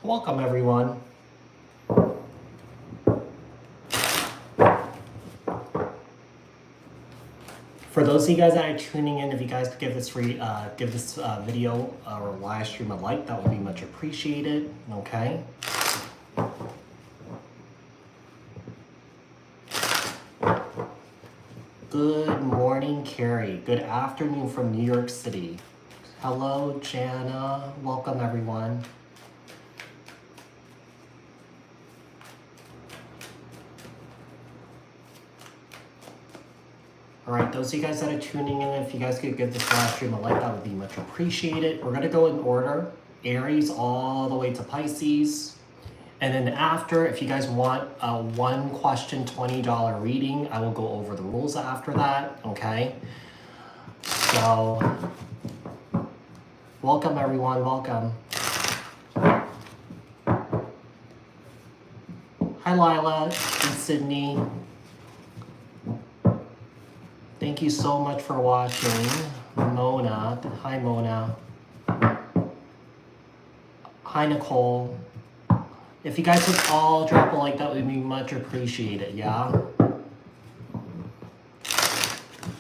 Welcome, everyone. For those of you guys that are tuning in, if you guys could give this video or live stream a like, that would be much appreciated. Okay. Good morning, Carrie. Good afternoon from New York City. Hello, Jana. Welcome, everyone. All right, those of you guys that are tuning in, if you guys could give this live stream a like, that would be much appreciated. We're gonna go in order, Aries all the way to Pisces. And then after, if you guys want a one question, $20 reading, I will go over the rules after that, okay? So, welcome everyone, welcome. Hi Lila and Sydney. Thank you so much for watching. Mona, hi Mona. Hi Nicole. If you guys would all drop a like, that would be much appreciated, yeah?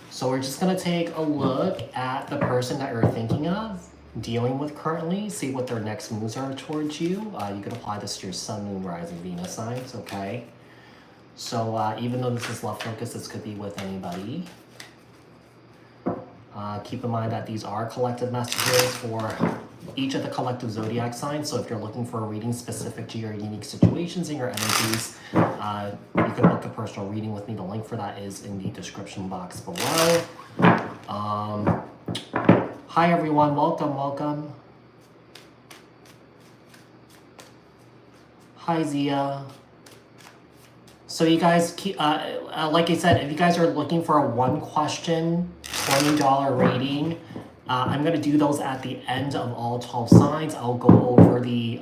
So we're just gonna take a look at the person that you're thinking of, dealing with currently, see what their next moves are towards you. You can apply this to your sun, moon, rising, Venus signs, okay? So even though this is love focus, this could be with anybody. Keep in mind that these are collective messages for each of the collective zodiac signs. So if you're looking for a reading specific to your unique situations and your energies, you can book a personal reading with me. The link for that is in the description box below. Hi everyone, welcome, welcome. Hi Zia. So you guys, like I said, if you guys are looking for a one question, $20 reading, I'm gonna do those at the end of all 12 signs. I'll go over the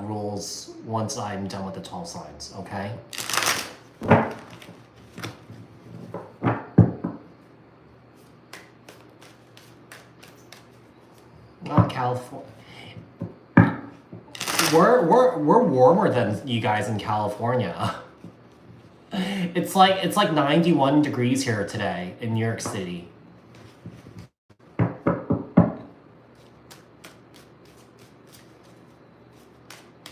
rules once I'm done with the 12 signs, okay? Not California. We're warmer than you guys in California. It's like 91 degrees here today in New York City.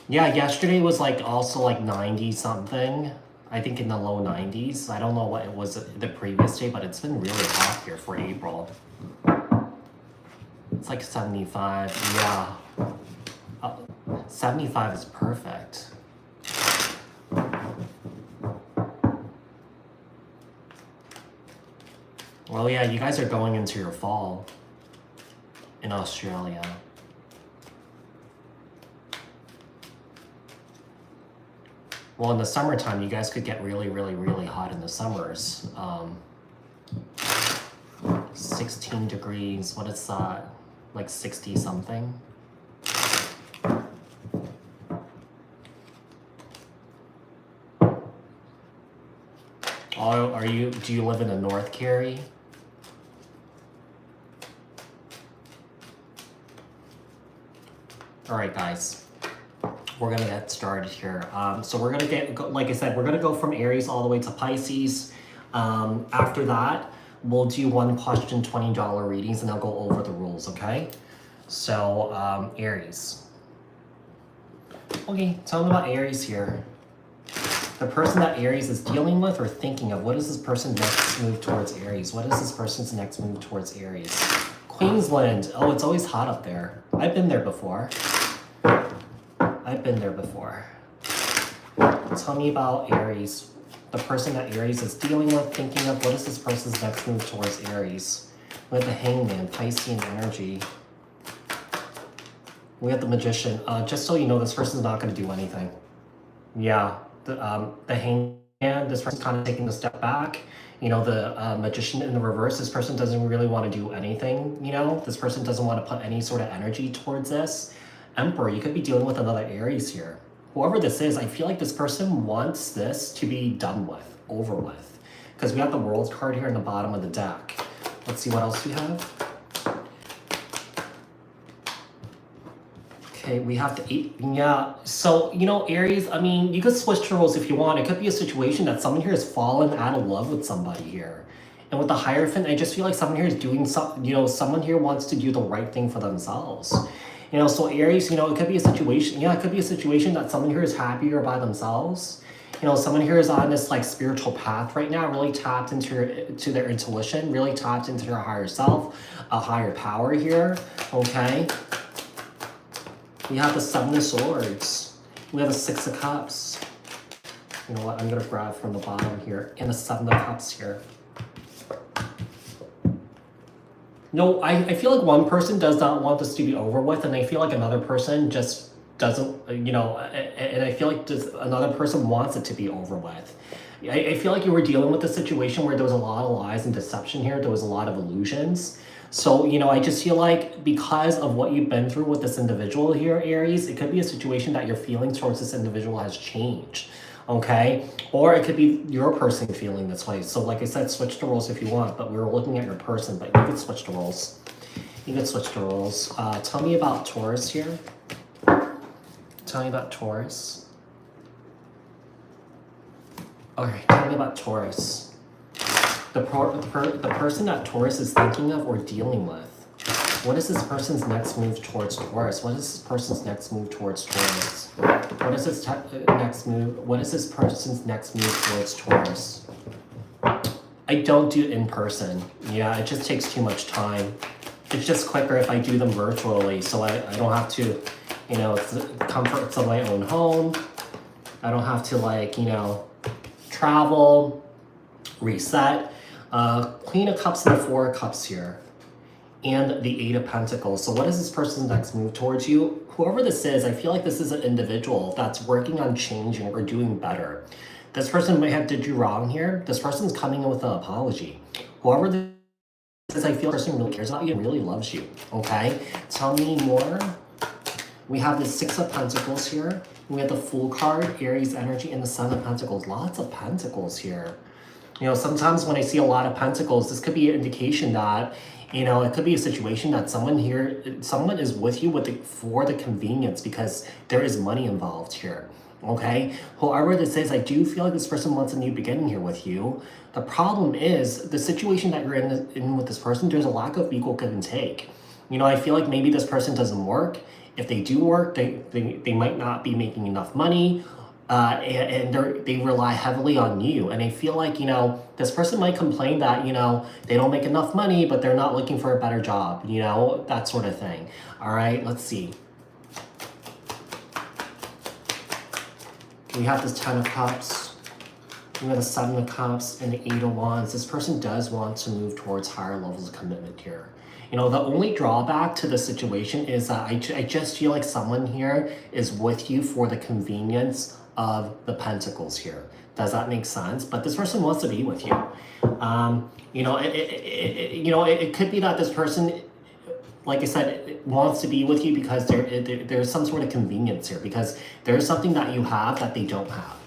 Yeah, yesterday was like also like 90 something. I think in the low 90s. I don't know what it was the previous day, but it's been really hot here for April. It's like 75, yeah. 75 is perfect. Well, yeah, you guys are going into your fall in Australia. Well, in the summertime, you guys could get really, really, really hot in the summers. 16 degrees, what is that? Like 60 something? Oh, do you live in the north, Carrie? All right, guys, we're gonna get started here. So we're gonna like I said, we're gonna go from Aries all the way to Pisces. After that, we'll do one question, $20 readings, and I'll go over the rules, okay? So, Aries. Okay, tell me about Aries here. The person that Aries is dealing with or thinking of, what is this person's next move towards Aries? What is this person's next move towards Aries? Queensland. Oh, it's always hot up there. I've been there before. Tell me about Aries. The person that Aries is dealing with, thinking of, what is this person's next move towards Aries? We have the Hangman, Piscean energy. We have the Magician. Just so you know, this person's not going to do anything. Yeah. The Hangman, this person's kind of taking a step back. You know, the Magician in the reverse, this person doesn't really want to do anything, you know? This person doesn't want to put any sort of energy towards this. Emperor, you could be dealing with another Aries here. Whoever this is, I feel like this person wants this to be done with, over with. Because we have the World card here in the bottom of the deck. Let's see what else we have. Okay, we have the 8. Yeah, so, Aries, I mean, you could switch the roles if you want. It could be a situation that someone here has fallen out of love with somebody here. And with the Hierophant, I just feel like someone here is doing some, someone here wants to do the right thing for themselves. So Aries, it could be a situation, it could be a situation that someone here is happier by themselves. Someone here is on this like spiritual path right now, really tapped to their intuition, really tapped into their higher self, a higher power here, okay? We have the 7 of Swords. We have the 6 of Cups. You know what, I'm gonna grab from the bottom here, and the 7 of Cups here. No, I feel like one person does not want this to be over with, and I feel like another person just doesn't, and I feel like just another person wants it to be over with. I feel like you were dealing with a situation where there was a lot of lies and deception here. There was a lot of illusions. So, I just feel like because of what you've been through with this individual here, Aries, it could be a situation that your feelings towards this individual has changed. Okay, or it could be your person feeling this way. So like I said, switch the roles if you want, but we were looking at your person, but you could switch the roles. You could switch the roles. Tell me about Taurus here. Tell me about Taurus. Okay, tell me about Taurus. The person that Taurus is thinking of or dealing with. What is this person's next move towards Taurus? What is this person's next move towards Taurus? What is this next move? What is this person's next move towards Taurus? I don't do it in person. Yeah, it just takes too much time. It's just quicker if I do them virtually, so I don't have to, it's the comforts of my own home. I don't have to travel, reset. Queen of Cups and the 4 of Cups here. And the 8 of Pentacles. So what is this person's next move towards you? Whoever this is, I feel like this is an individual that's working on changing or doing better. This person might have did you wrong here. This person's coming in with an apology. Whoever this is, I feel this person really cares about you and really loves you. Okay? Tell me more. We have the 6 of Pentacles here. We have the Fool card, Aries energy, and the 7 of Pentacles. Lots of Pentacles here. Sometimes when I see a lot of Pentacles, this could be an indication that it could be a situation that someone is with you for the convenience because there is money involved here, okay? Whoever this is, I do feel like this person wants a new beginning here with you. The problem is the situation that you're in with this person, there's a lack of equal give and take. I feel like maybe this person doesn't work. If they do work, they might not be making enough money. And they rely heavily on you. And I feel like, this person might complain that, they don't make enough money, but they're not looking for a better job, that sort of thing. All right, let's see. We have this 10 of Cups. We have the 7 of Cups and the 8 of Wands. This person does want to move towards higher levels of commitment here. The only drawback to the situation is that I just feel like someone here is with you for the convenience of the Pentacles here. Does that make sense? But this person wants to be with you. It could be that this person, like I said, wants to be with you because there's some sort of convenience here, because there's something that you have that they don't have.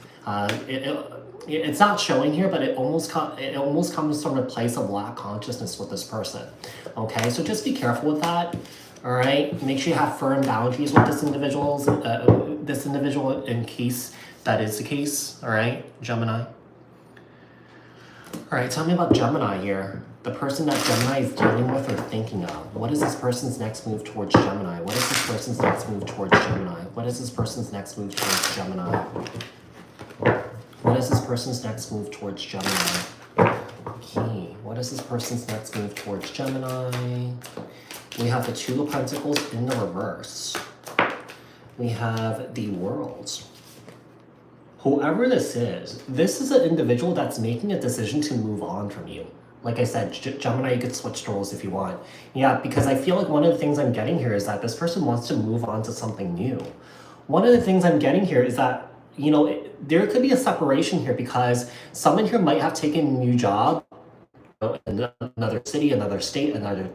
It's not showing here, but it almost comes from a place of lack consciousness with this person. Okay, so just be careful with that. All right, make sure you have firm boundaries with this individual in case that is the case. All right, Gemini. All right, tell me about Gemini here. The person that Gemini is dealing with or thinking of. What is this person's next move towards Gemini? What is this person's next move towards Gemini? What is this person's next move towards Gemini? What is this person's next move towards Gemini? Okay, what is this person's next move towards Gemini? We have the 2 of Pentacles in the reverse. We have the World. Whoever this is an individual that's making a decision to move on from you. Like I said, Gemini, you could switch roles if you want. Yeah, because I feel like one of the things I'm getting here is that this person wants to move on to something new. One of the things I'm getting here is that, there could be a separation here because someone here might have taken a new job in another city, another state, another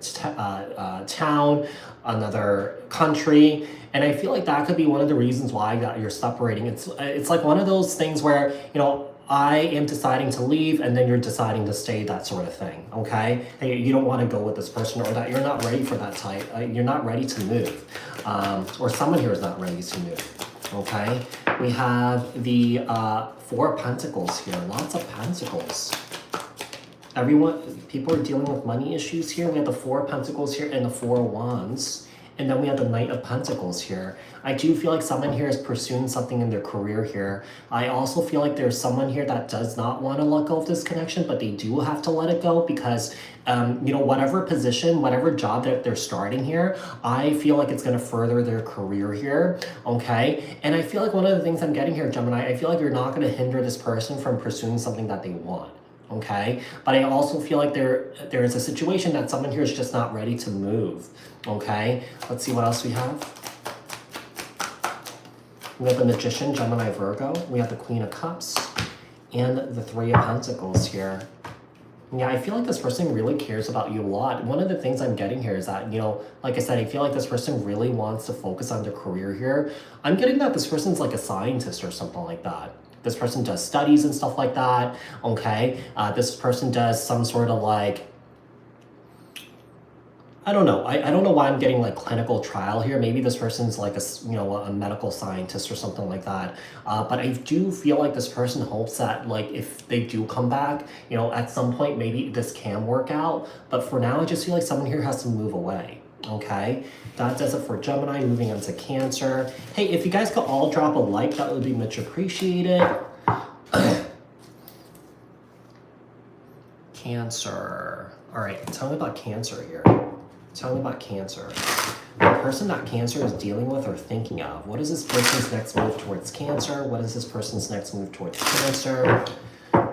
town, another country, and I feel like that could be one of the reasons why you're separating. It's like one of those things where I am deciding to leave and then you're deciding to stay, that sort of thing. Okay, hey, you don't want to go with this person, or that you're not ready for that type. You're not ready to move. or someone here is not ready to move. Okay, we have the Four of Pentacles here. Lots of pentacles. People are dealing with money issues here. We have the Four of Pentacles here and the Four of Wands. And then we have the Knight of Pentacles here. I do feel like someone here is pursuing something in their career here. I also feel like there's someone here that does not want to let go of this connection, but they do have to let it go because, you know, whatever position, whatever job that they're starting here, I feel like it's going to further their career here, okay? And I feel like one of the things I'm getting here, Gemini, I feel like you're not going to hinder this person from pursuing something that they want. Okay, but I also feel like there is a situation that someone here is just not ready to move. Okay, let's see what else we have. We have the Magician, Gemini, Virgo. We have the Queen of Cups and the Three of Pentacles here. Yeah, I feel like this person really cares about you a lot. One of the things I'm getting here is that, you know, like I said, I feel like this person really wants to focus on their career here. I'm getting that this person's like a scientist or something like that. This person does studies and stuff like that, okay? This person does some sort of like, I don't know. I don't know why I'm getting like clinical trial here. Maybe this person's like a medical scientist or something like that. But I do feel like this person hopes that like if they do come back, you know, at some point maybe this can work out. But for now, I just feel like someone here has to move away. Okay, that does it for Gemini. Moving on to Cancer. Hey, if you guys could all drop a like, that would be much appreciated. Cancer. All right, tell me about Cancer here. Tell me about Cancer. The person that Cancer is dealing with or thinking of. What is this person's next move towards Cancer? What is this person's next move towards Cancer?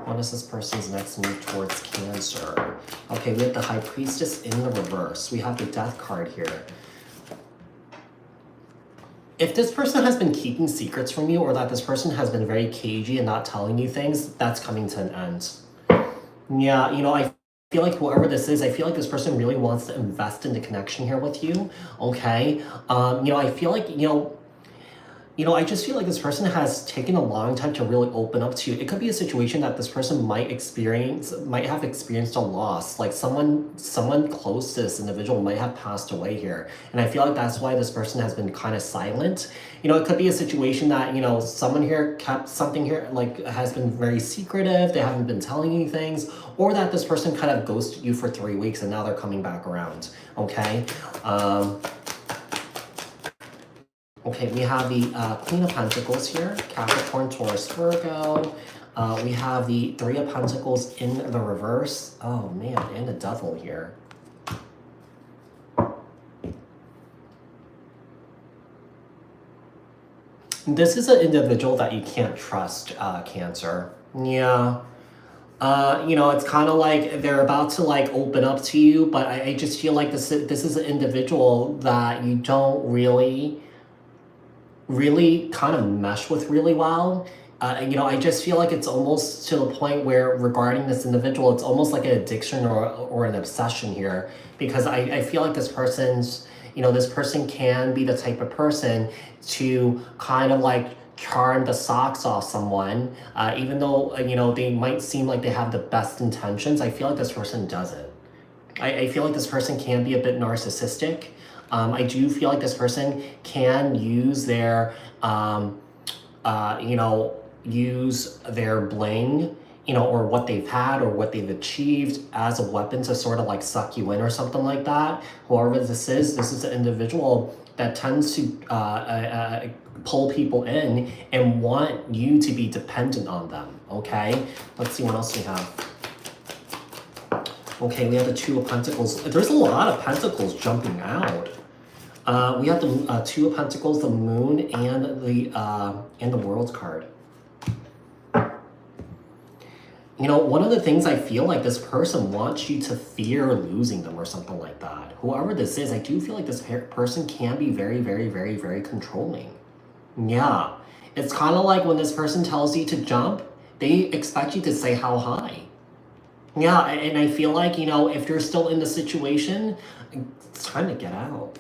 What is this person's next move towards Cancer? Okay, we have the High Priestess in the reverse. We have the Death card here. If this person has been keeping secrets from you or that this person has been very cagey and not telling you things, that's coming to an end. Yeah, you know, I feel like whoever this is, I feel like this person really wants to invest in the connection here with you, okay? You know, I feel like, I just feel like this person has taken a long time to really open up to you. It could be a situation that this person might have experienced a loss. Like someone close to this individual might have passed away here. And I feel like that's why this person has been kind of silent. You know, it could be a situation that, you know, someone here kept something here, like has been very secretive. They haven't been telling you things, or that this person kind of ghosted you for 3 weeks and now they're coming back around, okay? Okay, we have the Queen of Pentacles here, Capricorn, Taurus, Virgo. We have the Three of Pentacles in the reverse. Oh man, and the Devil here. This is an individual that you can't trust, Cancer. Yeah. You know, it's kind of like they're about to like open up to you, but I just feel like this is an individual that you don't really kind of mesh with really well. You know, I just feel like it's almost to the point where regarding this individual, it's almost like an addiction or an obsession here, because I feel like this person's, you know, this person can be the type of person to kind of like charm the socks off someone, even though, you know, they might seem like they have the best intentions. I feel like this person doesn't. I feel like this person can be a bit narcissistic. I do feel like this person can use their, use their bling, you know, or what they've had or what they've achieved as a weapon to sort of like suck you in or something like that. Whoever this is an individual that tends to pull people in and want you to be dependent on them, okay? Let's see what else we have. Okay, we have the Two of Pentacles. There's a lot of Pentacles jumping out. We have the Two of Pentacles, the Moon, and the World card. You know, one of the things I feel like this person wants you to fear losing them or something like that. Whoever this is, I do feel like this person can be very, very, very, very controlling. Yeah, it's kind of like when this person tells you to jump, they expect you to say how high. Yeah, and I feel like, you know, if you're still in the situation, it's time to get out.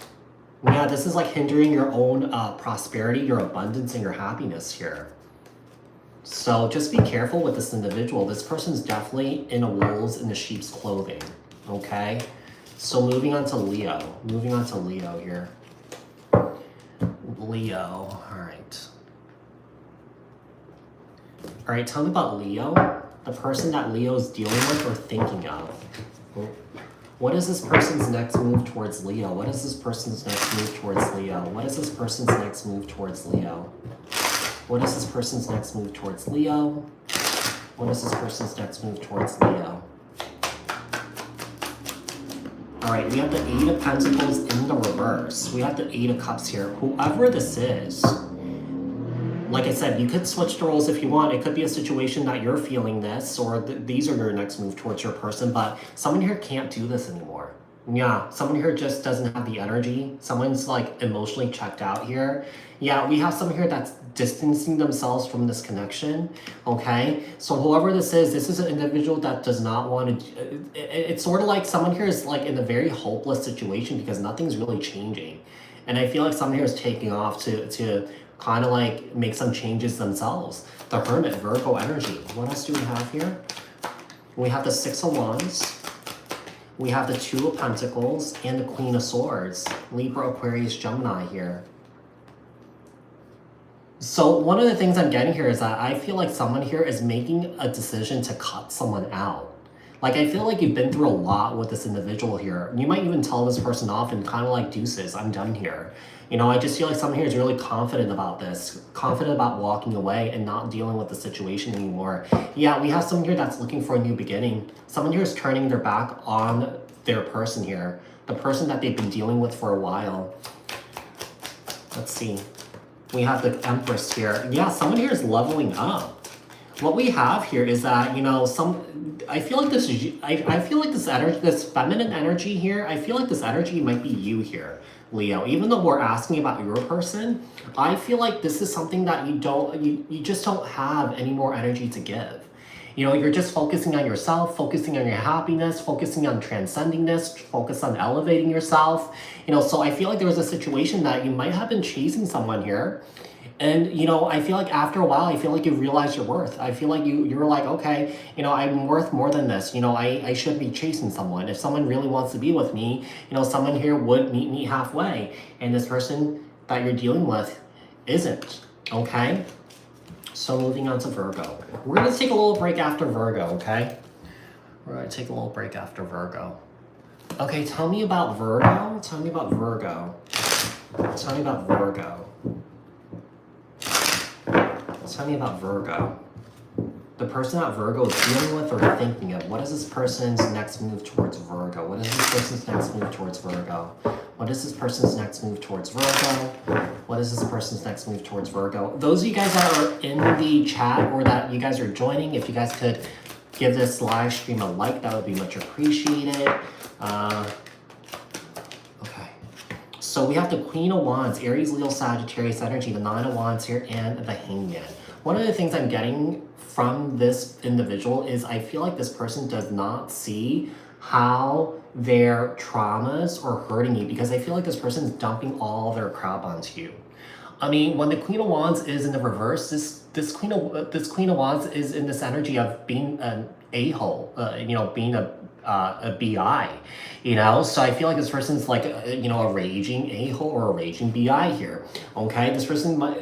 Yeah, this is like hindering your own prosperity, your abundance, and your happiness here. So just be careful with this individual. This person's definitely in a wolves in the sheep's clothing, okay? So moving on to Leo. Moving on to Leo here. Leo. All right, tell me about Leo, the person that Leo is dealing with or thinking of. What is this person's next move towards Leo? What is this person's next move towards Leo? What is this person's next move towards Leo? What is this person's next move towards Leo? What is this person's next move towards Leo? All right, we have the Eight of Pentacles in the reverse. We have the Eight of Cups here. Whoever this is, like I said, you could switch the roles if you want. It could be a situation that you're feeling this, or these are your next move towards your person, but someone here can't do this anymore. Yeah, someone here just doesn't have the energy. Someone's like emotionally checked out here. Yeah, we have someone here that's distancing themselves from this connection, okay? So whoever this is an individual that does not want to, it's sort of like someone here is like in a very hopeless situation because nothing's really changing. And I feel like someone here is taking off to kind of like make some changes themselves. The Hermit, Virgo energy. What else do we have here? We have the Six of Wands. We have the Two of Pentacles and the Queen of Swords. Libra, Aquarius, Gemini here. So one of the things I'm getting here is that I feel like someone here is making a decision to cut someone out. Like, I feel like you've been through a lot with this individual here. You might even tell this person off and kind of like, deuces, I'm done here. You know, I just feel like someone here is really confident about this, confident about walking away and not dealing with the situation anymore. Yeah, we have someone here that's looking for a new beginning. Someone here is turning their back on their person here, the person that they've been dealing with for a while. Let's see. We have the Empress here. Yeah, someone here is leveling up. What we have here is that, you know, I feel like this energy, this feminine energy here, I feel like this energy might be you here, Leo. Even though we're asking about your person, I feel like this is something that you just don't have any more energy to give. You know, you're just focusing on yourself, focusing on your happiness, focusing on transcending this, focus on elevating yourself. You know, so I feel like there was a situation that you might have been chasing someone here. And, you know, I feel like after a while, I feel like you realize your worth. I feel like you were like, okay, you know, I'm worth more than this. You know, I should be chasing someone. If someone really wants to be with me, you know, someone here would meet me halfway. And this person that you're dealing with isn't, okay? So moving on to Virgo. We're going to take a little break after Virgo, okay? We're going to take a little break after Virgo. Okay, tell me about Virgo. Tell me about Virgo. Tell me about Virgo. Tell me about Virgo. The person that Virgo is dealing with or thinking of. What is this person's next move towards Virgo? What is this person's next move towards Virgo? What is this person's next move towards Virgo? What is this person's next move towards Virgo? Those of you guys that are in the chat or that you guys are joining, if you guys could give this live stream a like, that would be much appreciated. Okay. So we have the Queen of Wands, Aries, Leo, Sagittarius energy, the Nine of Wands here, and the Hangman. One of the things I'm getting from this individual is I feel like this person does not see how their traumas are hurting you, because I feel like this person's dumping all their crap onto you. I mean, when the Queen of Wands is in the reverse, this Queen of Wands is in this energy of being an a-hole, you know, being a bi, you know. So I feel like this person's like you know, a raging a-hole or a raging bi here. Okay, this person might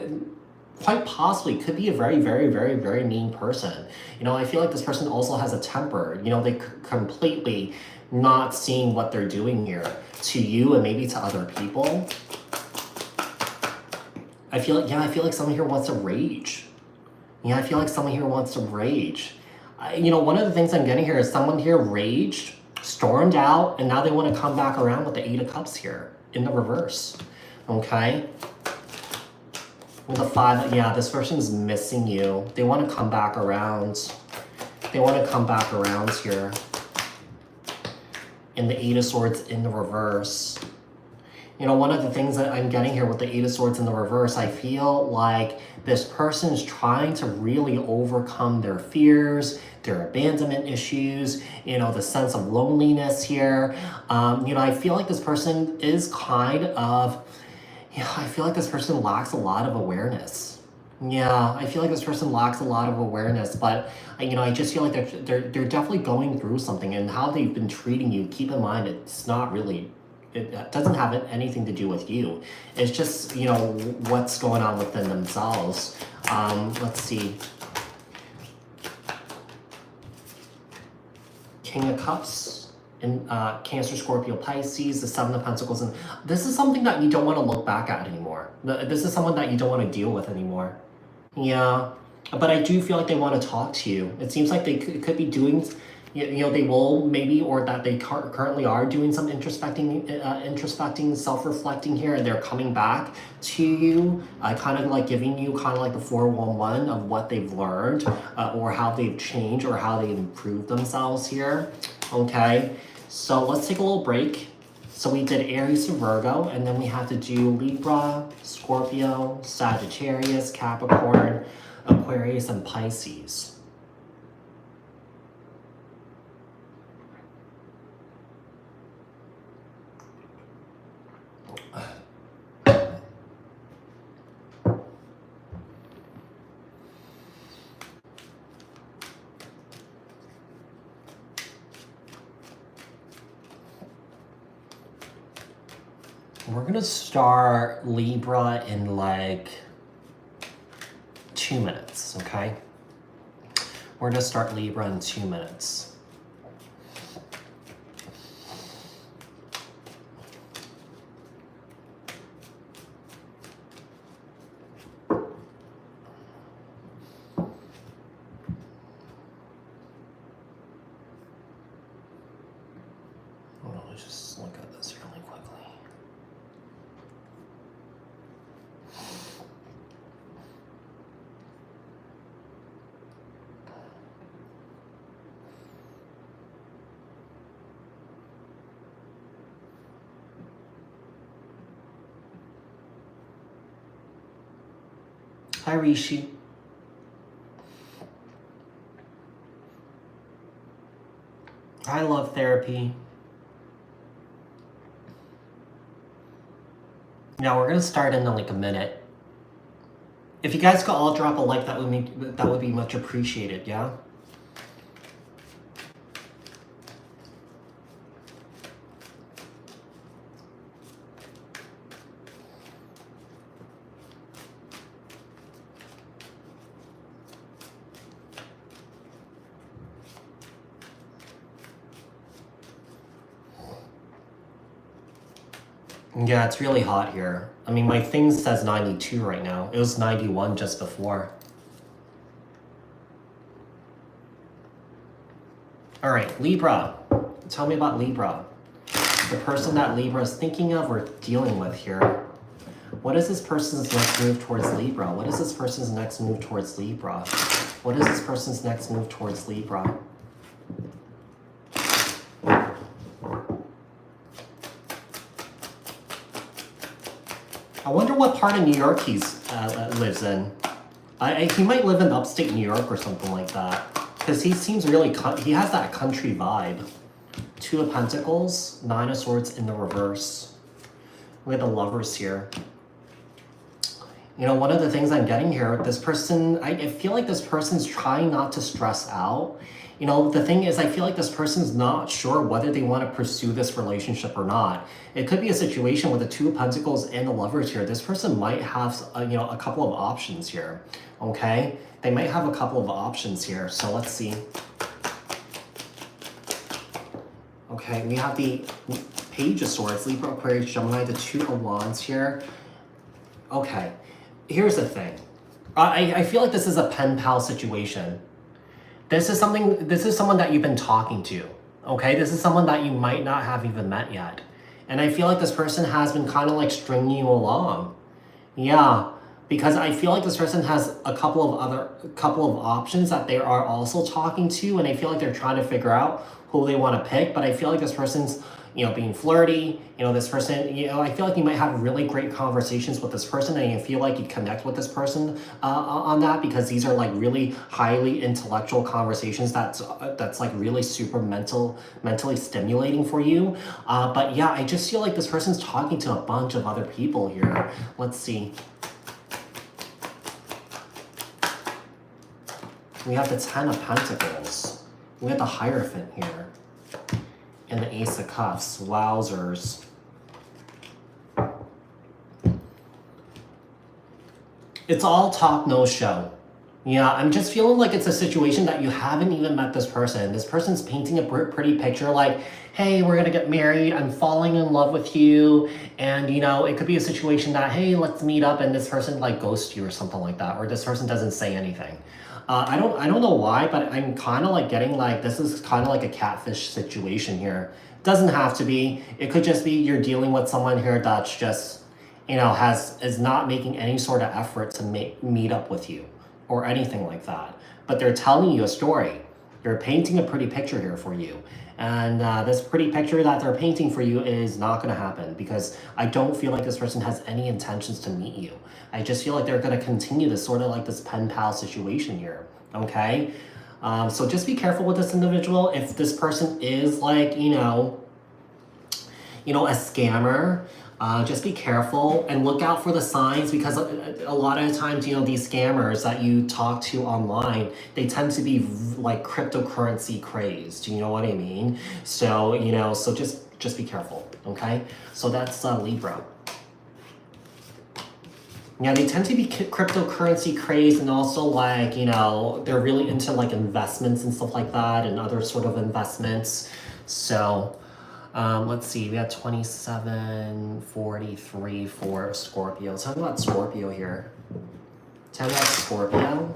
quite possibly could be a very, very, very, very mean person. You know, I feel like this person also has a temper. You know, they completely not seeing what they're doing here to you and maybe to other people. I feel like someone here wants to rage. Yeah, I feel like someone here wants to rage. You know, one of the things I'm getting here is someone here raged, stormed out, and now they want to come back around with the Eight of Cups here in the reverse. Okay? With the Five, yeah, this person's missing you. They want to come back around. They want to come back around here. And the Eight of Swords in the reverse. You know, one of the things that I'm getting here with the Eight of Swords in the reverse, I feel like this person's trying to really overcome their fears, their abandonment issues, you know, the sense of loneliness here. You know, I feel like this person is kind of, yeah, I feel like this person lacks a lot of awareness. Yeah, I feel like this person lacks a lot of awareness, but, you know, I just feel like they're definitely going through something, and how they've been treating you, keep in mind, it's not really it doesn't have anything to do with you. It's just, you know, what's going on within themselves. Let's see. King of Cups in Cancer, Scorpio, Pisces, the Seven of Pentacles, and this is something that you don't want to look back at anymore. This is someone that you don't want to deal with anymore. Yeah, but I do feel like they want to talk to you. It seems like they could be doing, you know, they will maybe, or that they currently are doing some introspecting, self-reflecting here, and they're coming back to you, kind of like giving you kind of like the 411 of what they've learned, or how they've changed, or how they've improved themselves here. Okay, so let's take a little break. So we did Aries to Virgo, and then we have to do Libra, Scorpio, Sagittarius, Capricorn, Aquarius, and Pisces. We're gonna start Libra in like 2 minutes, okay? We're gonna start Libra in 2 minutes. Hold on, let's just look at this really quickly. Hi, Rishi. I love therapy. Now we're gonna start in like a minute. If you guys could all drop a like, that would be much appreciated. Yeah. Yeah, it's really hot here. I mean, my thing says 92 right now. It was 91 just before. All right, Libra. Tell me about Libra. The person that Libra is thinking of or dealing with here. What is this person's next move towards Libra? What is this person's next move towards Libra? What is this person's next move towards Libra? I wonder what part of New York he lives in. He might live in upstate New York or something like that. Because he seems really, he has that country vibe. Two of Pentacles, Nine of Swords in the reverse. We have the Lovers here. You know, one of the things I'm getting here, this person, I feel like this person's trying not to stress out. You know, the thing is, I feel like this person's not sure whether they want to pursue this relationship or not. It could be a situation with the Two of Pentacles and the Lovers here. This person might have, you know, a couple of options here, okay? They might have a couple of options here, so let's see. Okay, we have the Page of Swords, Libra, Aquarius, Gemini, the Two of Wands here. Okay, here's the thing. I feel like this is a pen pal situation. This is someone that you've been talking to, okay? This is someone that you might not have even met yet. And I feel like this person has been kind of like stringing you along. Yeah, because I feel like this person has a couple of options that they are also talking to, and I feel like they're trying to figure out who they want to pick, but I feel like this person's, you know, being flirty, you know, this person, you know, I feel like you might have really great conversations with this person, and you feel like you connect with this person on that, because these are like really highly intellectual conversations that's like really super mentally stimulating for you. But yeah, I just feel like this person's talking to a bunch of other people here. Let's see. We have the Ten of Pentacles. We have the Hierophant here. And the Ace of Cups. Wowzers. It's all talk, no show. Yeah, I'm just feeling like it's a situation that you haven't even met this person. This person's painting a pretty picture like, hey, we're gonna get married, I'm falling in love with you. And you know, it could be a situation that, hey, let's meet up, and this person like ghosts you or something like that, or this person doesn't say anything. I don't know why, but I'm kind of like getting like, this is kind of like a catfish situation here. Doesn't have to be. It could just be you're dealing with someone here that's just, you know, is not making any sort of effort to meet up with you or anything like that. But they're telling you a story. They're painting a pretty picture here for you. And this pretty picture that they're painting for you is not going to happen, because I don't feel like this person has any intentions to meet you. I just feel like they're going to continue this sort of like this pen pal situation here. Okay? So just be careful with this individual. If this person is like, you know, a scammer, just be careful and look out for the signs, because a lot of times, you know, these scammers that you talk to online, they tend to be like cryptocurrency crazed. You know what I mean? So, you know, so just be careful. Okay? So that's Libra. Yeah, they tend to be cryptocurrency crazed, and also like, you know, they're really into like investments and stuff like that, and other sort of investments. So let's see, we have 2743 for Scorpio. Tell me about Scorpio here. Tell me about Scorpio.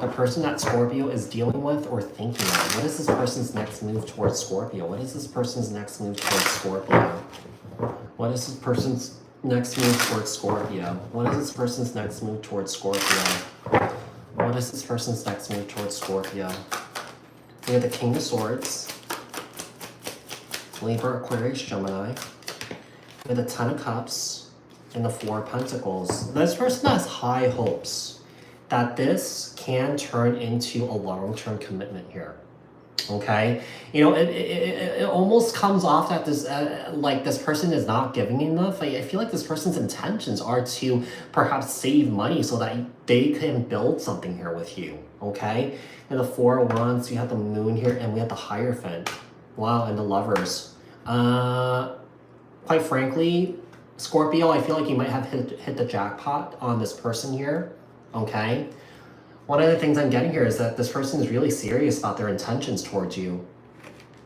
The person that Scorpio is dealing with or thinking of. What is this person's next move towards Scorpio? What is this person's next move towards Scorpio? What is this person's next move towards Scorpio? What is this person's next move towards Scorpio? What is this person's next move towards Scorpio? We have the King of Swords. Libra, Aquarius, Gemini. We have the Ten of Cups and the Four of Pentacles. This person has high hopes that this can turn into a long-term commitment here. Okay, you know, it almost comes off that this like this person is not giving enough. I feel like this person's intentions are to perhaps save money so that they can build something here with you. Okay, and the Four of Wands, we have the Moon here, and we have the Hierophant. Wow, and the Lovers. Quite frankly, Scorpio, I feel like you might have hit the jackpot on this person here. Okay. One of the things I'm getting here is that this person is really serious about their intentions towards you,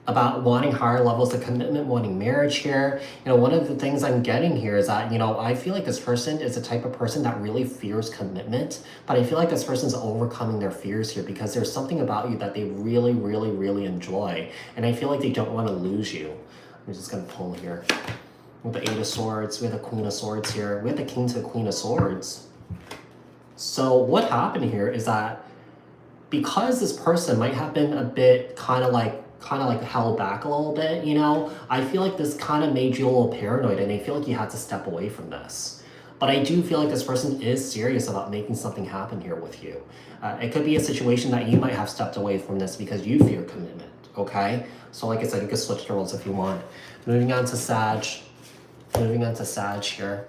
about wanting higher levels of commitment, wanting marriage here. You know, one of the things I'm getting here is that, you know, I feel like this person is the type of person that really fears commitment, but I feel like this person's overcoming their fears here because there's something about you that they really, really, really enjoy. And I feel like they don't want to lose you. I'm just going to pull here. With the Eight of Swords, we have the Queen of Swords here. We have the King to the Queen of Swords. So what happened here is that because this person might have been a bit kind of like held back a little bit, you know, I feel like this kind of made you a little paranoid, and I feel like you had to step away from this. But I do feel like this person is serious about making something happen here with you. It could be a situation that you might have stepped away from this because you fear commitment, okay? So like I said, you can switch the roles if you want. Moving on to Sag. Moving on to Sag here.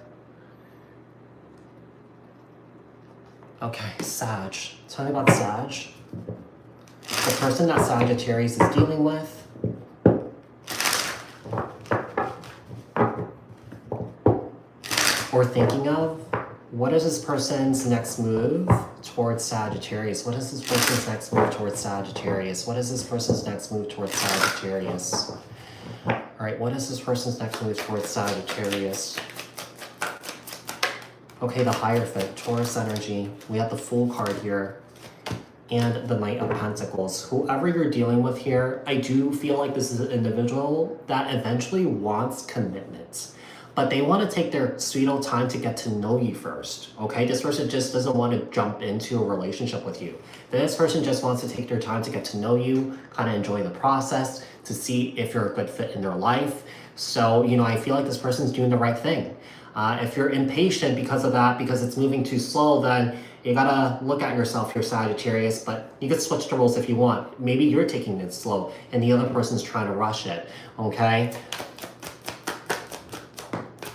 Okay, Sag. Tell me about Sag. The person that Sagittarius is dealing with. Or thinking of. What is this person's next move towards Sagittarius? What is this person's next move towards Sagittarius? What is this person's next move towards Sagittarius? Alright, what is this person's next move towards Sagittarius? Okay, the Hierophant, Taurus energy. We have the Fool card here. And the Knight of Pentacles. Whoever you're dealing with here, I do feel like this is an individual that eventually wants commitment. But they want to take their sweet old time to get to know you first. Okay, this person just doesn't want to jump into a relationship with you. This person just wants to take their time to get to know you, kind of enjoy the process, to see if you're a good fit in their life. So, you know, I feel like this person's doing the right thing. If you're impatient because of that, because it's moving too slow, then you gotta look at yourself here, Sagittarius, but you can switch the roles if you want. Maybe you're taking it slow and the other person's trying to rush it, okay?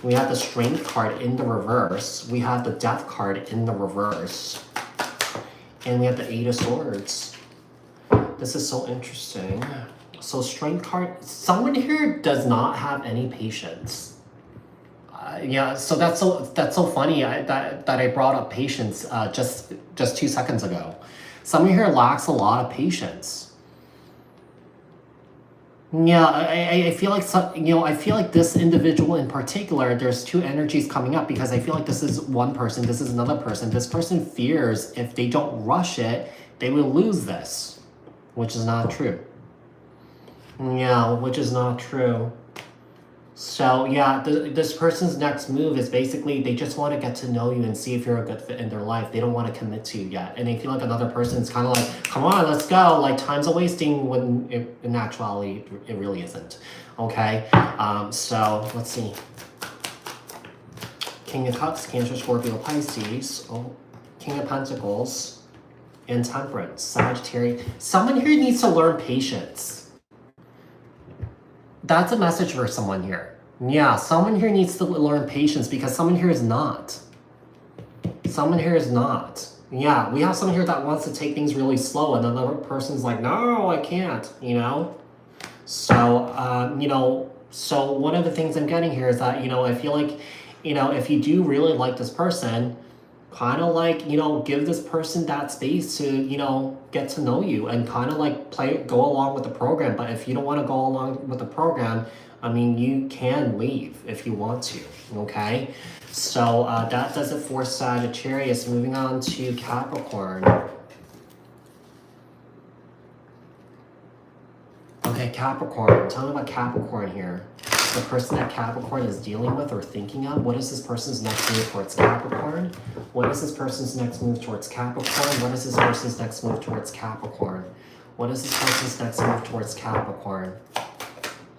We have the Strength card in the reverse. We have the Death card in the reverse. And we have the Eight of Swords. This is so interesting. So Strength card, someone here does not have any patience. Yeah. So that's so funny that I brought up patience just 2 seconds ago. Someone here lacks a lot of patience. Yeah, I feel like I feel like this individual in particular, there's two energies coming up because I feel like this is one person, this is another person. This person fears if they don't rush it, they will lose this, which is not true. Yeah, which is not true. So yeah, this person's next move is basically they just want to get to know you and see if you're a good fit in their life. They don't want to commit to you yet, and they feel like another person's kind of like, "Come on, let's go!" Like time's a wasting when in actuality it really isn't. Okay, so let's see. King of Cups, Cancer, Scorpio, Pisces. Oh, King of Pentacles, and Temperance, Sagittarius. Someone here needs to learn patience. That's a message for someone here. Yeah, someone here needs to learn patience because someone here is not. Someone here is not. Yeah, we have someone here that wants to take things really slow, and another person's like, no, I can't, So, so one of the things I'm getting here is that, I feel like, if you do really like this person, kind of like, give this person that space to, get to know you and kind of like go along with the program. But if you don't want to go along with the program, I mean, you can leave if you want to, okay? So that does it for Sagittarius. Moving on to Capricorn. Okay, Capricorn. Tell me about Capricorn here. The person that Capricorn is dealing with or thinking of. What is this person's next move towards Capricorn? What is this person's next move towards Capricorn? What is this person's next move towards Capricorn? What is this person's next move towards Capricorn?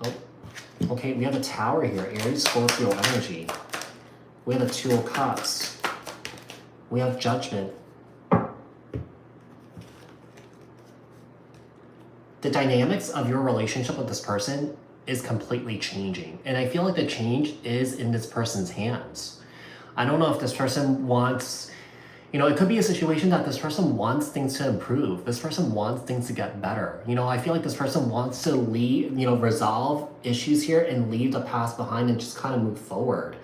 Oh, okay, we have a Tower here. Aries, Scorpio energy. We have the Two of Cups. We have Judgment. The dynamics of your relationship with this person is completely changing. And I feel like the change is in this person's hands. I don't know if this person wants, it could be a situation that this person wants things to improve. This person wants things to get better. I feel like this person wants to leave, resolve issues here and leave the past behind and just kind of move forward.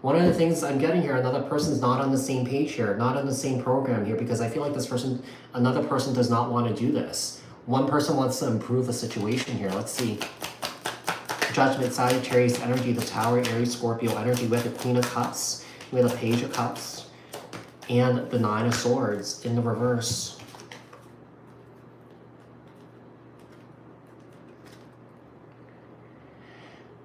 One of the things I'm getting here, another person's not on the same page here, not on the same program here, because I feel like another person does not want to do this. One person wants to improve the situation here. Let's see. Judgment, Sagittarius energy, the Tower, Aries, Scorpio energy. We have the Queen of Cups. We have the Page of Cups. And the Nine of Swords in the reverse.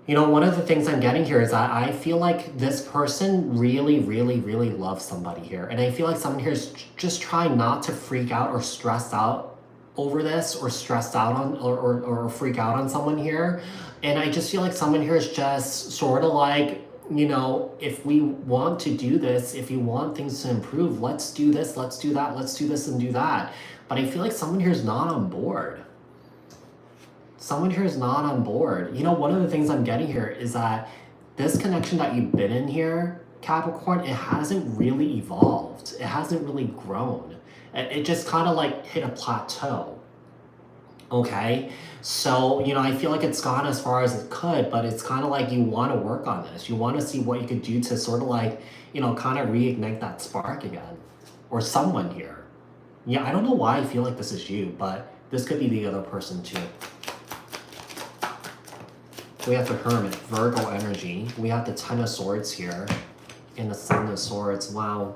One of the things I'm getting here is that I feel like this person really, really, really loves somebody here. And I feel like someone here is just trying not to freak out or stress out over this or stressed out on or freak out on someone here. And I just feel like someone here is just sort of like, if we want to do this, if you want things to improve, let's do this, let's do that, let's do this and do that. But I feel like someone here is not on board. Someone here is not on board. One of the things I'm getting here is that this connection that you've been in here, Capricorn, it hasn't really evolved. It hasn't really grown. It just kind of like hit a plateau. Okay, so I feel like it's gone as far as it could, but it's kind of like you want to work on this. You want to see what you could do to sort of like, kind of reignite that spark again, or someone here. Yeah, I don't know why I feel like this is you, but this could be the other person too. We have the Hermit, Virgo energy. We have the Ten of Swords here, and the Seven of Swords. Wow.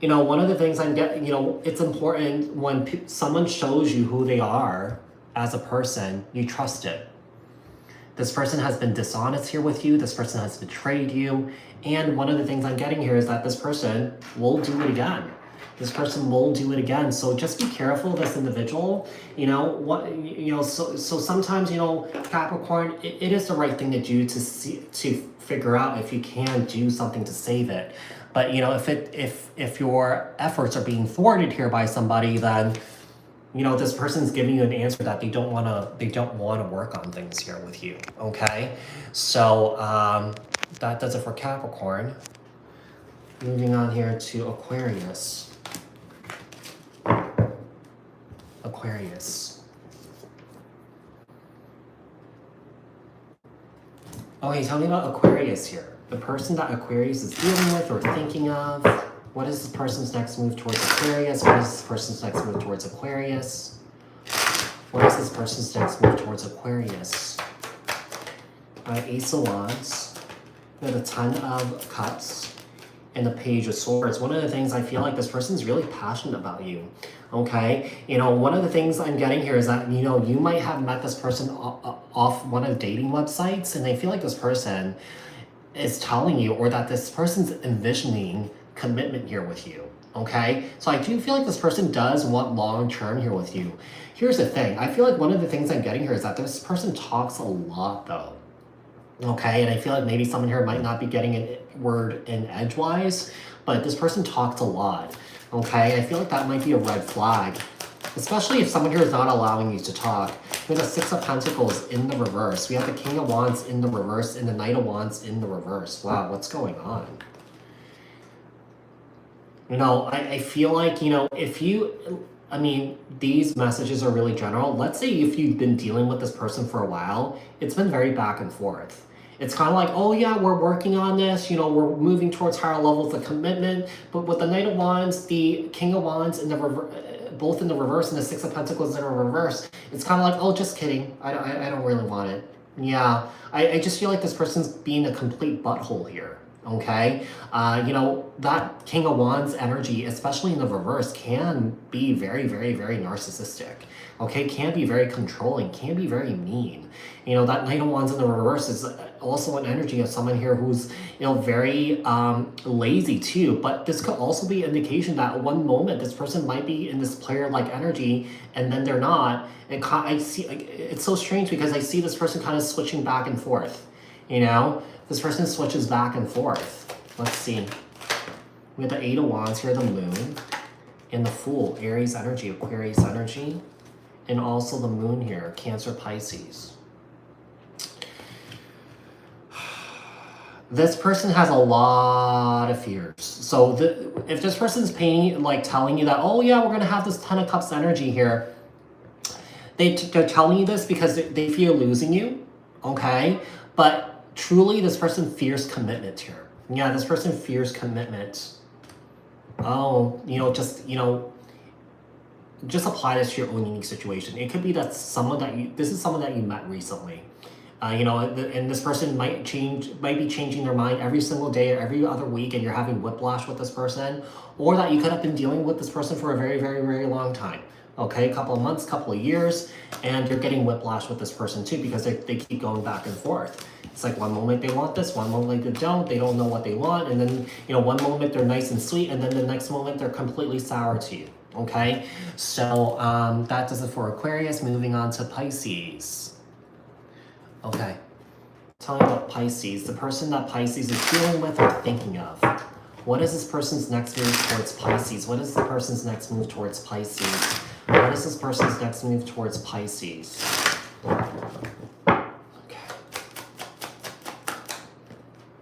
One of the things I'm getting, it's important when someone shows you who they are as a person, you trust it. This person has been dishonest here with you. This person has betrayed you. And one of the things I'm getting here is that this person will do it again. This person will do it again. So just be careful of this individual. So sometimes, Capricorn, it is the right thing to do to figure out if you can do something to save it. But if your efforts are being thwarted here by somebody, then this person's giving you an answer that they don't want to work on things here with you. Okay, so that does it for Capricorn. Moving on here to Aquarius. Okay, tell me about Aquarius here. The person that Aquarius is dealing with or thinking of. What is this person's next move towards Aquarius? What is this person's next move towards Aquarius? What is this person's next move towards Aquarius? Ace of Wands. We have the Ten of Cups and the Page of Swords. One of the things I feel like this person's really passionate about you. Okay, you know, one of the things I'm getting here is that, you know, you might have met this person off one of the dating websites, and they feel like this person is telling you, or that this person's envisioning commitment here with you. Okay, so I do feel like this person does want long term here with you. Here's the thing, I feel like one of the things I'm getting here is that this person talks a lot though. Okay, and I feel like maybe someone here might not be getting a word in edgewise, but this person talks a lot. Okay, I feel like that might be a red flag, especially if someone here is not allowing you to talk. We have the Six of Pentacles in the reverse. We have the King of Wands in the reverse and the Knight of Wands in the reverse. Wow, what's going on? You know, I feel like, you know, if you, I mean, these messages are really general. Let's say if you've been dealing with this person for a while, it's been very back and forth. It's kind of like, oh yeah, we're working on this, you know, we're moving towards higher levels of commitment. But with the Knight of Wands, the King of Wands, and both in the reverse, and the Six of Pentacles in the reverse, it's kind of like, oh, just kidding. I don't really want it. Yeah, I just feel like this person's being a complete butthole here. Okay, you know, that King of Wands energy, especially in the reverse, can be very, very, very narcissistic. Okay, can be very controlling, can be very mean. You know, that Knight of Wands in the reverse is also an energy of someone here who's, you know, very lazy too. But this could also be an indication that one moment this person might be in this player-like energy, and then they're not. And I see, like, it's so strange because I see this person kind of switching back and forth. You know, this person switches back and forth. Let's see. We have the Eight of Wands here, the Moon, and the Fool, Aries energy, Aquarius energy, and also the Moon here, Cancer, Pisces. This person has a lot of fears. So if this person's telling you that, oh yeah, we're gonna have this Ten of Cups energy here, they're telling you this because they fear losing you, okay? But truly, this person fears commitment here. Yeah, this person fears commitment. Oh, you know, just apply this to your own unique situation. It could be that this is someone that you met recently. You know, and this person might be changing their mind every single day or every other week, and you're having whiplash with this person, or that you could have been dealing with this person for a very, very, very long time. Okay, a couple of months, couple of years, and you're getting whiplash with this person too because they keep going back and forth. It's like one moment they want this, one moment they don't know what they want, and then, you know, one moment they're nice and sweet, and then the next moment they're completely sour to you. Okay, so that does it for Aquarius. Moving on to Pisces. Okay, tell me about Pisces, the person that Pisces is dealing with or thinking of. What is this person's next move towards Pisces? What is the person's next move towards Pisces? What is this person's next move towards Pisces? Okay.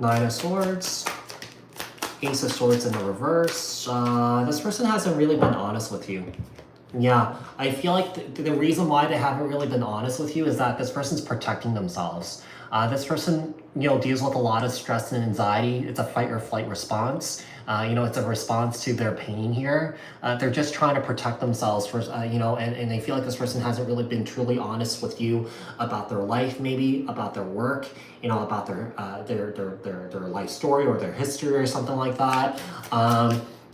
Nine of Swords, Ace of Swords in the reverse. This person hasn't really been honest with you. Yeah, I feel like the reason why they haven't really been honest with you is that this person's protecting themselves. This person, you know, deals with a lot of stress and anxiety. It's a fight or flight response. You know, it's a response to their pain here. They're just trying to protect themselves for, you know, and they feel like this person hasn't really been truly honest with you about their life, maybe about their work, you know, about their life story or their history or something like that.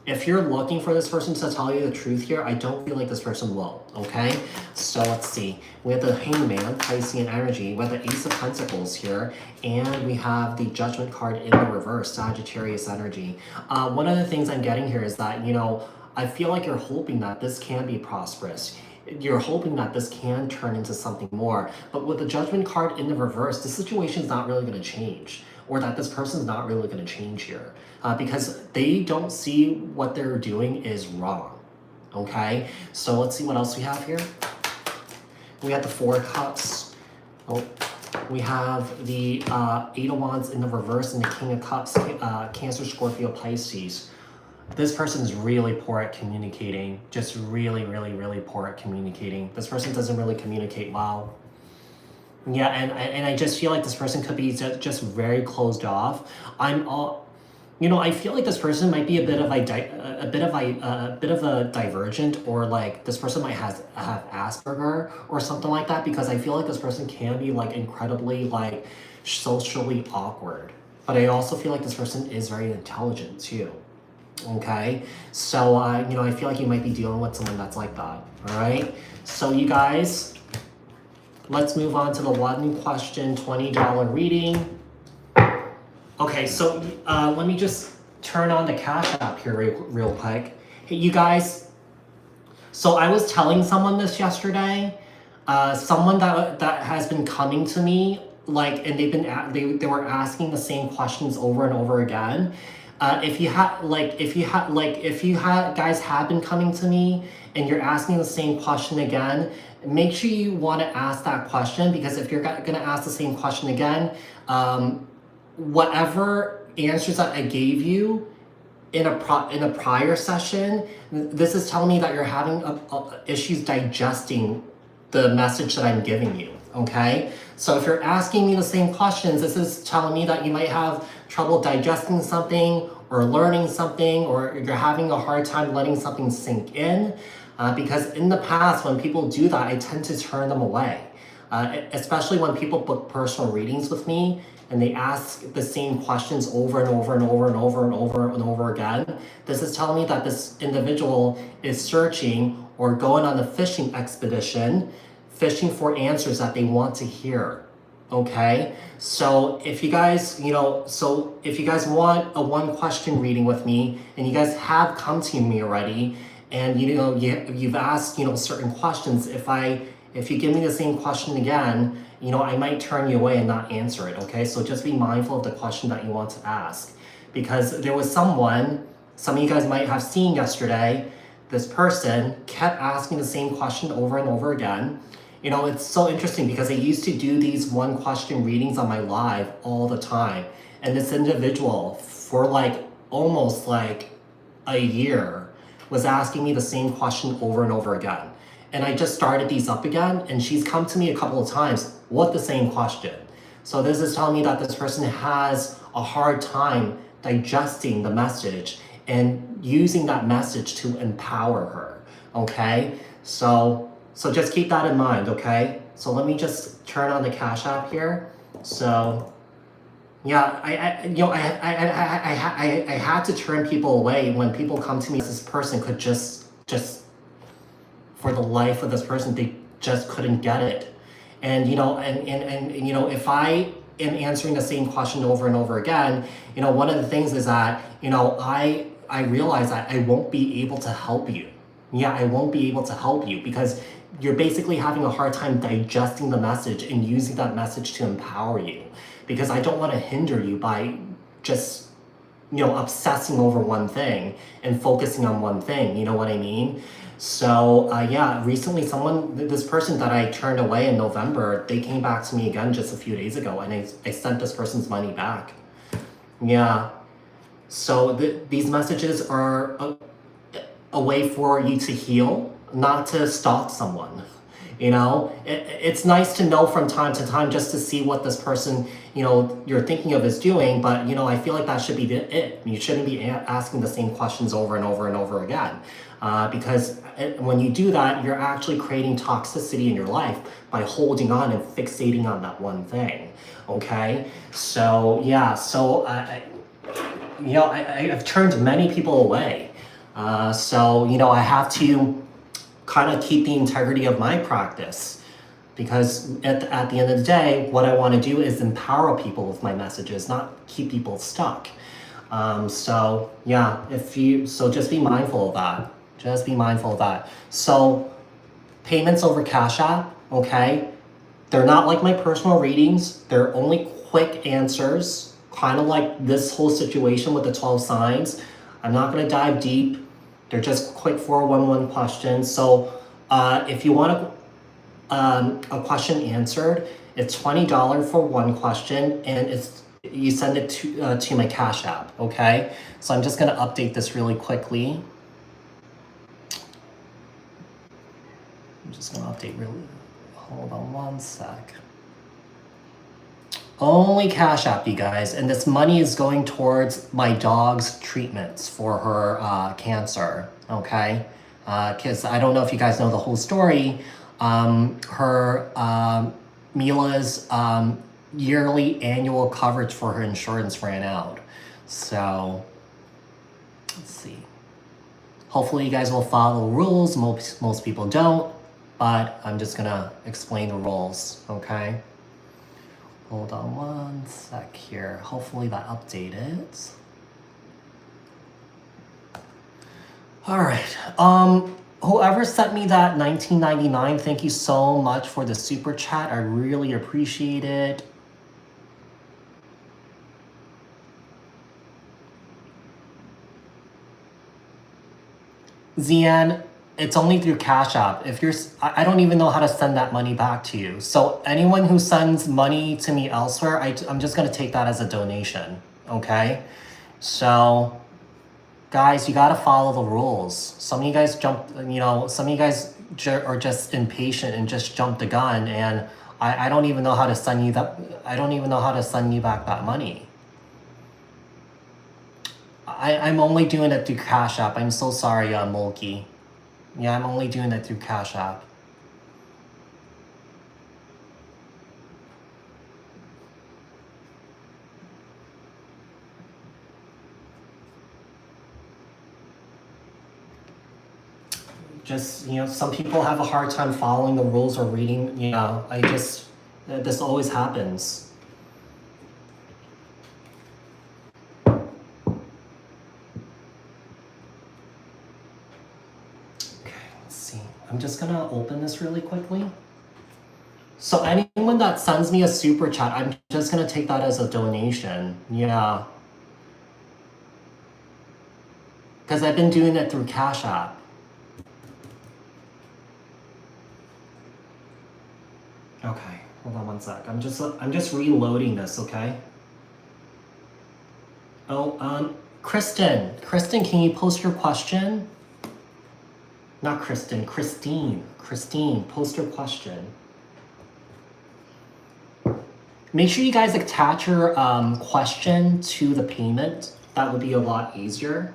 If you're looking for this person to tell you the truth here, I don't feel like this person will, okay? So let's see. We have the Hangman, Piscean energy. We have the Ace of Pentacles here. And we have the Judgment card in the reverse, Sagittarius energy. One of the things I'm getting here is that, you know, I feel like you're hoping that this can be prosperous. You're hoping that this can turn into something more. But with the Judgment card in the reverse, the situation is not really going to change. Or that this person's not really going to change here. Because they don't see what they're doing is wrong. Okay? So let's see what else we have here. We have the Four of Cups. Oh, we have the Eight of Wands in the reverse and the King of Cups, Cancer, Scorpio, Pisces. This person is really poor at communicating. Just really, really, really poor at communicating. This person doesn't really communicate well. Yeah, and I just feel like this person could be just very closed off. I'm all, you know, I feel like this person might be a bit of a bit of a divergent, or like this person might have Asperger or something like that, because I feel like this person can be like incredibly like socially awkward. But I also feel like this person is very intelligent too. Okay, so you know, I feel like you might be dealing with someone that's like that. All right, so you guys, let's move on to the one question $20 reading. Okay, so let me just turn on the Cash App here real quick. Hey, you guys, so I was telling someone this yesterday. Someone that has been coming to me, like, and they were asking the same questions over and over again. If you had guys have been coming to me and you're asking the same question again, make sure you want to ask that question, because if you're gonna ask the same question again, whatever answers that I gave you in a prior session, this is telling me that you're having issues digesting the message that I'm giving you. Okay, so if you're asking me the same questions, this is telling me that you might have trouble digesting something or learning something, or you're having a hard time letting something sink in. Because in the past, when people do that, I tend to turn them away. Especially when people book personal readings with me and they ask the same questions over and over and over and over and over and over again. This is telling me that this individual is searching or going on a fishing expedition, fishing for answers that they want to hear. Okay, so if you guys, if you guys want a one question reading with me, and you guys have come to me already, and you've asked certain questions, if you give me the same question again, I might turn you away and not answer it. Okay, so just be mindful of the question that you want to ask, because there was some of you guys might have seen yesterday. This person kept asking the same question over and over again. It's so interesting because I used to do these one question readings on my live all the time. And this individual, for like almost like a year, was asking me the same question over and over again. And I just started these up again, and she's come to me a couple of times with the same question. So this is telling me that this person has a hard time digesting the message and using that message to empower her. Okay, so just keep that in mind. Okay, so let me just turn on the Cash App here. So yeah, I had to turn people away when people come to me. This person could just for the life of this person, they just couldn't get it. And if I am answering the same question over and over again, one of the things is that I realize that I won't be able to help you. Yeah, I won't be able to help you because you're basically having a hard time digesting the message and using that message to empower you. Because I don't want to hinder you by just obsessing over one thing and focusing on one thing. You know what I mean? So yeah, recently this person that I turned away in November, they came back to me again just a few days ago, and I sent this person's money back. Yeah. So these messages are a way for you to heal, not to stalk someone. It's nice to know from time to time, just to see what this person you're thinking of is doing, but I feel like that should be it. You shouldn't be asking the same questions over and over and over again, because when you do that, you're actually creating toxicity in your life by holding on and fixating on that one thing. Okay, so yeah, so I've turned many people away. So I have to kind of keep the integrity of my practice, because at the end of the day, what I want to do is empower people with my messages, not keep people stuck. So yeah, just be mindful of that. Just be mindful of that. So payments over Cash App, okay? They're not like my personal readings. They're only quick answers, kind of like this whole situation with the 12 signs. I'm not going to dive deep. They're just quick 411 questions. So if you want a question answered, it's $20 for one question, and you send it to my Cash App, okay? So I'm just going to update this really quickly. I'm just going to update really. Hold on one sec. Only Cash App, you guys. And this money is going towards my dog's treatments for her cancer, okay? Because I don't know if you guys know the whole story. Her Mila's yearly annual coverage for her insurance ran out. So, let's see. Hopefully you guys will follow the rules. Most people don't, but I'm just gonna explain the rules, okay? Hold on one sec here. Hopefully that updated. All right. Whoever sent me that 1999, thank you so much for the super chat. I really appreciate it. Zian, it's only through Cash App. If you're, I don't even know how to send that money back to you. So anyone who sends money to me elsewhere, I'm just gonna take that as a donation, okay? So, guys, you gotta follow the rules. Some of you guys some of you guys are just impatient and just jump the gun, and I don't even know how to send you that. I don't even know how to send you back that money. I'm only doing it through Cash App. I'm so sorry, Mulkey. Yeah, I'm only doing it through Cash App. Just, some people have a hard time following the rules or reading. This always happens. I'm just gonna open this really quickly. So anyone that sends me a super chat, I'm just gonna take that as a donation. Yeah. Because I've been doing it through Cash App. Okay, hold on one sec. I'm just reloading this, okay? Oh, Kristen, can you post your question? Not Kristen, Christine. Christine, post your question. Make sure you guys attach your question to the payment. That would be a lot easier.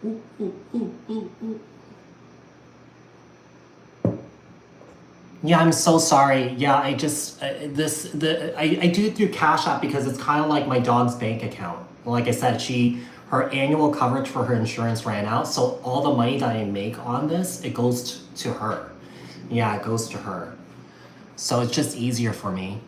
Ooh, ooh, ooh, ooh, ooh. Yeah, I'm so sorry. Yeah, I just I do it through Cash App because it's kind of like my dog's bank account. Like I said, her annual coverage for her insurance ran out, so all the money that I make on this, it goes to her. Yeah, it goes to her. So it's just easier for me.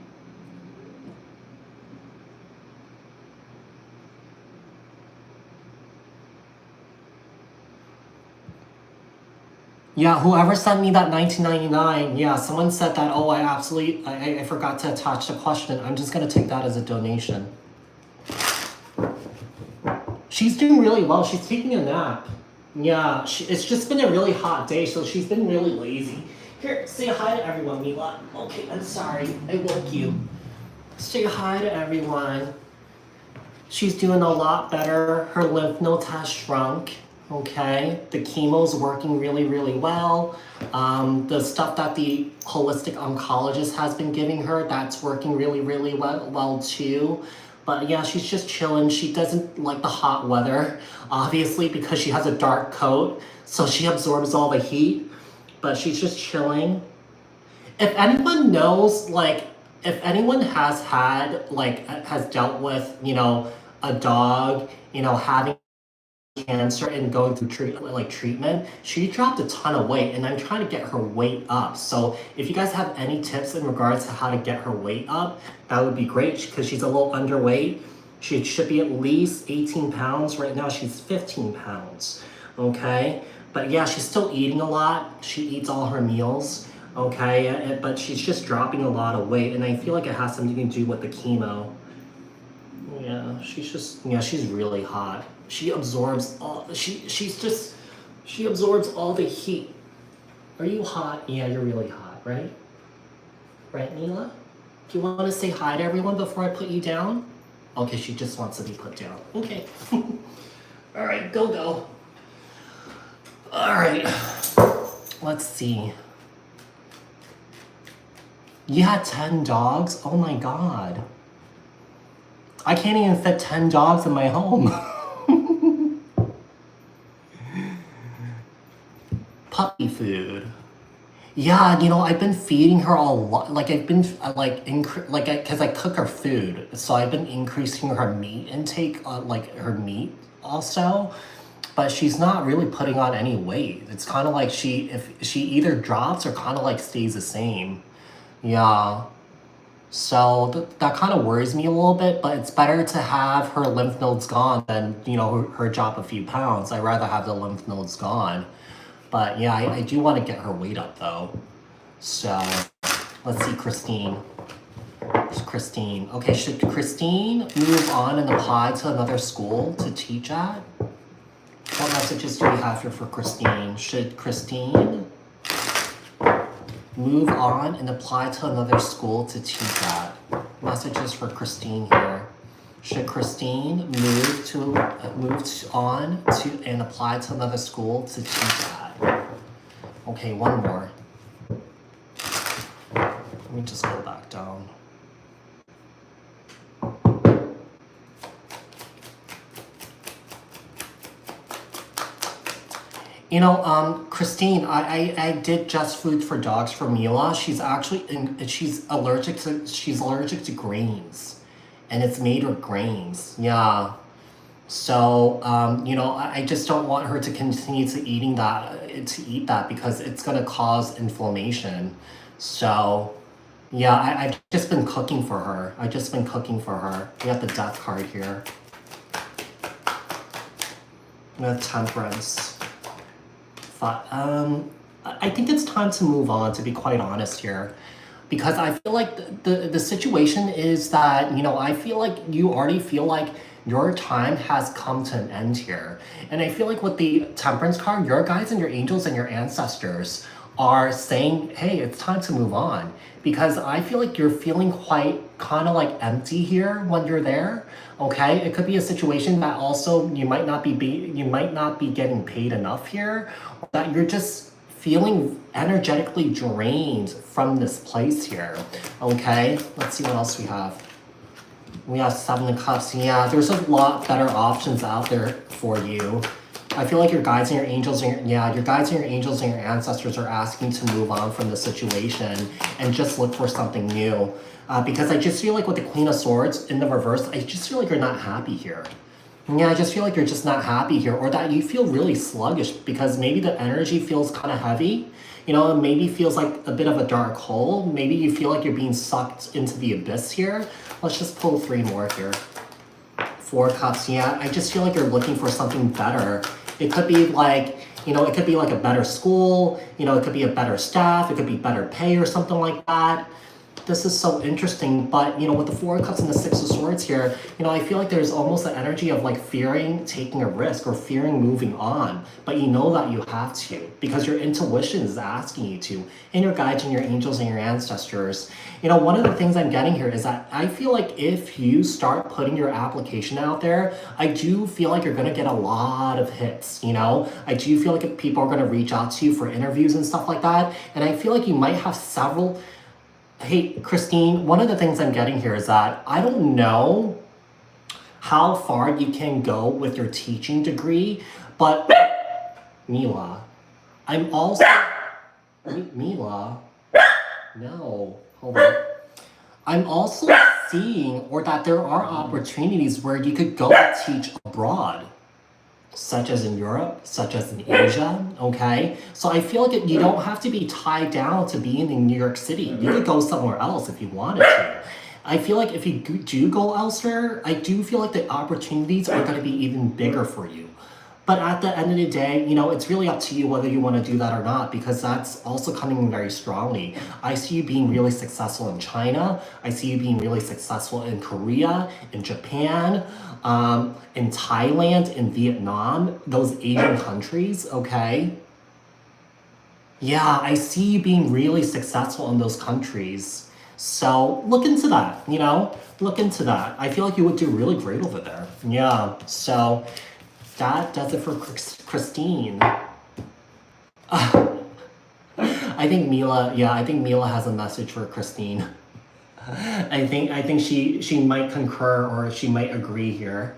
Yeah, whoever sent me that 1999, yeah, someone said that, oh, I forgot to attach the question. I'm just gonna take that as a donation. She's doing really well. She's taking a nap. Yeah, it's just been a really hot day, so she's been really lazy. Here, say hi to everyone, Mila. Okay, I'm sorry. I woke you. Say hi to everyone. She's doing a lot better. Her lymph nodes has shrunk. Okay, the chemo's working really, really well. The stuff that the holistic oncologist has been giving her, that's working really, really well too. But yeah, she's just chilling. She doesn't like the hot weather, obviously, because she has a dark coat, so she absorbs all the heat. But she's just chilling. If anyone knows, if anyone has dealt with, a dog, having cancer and going through treatment, she dropped a ton of weight, and I'm trying to get her weight up. So if you guys have any tips in regards to how to get her weight up, that would be great, because she's a little underweight. She should be at least 18 pounds. Right now she's 15 pounds. Okay, but yeah, she's still eating a lot. She eats all her meals. Okay, but she's just dropping a lot of weight, and I feel like it has something to do with the chemo. Yeah, she's really hot. She absorbs all she absorbs all the heat. Are you hot? Yeah, you're really hot, right? Right, Mila? Do you want to say hi to everyone before I put you down? Okay, she just wants to be put down. Okay. All right, go. All right. Let's see. You had 10 dogs? Oh my god. I can't even fit 10 dogs in my home. Puppy food. Yeah, I've been feeding her a lot. Like I've been because I cook her food, so I've been increasing her meat intake, like her meat also. But she's not really putting on any weight. It's kind of like if she either drops or kind of like stays the same. Yeah. So that kind of worries me a little bit, but it's better to have her lymph nodes gone than, her drop a few pounds. I'd rather have the lymph nodes gone. But yeah, I do want to get her weight up though. So let's see, Christine. There's Christine. Okay, should Christine move on and apply to another school to teach at? What messages do we have here for Christine? Should Christine move on and apply to another school to teach at? Messages for Christine here. Should Christine move on to and apply to another school to teach at? Okay, one more. Let me just go back down. Christine, I did Just Food for Dogs for Mila. She's allergic to grains, and it's made with grains. Yeah. So, I just don't want her to continue to eat that because it's gonna cause inflammation. So, yeah, I've just been cooking for her. We have the death card here. We have temperance. I think it's time to move on, to be quite honest here, because I feel like the situation is that, I feel like you already feel like your time has come to an end here. And I feel like with the temperance card, your guides and your angels and your ancestors are saying, hey, it's time to move on. Because I feel like you're feeling quite kind of like empty here when you're there. Okay, it could be a situation that also you might not be getting paid enough here, or that you're just feeling energetically drained from this place here. Okay, let's see what else we have. We have 7 of Cups. Yeah, there's a lot better options out there for you. I feel like your guides and your angels and your guides and your angels and your ancestors are asking to move on from the situation and just look for something new. Because I just feel like with the Queen of Swords in the reverse, I just feel like you're not happy here. Yeah, I just feel like you're just not happy here, or that you feel really sluggish because maybe the energy feels kind of heavy. Maybe feels like a bit of a dark hole. Maybe you feel like you're being sucked into the abyss here. Let's just pull 3 more here. 4 Cups. Yeah, I just feel like you're looking for something better. It could be like, it could be like a better school. It could be a better staff. It could be better pay or something like that. This is so interesting, but with the 4 of Cups and the 6 of Swords here, I feel like there's almost an energy of like fearing taking a risk or fearing moving on, but you know that you have to because your intuition is asking you to, and your guides and your angels and your ancestors. One of the things I'm getting here is that I feel like if you start putting your application out there, I do feel like you're going to get a lot of hits. I do feel like people are going to reach out to you for interviews and stuff like that, and I feel like you might have several. Hey, Christine, one of the things I'm getting here is that I don't know how far you can go with your teaching degree, but Mila, I'm also... Mila? No, hold on. I'm also seeing, or that there are opportunities where you could go teach abroad, such as in Europe, such as in Asia, okay? So I feel like you don't have to be tied down to being in New York City. You could go somewhere else if you wanted to. I feel like if you do go elsewhere, I do feel like the opportunities are going to be even bigger for you. But at the end of the day, it's really up to you whether you want to do that or not, because that's also coming in very strongly. I see you being really successful in China. I see you being really successful in Korea, in Japan, in Thailand, in Vietnam, those Asian countries, okay? Yeah, I see you being really successful in those countries. So look into that, Look into that. I feel like you would do really great over there. Yeah, so that does it for Christine. I think Mila, yeah, I think Mila has a message for Christine. I think she might concur or she might agree here.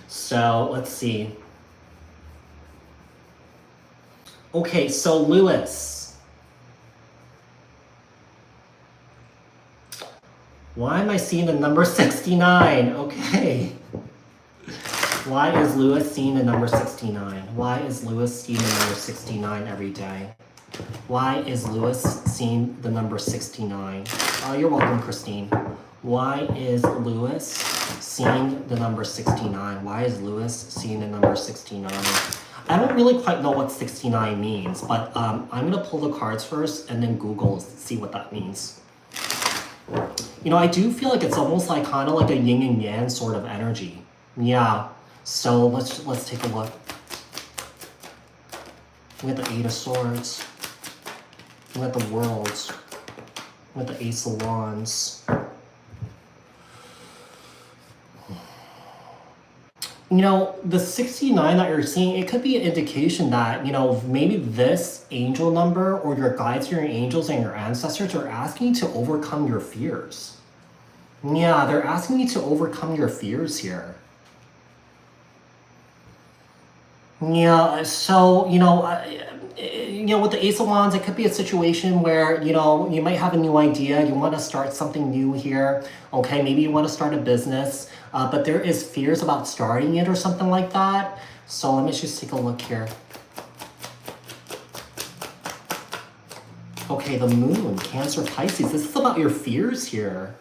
So let's see. Okay, so Lewis. Why am I seeing the number 69? Okay. Why is Lewis seeing the number 69? Why is Lewis seeing the number 69 every day? Why is Lewis seeing the number 69? You're welcome, Christine. Why is Lewis seeing the number 69? Why is Lewis seeing the number 69? I don't really quite know what 69 means, but I'm gonna pull the cards first and then Google to see what that means. You know, I do feel like it's almost like kind of like a yin and yang sort of energy. Yeah. So let's take a look. We got the Eight of Swords. We got the World. We got the Ace of Wands. You know, the 69 that you're seeing, it could be an indication that, you know, maybe this angel number or your guides, your angels, and your ancestors are asking you to overcome your fears. Yeah, they're asking you to overcome your fears here. Yeah, so, you know, with the Ace of Wands, it could be a situation where, you know, you might have a new idea. You want to start something new here. Okay, maybe you want to start a business, but there is fears about starting it or something like that. So let me just take a look here. Okay, the Moon, Cancer, Pisces. This is about your fears here.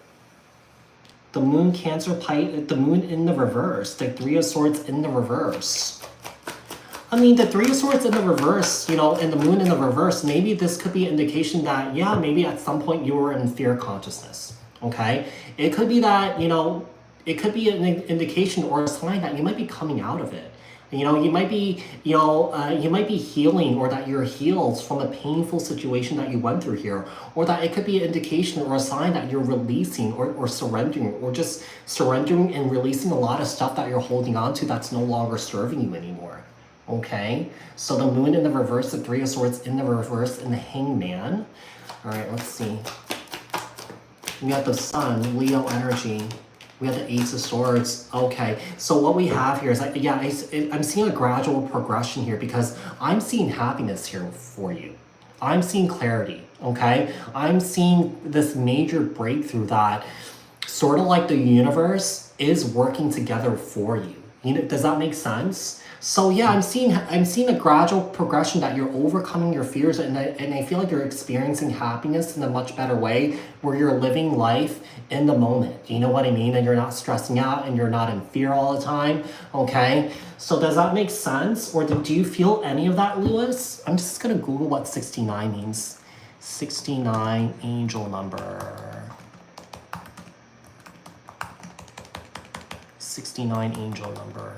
The Moon, Cancer, Pisces, the Moon in the reverse. The Three of Swords in the reverse. I mean, the Three of Swords in the reverse, you know, and the Moon in the reverse, maybe this could be an indication that, yeah, maybe at some point you were in fear consciousness, okay? It could be that, you know, it could be an indication or a sign that you might be coming out of it. You know, you might be, you might be healing, or that you're healed from a painful situation that you went through here, or that it could be an indication or a sign that you're releasing or surrendering, or just surrendering and releasing a lot of stuff that you're holding on to that's no longer serving you anymore. Okay, so the Moon in the reverse, the Three of Swords in the reverse, and the Hangman. All right, let's see. We got the Sun, Leo energy. We have the Ace of Swords. Okay, so what we have here is like, yeah, I'm seeing a gradual progression here because I'm seeing happiness here for you. I'm seeing clarity, okay? I'm seeing this major breakthrough that sort of like the universe is working together for you. You know, does that make sense? So yeah, I'm seeing a gradual progression that you're overcoming your fears, and I feel like you're experiencing happiness in a much better way, where you're living life in the moment. You know what I mean? And you're not stressing out and you're not in fear all the time. Okay. So does that make sense? Or do you feel any of that, Lewis? I'm just gonna Google what 69 means. 69 angel number. 69 angel number.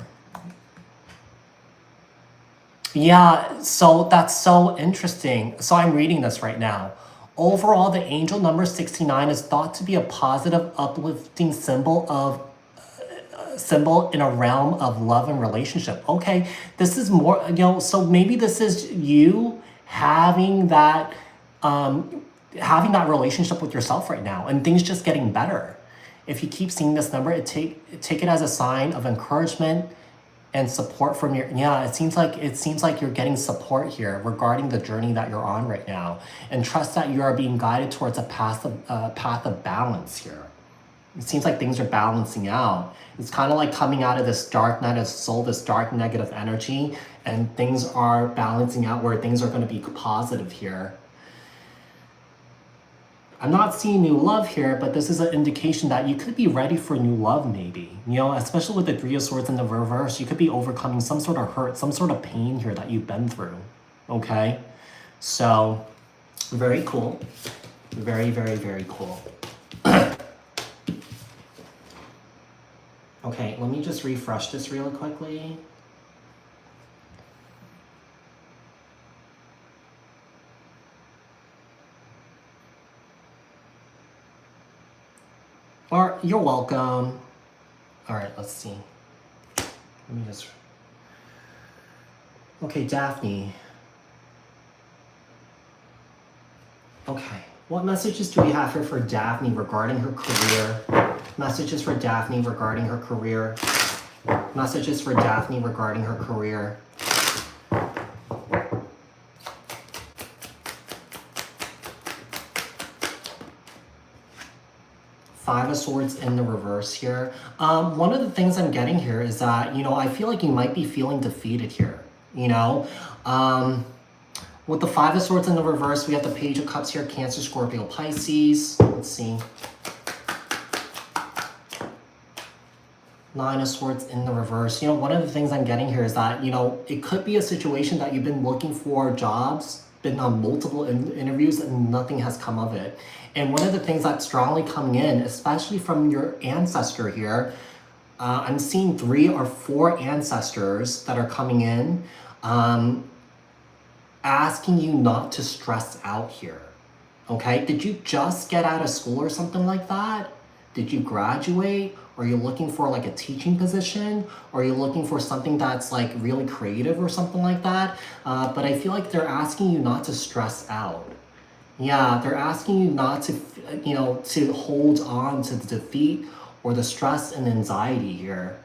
Yeah, so that's so interesting. So I'm reading this right now. Overall, the angel number 69 is thought to be a positive, uplifting symbol in a realm of love and relationship. Okay, this is more, you know, so maybe this is you having that relationship with yourself right now, and things just getting better. If you keep seeing this number, take it as a sign of encouragement and support from your, yeah, it seems like you're getting support here regarding the journey that you're on right now, and trust that you are being guided towards a path of balance here. It seems like things are balancing out. It's kind of like coming out of this dark night of soul, this dark negative energy, and things are balancing out where things are going to be positive here. I'm not seeing new love here, but this is an indication that you could be ready for new love maybe. You know, especially with the Three of Swords in the reverse, you could be overcoming some sort of hurt, some sort of pain here that you've been through, okay? So, very cool. Very, very, very cool. Okay, let me just refresh this real quickly. Or you're welcome. All right, let's see. Let me just. Okay, Daphne. Okay. What messages do we have here for Daphne regarding her career? Messages for Daphne regarding her career. Messages for Daphne regarding her career. Five of Swords in the reverse here. One of the things I'm getting here is that, I feel like you might be feeling defeated here, with the Five of Swords in the reverse, we have the Page of Cups here, Cancer, Scorpio, Pisces. Let's see. Nine of Swords in the reverse. One of the things I'm getting here is that, it could be a situation that you've been looking for jobs, been on multiple interviews, and nothing has come of it. And one of the things that's strongly coming in, especially from your ancestor here, I'm seeing 3 or 4 ancestors that are coming in, asking you not to stress out here. Okay? Did you just get out of school or something like that? Did you graduate? Or are you looking for like a teaching position? Or are you looking for something that's like really creative or something like that? But I feel like they're asking you not to stress out. Yeah, they're asking you not to, to hold on to the defeat or the stress and anxiety here.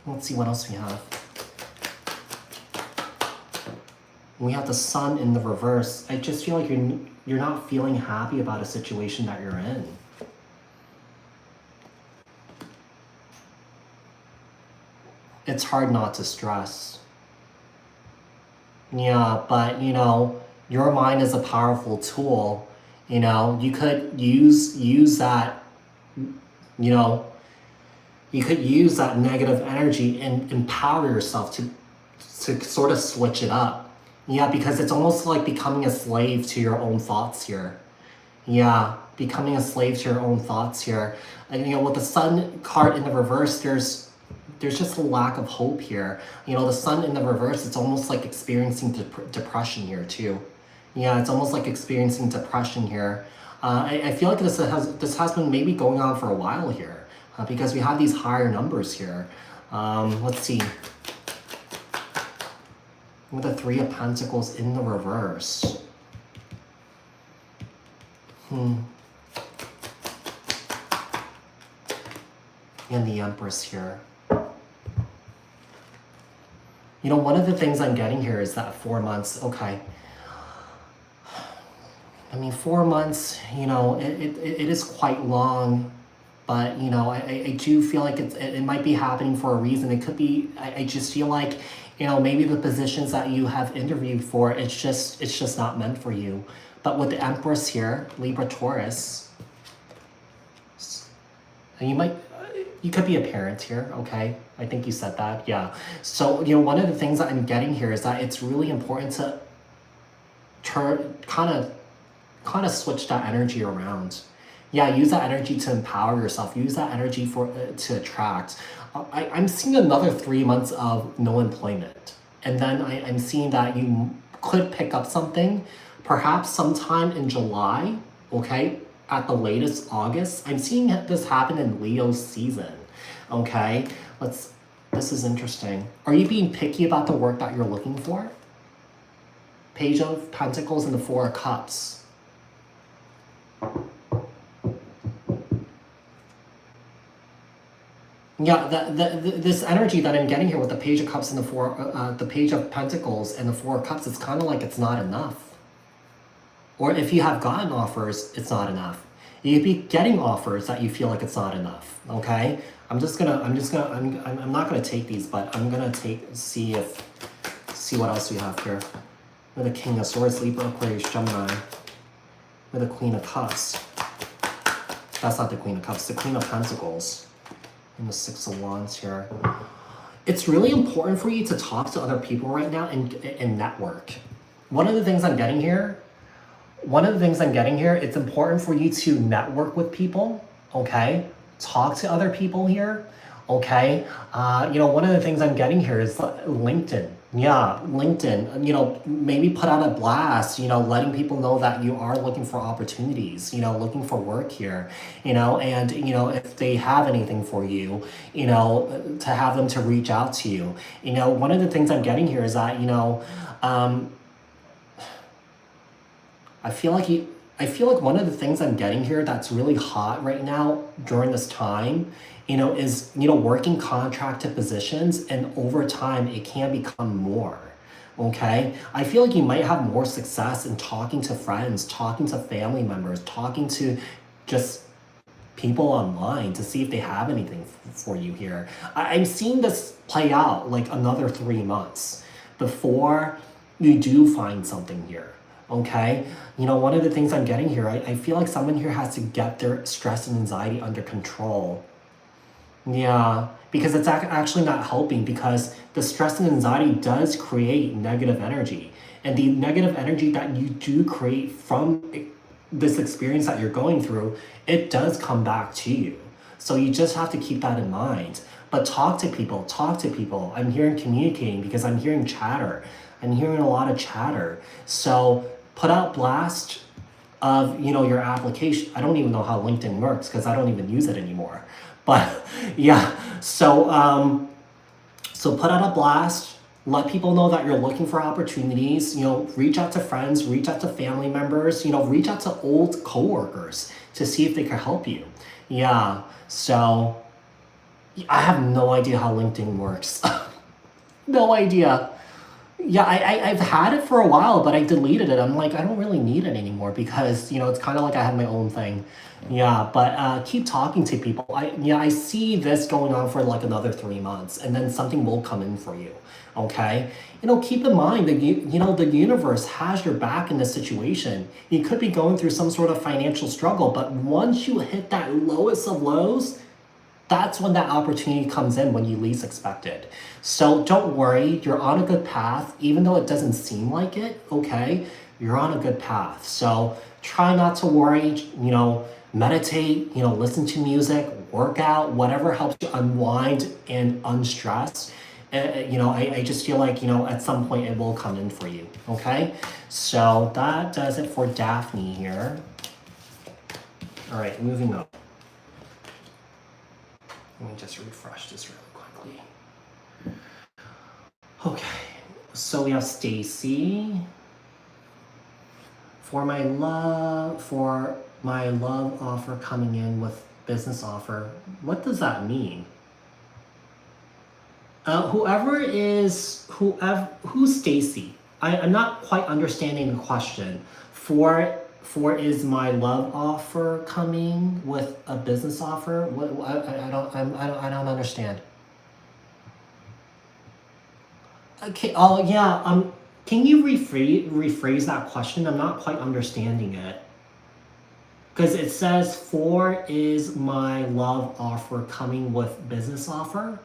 Let's see what else we have. We have the Sun in the reverse. I just feel like you're not feeling happy about a situation that you're in. It's hard not to stress. Yeah, but your mind is a powerful tool. You could use that, you could use that negative energy and empower yourself to sort of switch it up. Yeah, because it's almost like becoming a slave to your own thoughts here. Yeah, becoming a slave to your own thoughts here. And with the Sun card in the reverse, there's just a lack of hope here. The Sun in the reverse, it's almost like experiencing depression here too. Yeah, it's almost like experiencing depression here. I feel like this has been maybe going on for a while here, because we have these higher numbers here. Let's see. With the Three of Pentacles in the reverse. And the Empress here. One of the things I'm getting here is that 4 months, okay. I mean, 4 months, it is quite long, but, I do feel like it might be happening for a reason. It could be, I just feel like, maybe the positions that you have interviewed for, it's just not meant for you. But with the Empress here, Libra, Taurus, you could be a parent here, okay? I think you said that, yeah. So, one of the things that I'm getting here is that it's really important to kind of switch that energy around. Yeah, use that energy to empower yourself. Use that energy to attract. I'm seeing another 3 months of no employment. And then I'm seeing that you could pick up something, perhaps sometime in July, okay? At the latest August. I'm seeing this happen in Leo's season, okay? This is interesting. Are you being picky about the work that you're looking for? Page of Pentacles and the Four of Cups. Yeah, this energy that I'm getting here with the Page of Cups and the Page of Pentacles and the Four of Cups, it's kind of like it's not enough. Or if you have gotten offers, it's not enough. You'd be getting offers that you feel like it's not enough. Okay, I'm not gonna take these, but I'm gonna see what else we have here. With the King of Swords, Libra, Aquarius, Gemini. With the Queen of Cups. That's not the Queen of Cups. The Queen of Pentacles. And the Six of Wands here. It's really important for you to talk to other people right now and network. One of the things I'm getting here, it's important for you to network with people, okay? Talk to other people here, okay? One of the things I'm getting here is LinkedIn. Yeah, LinkedIn, maybe put out a blast, letting people know that you are looking for opportunities, looking for work here, and, if they have anything for you, to have them to reach out to you. One of the things I'm getting here is that, I feel like I feel like one of the things I'm getting here that's really hot right now during this time, is, working contracted positions, and over time it can become more. Okay. I feel like you might have more success in talking to friends, talking to family members, talking to just people online to see if they have anything for you here. I'm seeing this play out like another 3 months before you do find something here. Okay. One of the things I'm getting here, I feel like someone here has to get their stress and anxiety under control. Yeah, because it's actually not helping, because the stress and anxiety does create negative energy. And the negative energy that you do create from this experience that you're going through, it does come back to you. So you just have to keep that in mind. But talk to people, talk to people. I'm hearing communicating because I'm hearing chatter. I'm hearing a lot of chatter. So put out blast of, your application. I don't even know how LinkedIn works because I don't even use it anymore. But yeah, so put out a blast, let people know that you're looking for opportunities, reach out to friends, reach out to family members, reach out to old coworkers to see if they can help you. Yeah, so I have no idea how LinkedIn works. No idea. Yeah, I've had it for a while, but I deleted it. I'm like, I don't really need it anymore because, it's kind of like I have my own thing. Yeah, but keep talking to people. I see this going on for like another 3 months, and then something will come in for you. Okay? Keep in mind that, the universe has your back in this situation. You could be going through some sort of financial struggle, but once you hit that lowest of lows, that's when that opportunity comes in when you least expect it. So don't worry, you're on a good path, even though it doesn't seem like it, okay? You're on a good path. So try not to worry, meditate, listen to music, work out, whatever helps you unwind and unstress. I just feel like, at some point it will come in for you, okay? So that does it for Daphne here. All right, moving on. Let me just refresh this really quickly. Okay, so we have Stacy. For my love offer coming in with business offer. What does that mean? Who's Stacy? I'm not quite understanding the question. For is my love offer coming with a business offer? What I don't understand. Okay. Oh yeah. Can you rephrase that question? I'm not quite understanding it. Because it says, for is my love offer coming with business offer?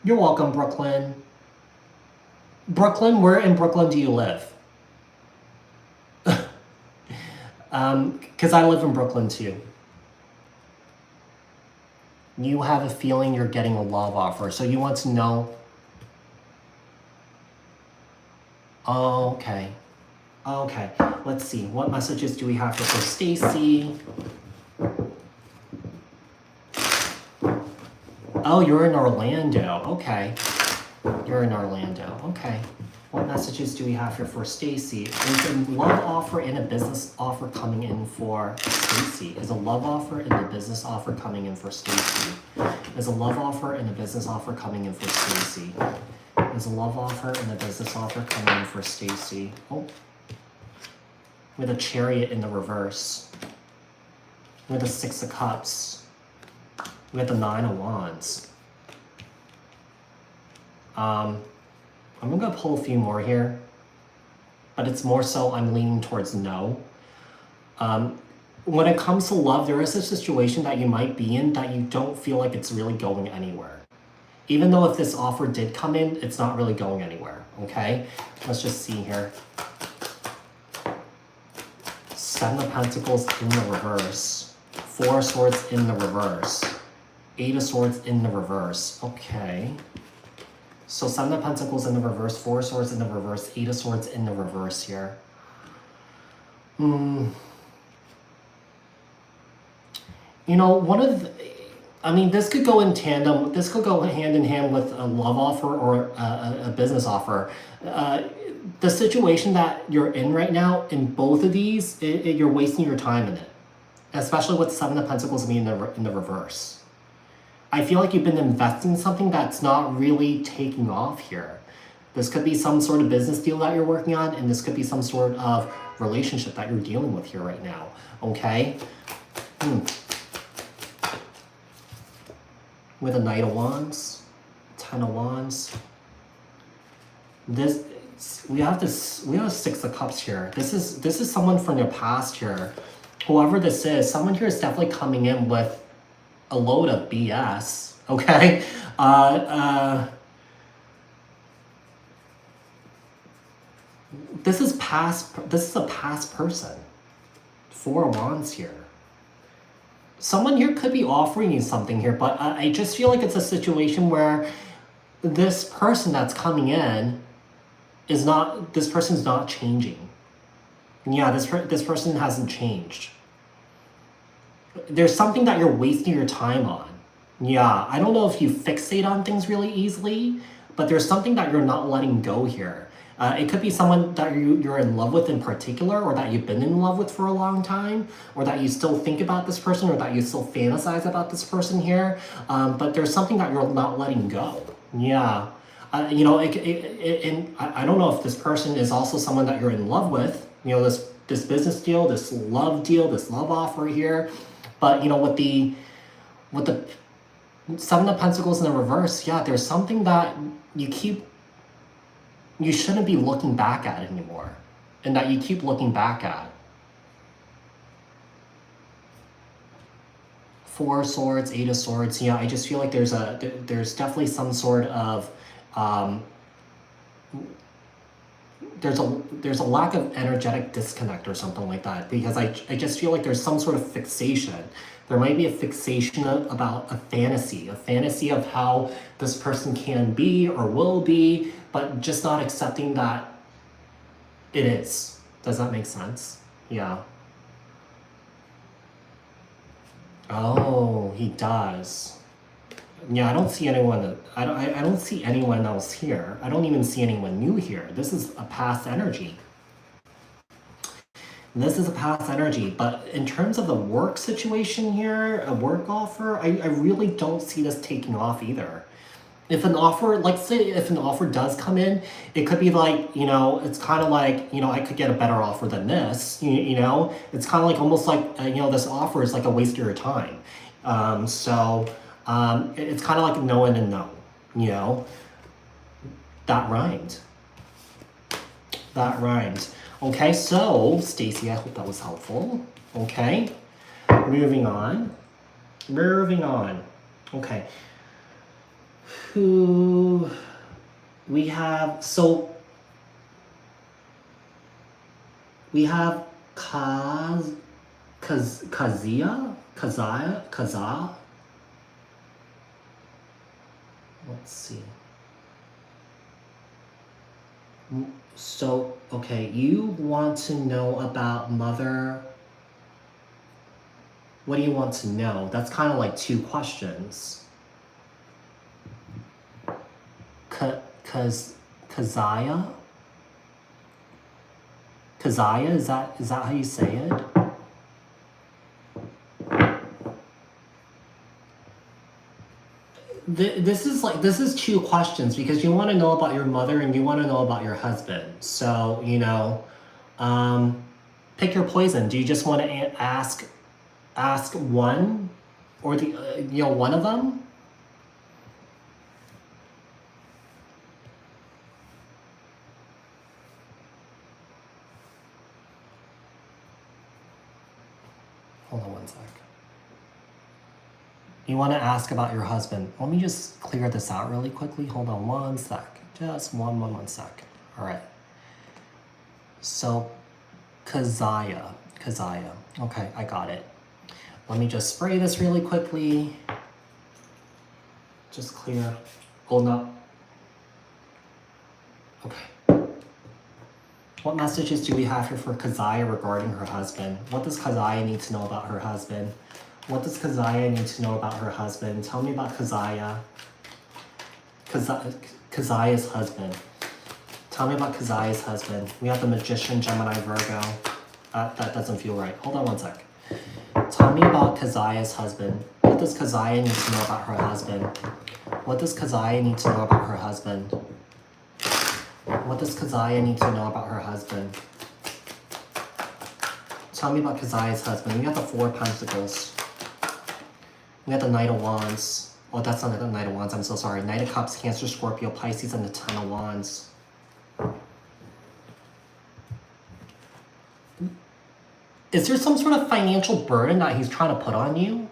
You're welcome, Brooklyn. Brooklyn, where in Brooklyn do you live? Because I live in Brooklyn too. You have a feeling you're getting a love offer, so you want to know. Oh, okay. Okay, let's see. What messages do we have for Stacy? Oh, you're in Orlando. Okay. You're in Orlando. Okay. What messages do we have here for Stacy? Is a love offer and a business offer coming in for Stacy? Is a love offer and a business offer coming in for Stacy? Is a love offer and a business offer coming in for Stacy? Is a love offer and a business offer coming in for Stacy? Oh. With a Chariot in the reverse. With a Six of Cups. With the Nine of Wands. I'm gonna pull a few more here, but it's more so I'm leaning towards no. When it comes to love, there is a situation that you might be in that you don't feel like it's really going anywhere. Even though if this offer did come in, it's not really going anywhere, okay? Let's just see here. Seven of Pentacles in the reverse. Four of Swords in the reverse. Eight of Swords in the reverse. Okay. So Seven of Pentacles in the reverse, Four of Swords in the reverse, Eight of Swords in the reverse here. One of the... I mean, this could go in tandem. This could go hand in hand with a love offer or a business offer. The situation that you're in right now, in both of these, you're wasting your time in it, especially with Seven of Pentacles being in the reverse. I feel like you've been investing in something that's not really taking off here. This could be some sort of business deal that you're working on, and this could be some sort of relationship that you're dealing with here right now. Okay? With a Knight of Wands, 10 of Wands. We have Six of Cups here. This is someone from your past here. Whoever this is, someone here is definitely coming in with a load of BS. Okay? This is a past person. 4 of Wands here. Someone here could be offering you something here, but I just feel like it's a situation where this person that's coming in this person's not changing. Yeah, this person hasn't changed. There's something that you're wasting your time on. Yeah, I don't know if you fixate on things really easily, but there's something that you're not letting go here. It could be someone that you're in love with in particular, or that you've been in love with for a long time, or that you still think about this person, or that you still fantasize about this person here. But there's something that you're not letting go. Yeah. You know, and I don't know if this person is also someone that you're in love with. You know, this business deal, this love offer here. But, you know, with the Seven of Pentacles in the reverse, yeah, there's something that you shouldn't be looking back at anymore, and that you keep looking back at. 4 of Swords, 8 of Swords. Yeah, I just feel like there's definitely some sort of there's a lack of energetic disconnect or something like that, because I just feel like there's some sort of fixation. There might be a fixation about a fantasy of how this person can be or will be, but just not accepting that it is. Does that make sense? Yeah. Oh, he does. Yeah, I don't see anyone. I don't see anyone else here. I don't even see anyone new here. This is a past energy. This is a past energy, but in terms of the work situation here, a work offer, I really don't see this taking off either. If an offer, like say if an offer does come in, it could be like, you know, it's kind of like, you know, I could get a better offer than this, you know, it's kind of like almost like, you know, this offer is like a waste of your time. It's kind of like no and a no, you know, that rhymed. That rhymed. Okay, so Stacy, I hope that was helpful. Okay, moving on. Okay. Who we have? So we have Kazia. Let's see. So, okay, you want to know about mother. What do you want to know? That's kind of like 2 questions. Kazia? Kazia, is that how you say it? This is 2 questions, because you want to know about your mother and you want to know about your husband. So, you know, pick your poison. Do you just want to ask one, or the you know, one of them? Hold on one sec. You want to ask about your husband. Let me just clear this out really quickly. Hold on one sec. Just one sec. All right. So, Kazia. Okay, I got it. Let me just spray this really quickly. Just clear. Hold up. Okay. What messages do we have here for Kazia regarding her husband? What does Kazia need to know about her husband? What does Keziah need to know about her husband? Tell me about Keziah. Keziah's husband. Tell me about Keziah's husband. We have the Magician, Gemini, Virgo. That doesn't feel right. Hold on one sec. Tell me about Keziah's husband. What does Keziah need to know about her husband? What does Keziah need to know about her husband? What does Keziah need to know about her husband? Tell me about Keziah's husband. We got the Four of Pentacles. We got the Knight of Wands. Oh, that's not the Knight of Wands. I'm so sorry. Knight of Cups, Cancer, Scorpio, Pisces, and the Ten of Wands. Is there some sort of financial burden that he's trying to put on you?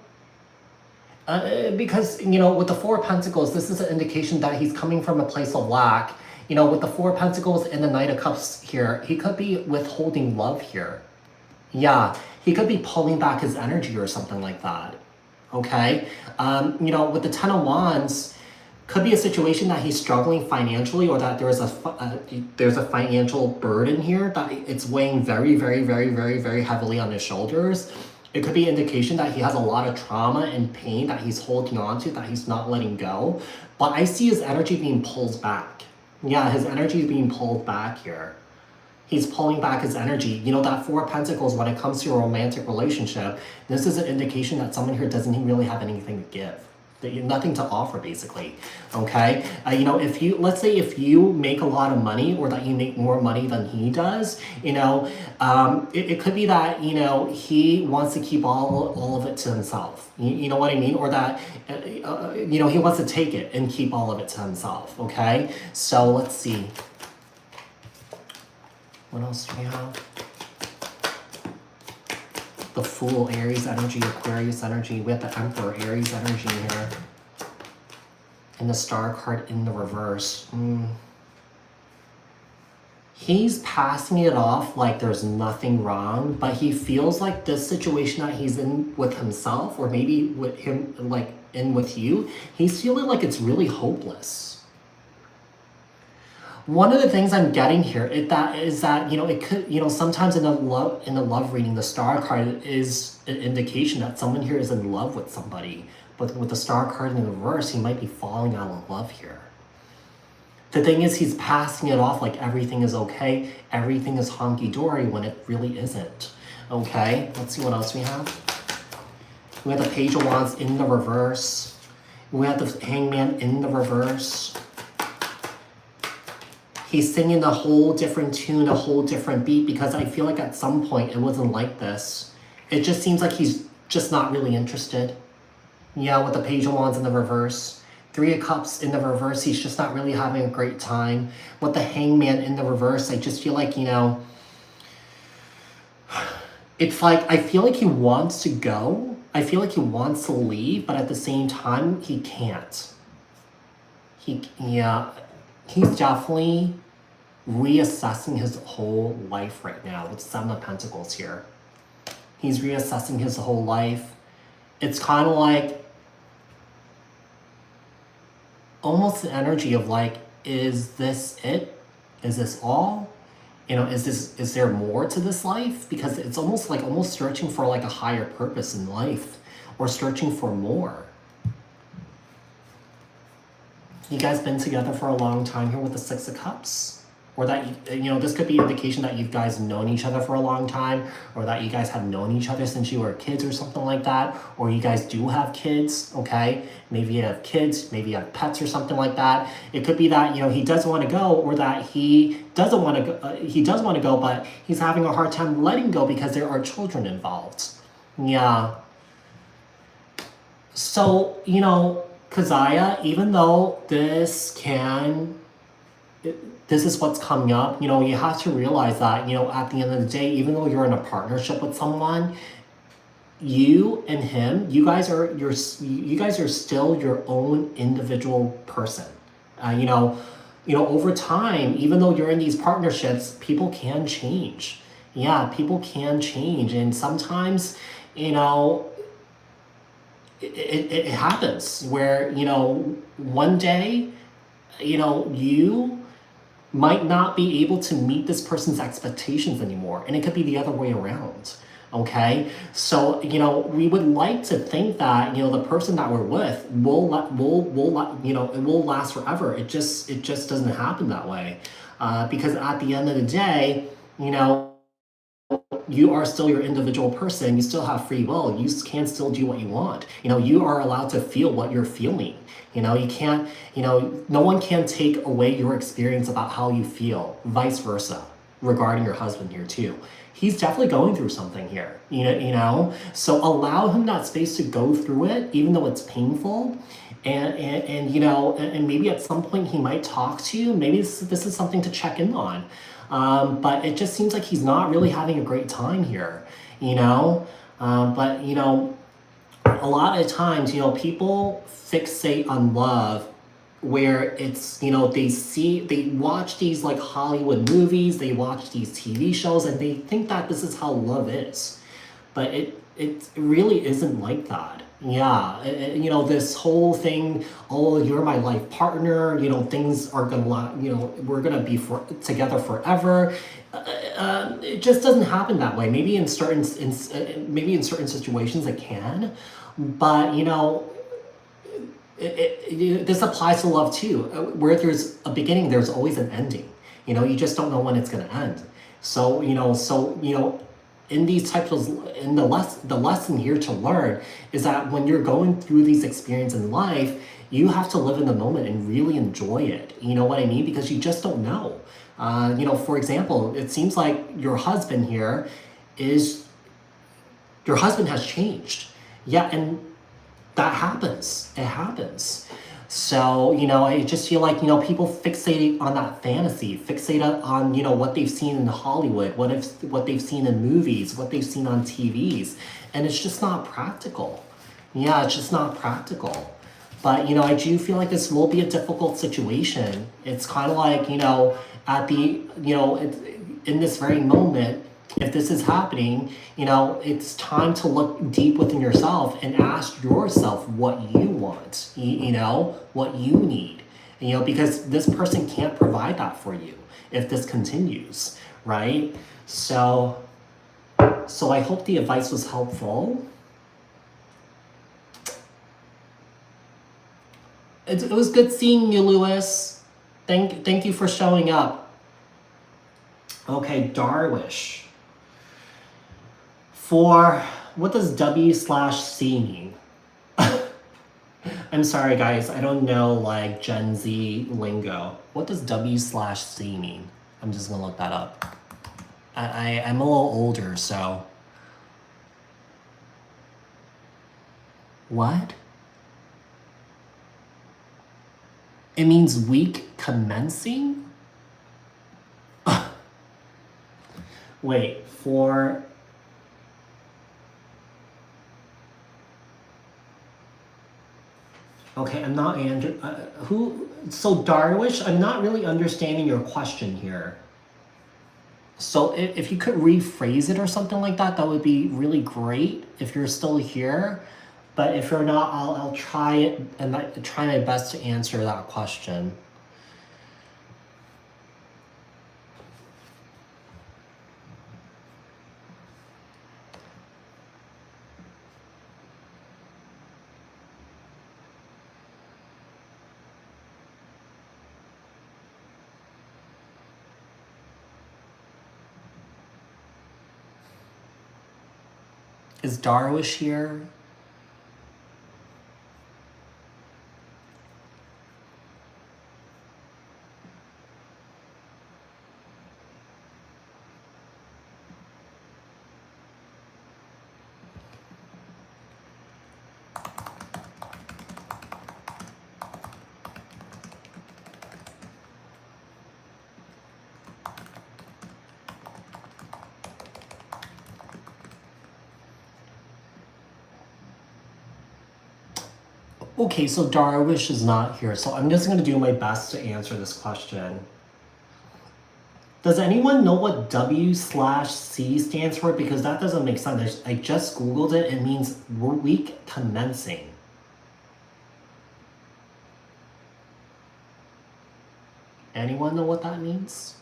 Because, you know, with the Four of Pentacles, this is an indication that he's coming from a place of lack. You know, with the Four of Pentacles and the Knight of Cups here, he could be withholding love here. Yeah, he could be pulling back his energy or something like that. Okay? You know, with the Ten of Wands, could be a situation that he's struggling financially, or that there's a financial burden here that it's weighing very, very, very, very, very heavily on his shoulders. It could be an indication that he has a lot of trauma and pain that he's holding on to, that he's not letting go. But I see his energy being pulled back. Yeah, his energy is being pulled back here. He's pulling back his energy. You know, that Four of Pentacles, when it comes to a romantic relationship, this is an indication that someone here doesn't really have anything to give. Nothing to offer, basically. Okay? You know, if you, let's say if you make a lot of money, or that you make more money than he does, you know, it could be that, you know, he wants to keep all of it to himself. You know what I mean? Or that, you know, he wants to take it and keep all of it to himself. Okay? So let's see. What else do we have? The Fool, Aries energy, Aquarius energy. We have the Emperor, Aries energy here. And the Star card in the reverse. He's passing it off like there's nothing wrong, but he feels like this situation that he's in with himself, or maybe with him, like in with you, he's feeling like it's really hopeless. One of the things I'm getting here is that you know, it could, you know, sometimes in a love reading, the Star card is an indication that someone here is in love with somebody. But with the Star card in the reverse, he might be falling out of love here. The thing is, he's passing it off like everything is okay, everything is honky-dory, when it really isn't. Okay, let's see what else we have. We have the Page of Wands in the reverse. We have the Hangman in the reverse. He's singing a whole different tune, a whole different beat, because I feel like at some point it wasn't like this. It just seems like he's just not really interested. Yeah, with the Page of Wands in the reverse. Three of Cups in the reverse, he's just not really having a great time. With the Hangman in the reverse, I just feel like, you know, it's like, I feel like he wants to go. I feel like he wants to leave, but at the same time, he can't. He's definitely reassessing his whole life right now with Seven of Pentacles here. He's reassessing his whole life. It's kind of like almost the energy of like, is this it? Is this all? You know, is there more to this life? Because it's almost searching for like a higher purpose in life, or searching for more. You guys been together for a long time here with the Six of Cups? Or that, you know, this could be an indication that you guys known each other for a long time, or that you guys have known each other since you were kids or something like that, or you guys do have kids, okay? Maybe you have kids, maybe you have pets or something like that. It could be that, you know, he does want to go, or that he doesn't want to go, he does want to go, but he's having a hard time letting go because there are children involved. Yeah. So, you know, Keziah, even though this is what's coming up, you know, you have to realize that, you know, at the end of the day, even though you're in a partnership with someone, you and him, you guys are still your own individual person. You know, over time, even though you're in these partnerships, people can change. Yeah, people can change, and sometimes, you know, it happens where, you know, one day, you know, you might not be able to meet this person's expectations anymore, and it could be the other way around. Okay, so we would like to think that the person that we're with it will last forever. It just doesn't happen that way, because at the end of the day, you know you are still your individual person. You still have free will. You can still do what you want. You are allowed to feel what you're feeling. You can't, no one can take away your experience about how you feel, vice versa, regarding your husband here too. He's definitely going through something here, so allow him that space to go through it, even though it's painful. And maybe at some point he might talk to you. Maybe this is something to check in on. But it just seems like he's not really having a great time here, but a lot of times, people fixate on love where it's, they watch these like Hollywood movies, they watch these TV shows, and they think that this is how love is. But it really isn't like that. Yeah, this whole thing, oh, you're my life partner, things are gonna, we're gonna be together forever. It just doesn't happen that way. Maybe in certain situations it can, but this applies to love too. Where there's a beginning, there's always an ending. You just don't know when it's gonna end. So in these types of the lesson here to learn is that when you're going through these experiences in life, you have to live in the moment and really enjoy it. You know what I mean? Because you just don't know. For example, it seems like your husband has changed. Yeah, and that happens. It happens. So, I just feel like, people fixate on that fantasy, fixate on, what they've seen in Hollywood, what they've seen in movies, what they've seen on TVs. And it's just not practical. Yeah, it's just not practical. But, I do feel like this will be a difficult situation. It's kind of like, in this very moment, if this is happening, it's time to look deep within yourself and ask yourself what you want, what you need, because this person can't provide that for you if this continues, right? So I hope the advice was helpful. It was good seeing you, Lewis. Thank you for showing up. Okay, Darwish. What does W/C mean? I'm sorry, guys. I don't know like Gen Z lingo. What does W/C mean? I'm just gonna look that up. I'm a little older, so. What? It means week commencing? Wait, for... Okay, I'm not so Darwish, I'm not really understanding your question here. So if you could rephrase it or something like that, that would be really great if you're still here. But if you're not, I'll try it and try my best to answer that question. Is Darwish here? Okay, so Darwish is not here, so I'm just going to do my best to answer this question. Does anyone know what W/C stands for? Because that doesn't make sense. I just Googled it. It means week commencing. Anyone know what that means?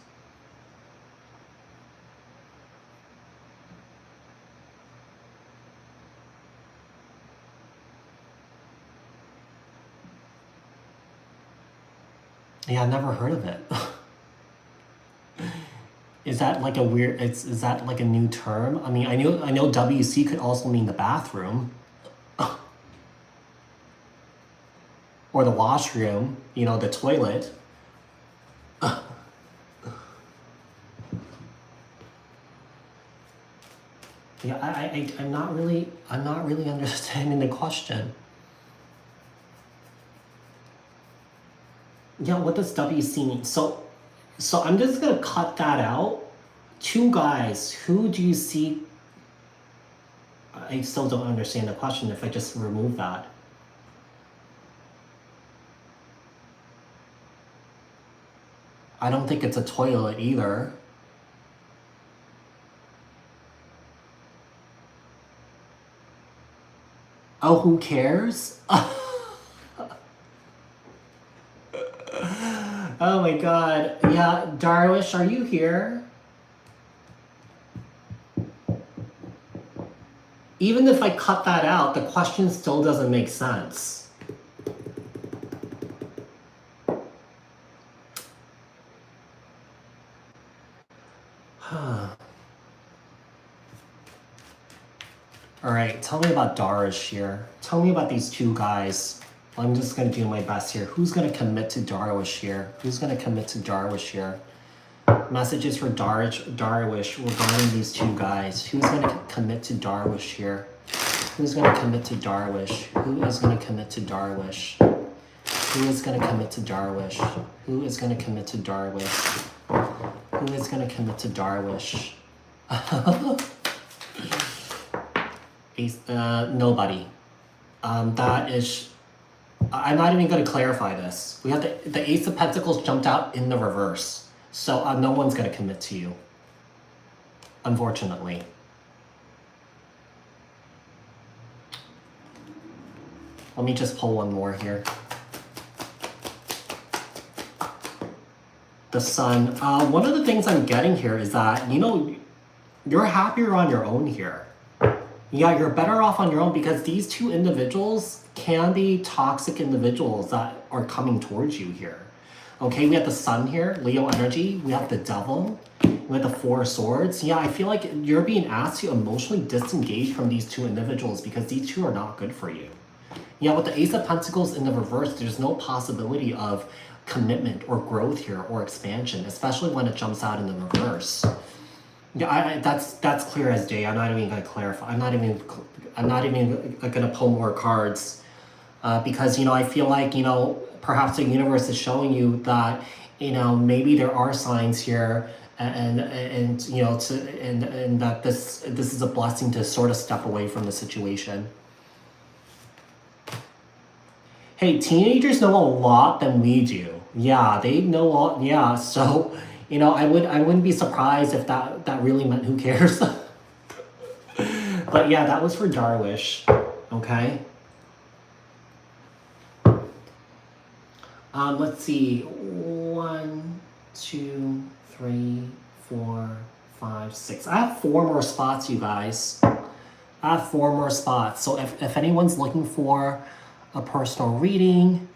Yeah, I've never heard of it. Is that like a weird? Is that like a new term? I mean, I know WC could also mean the bathroom, or the washroom. You know, the toilet. Yeah, I'm not really understanding the question. Yeah, what does WC mean? So I'm just gonna cut that out. Two guys, who do you see? I still don't understand the question if I just remove that. I don't think it's a toilet either. Oh, who cares? Oh my god. Yeah, Darwish, are you here? Even if I cut that out, the question still doesn't make sense. Alright, tell me about Darish here. Tell me about these two guys. I'm just gonna do my best here. Who's gonna commit to Darwish here? Who's gonna commit to Darwish here? Messages for Darwish regarding these two guys. Who's gonna commit to Darwish here? Who's gonna commit to Darwish? Who is gonna commit to Darwish? Who is gonna commit to Darwish? Who is gonna commit to Darwish? Who is gonna commit to Darwish? Nobody. That is. I'm not even going to clarify this. We have the Ace of Pentacles jumped out in the reverse, so no one's going to commit to you. Unfortunately. Let me just pull one more here. The Sun. One of the things I'm getting here is that, you know, you're happier on your own here. Yeah, you're better off on your own because these two individuals can be toxic individuals that are coming towards you here. Okay, we have the Sun here, Leo energy. We have the Devil. We have the Four of Swords. Yeah, I feel like you're being asked to emotionally disengage from these two individuals because these two are not good for you. Yeah, with the Ace of Pentacles in the reverse, there's no possibility of commitment or growth here or expansion, especially when it jumps out in the reverse. Yeah, that's clear as day. I'm not even gonna clarify. I'm not even gonna pull more cards because, you know, I feel like, you know, perhaps the universe is showing you that, you know, maybe there are signs here, and you know, and that this is a blessing to sort of step away from the situation. Hey, teenagers know a lot than we do. Yeah, they know a lot. Yeah, so. You know, I wouldn't be surprised if that really meant who cares. But yeah, that was for Darwish. Okay. Let's see. 1, 2, 3, 4, 5, 6. I have 4 more spots, you guys. I have 4 more spots. So if anyone's looking for a personal reading,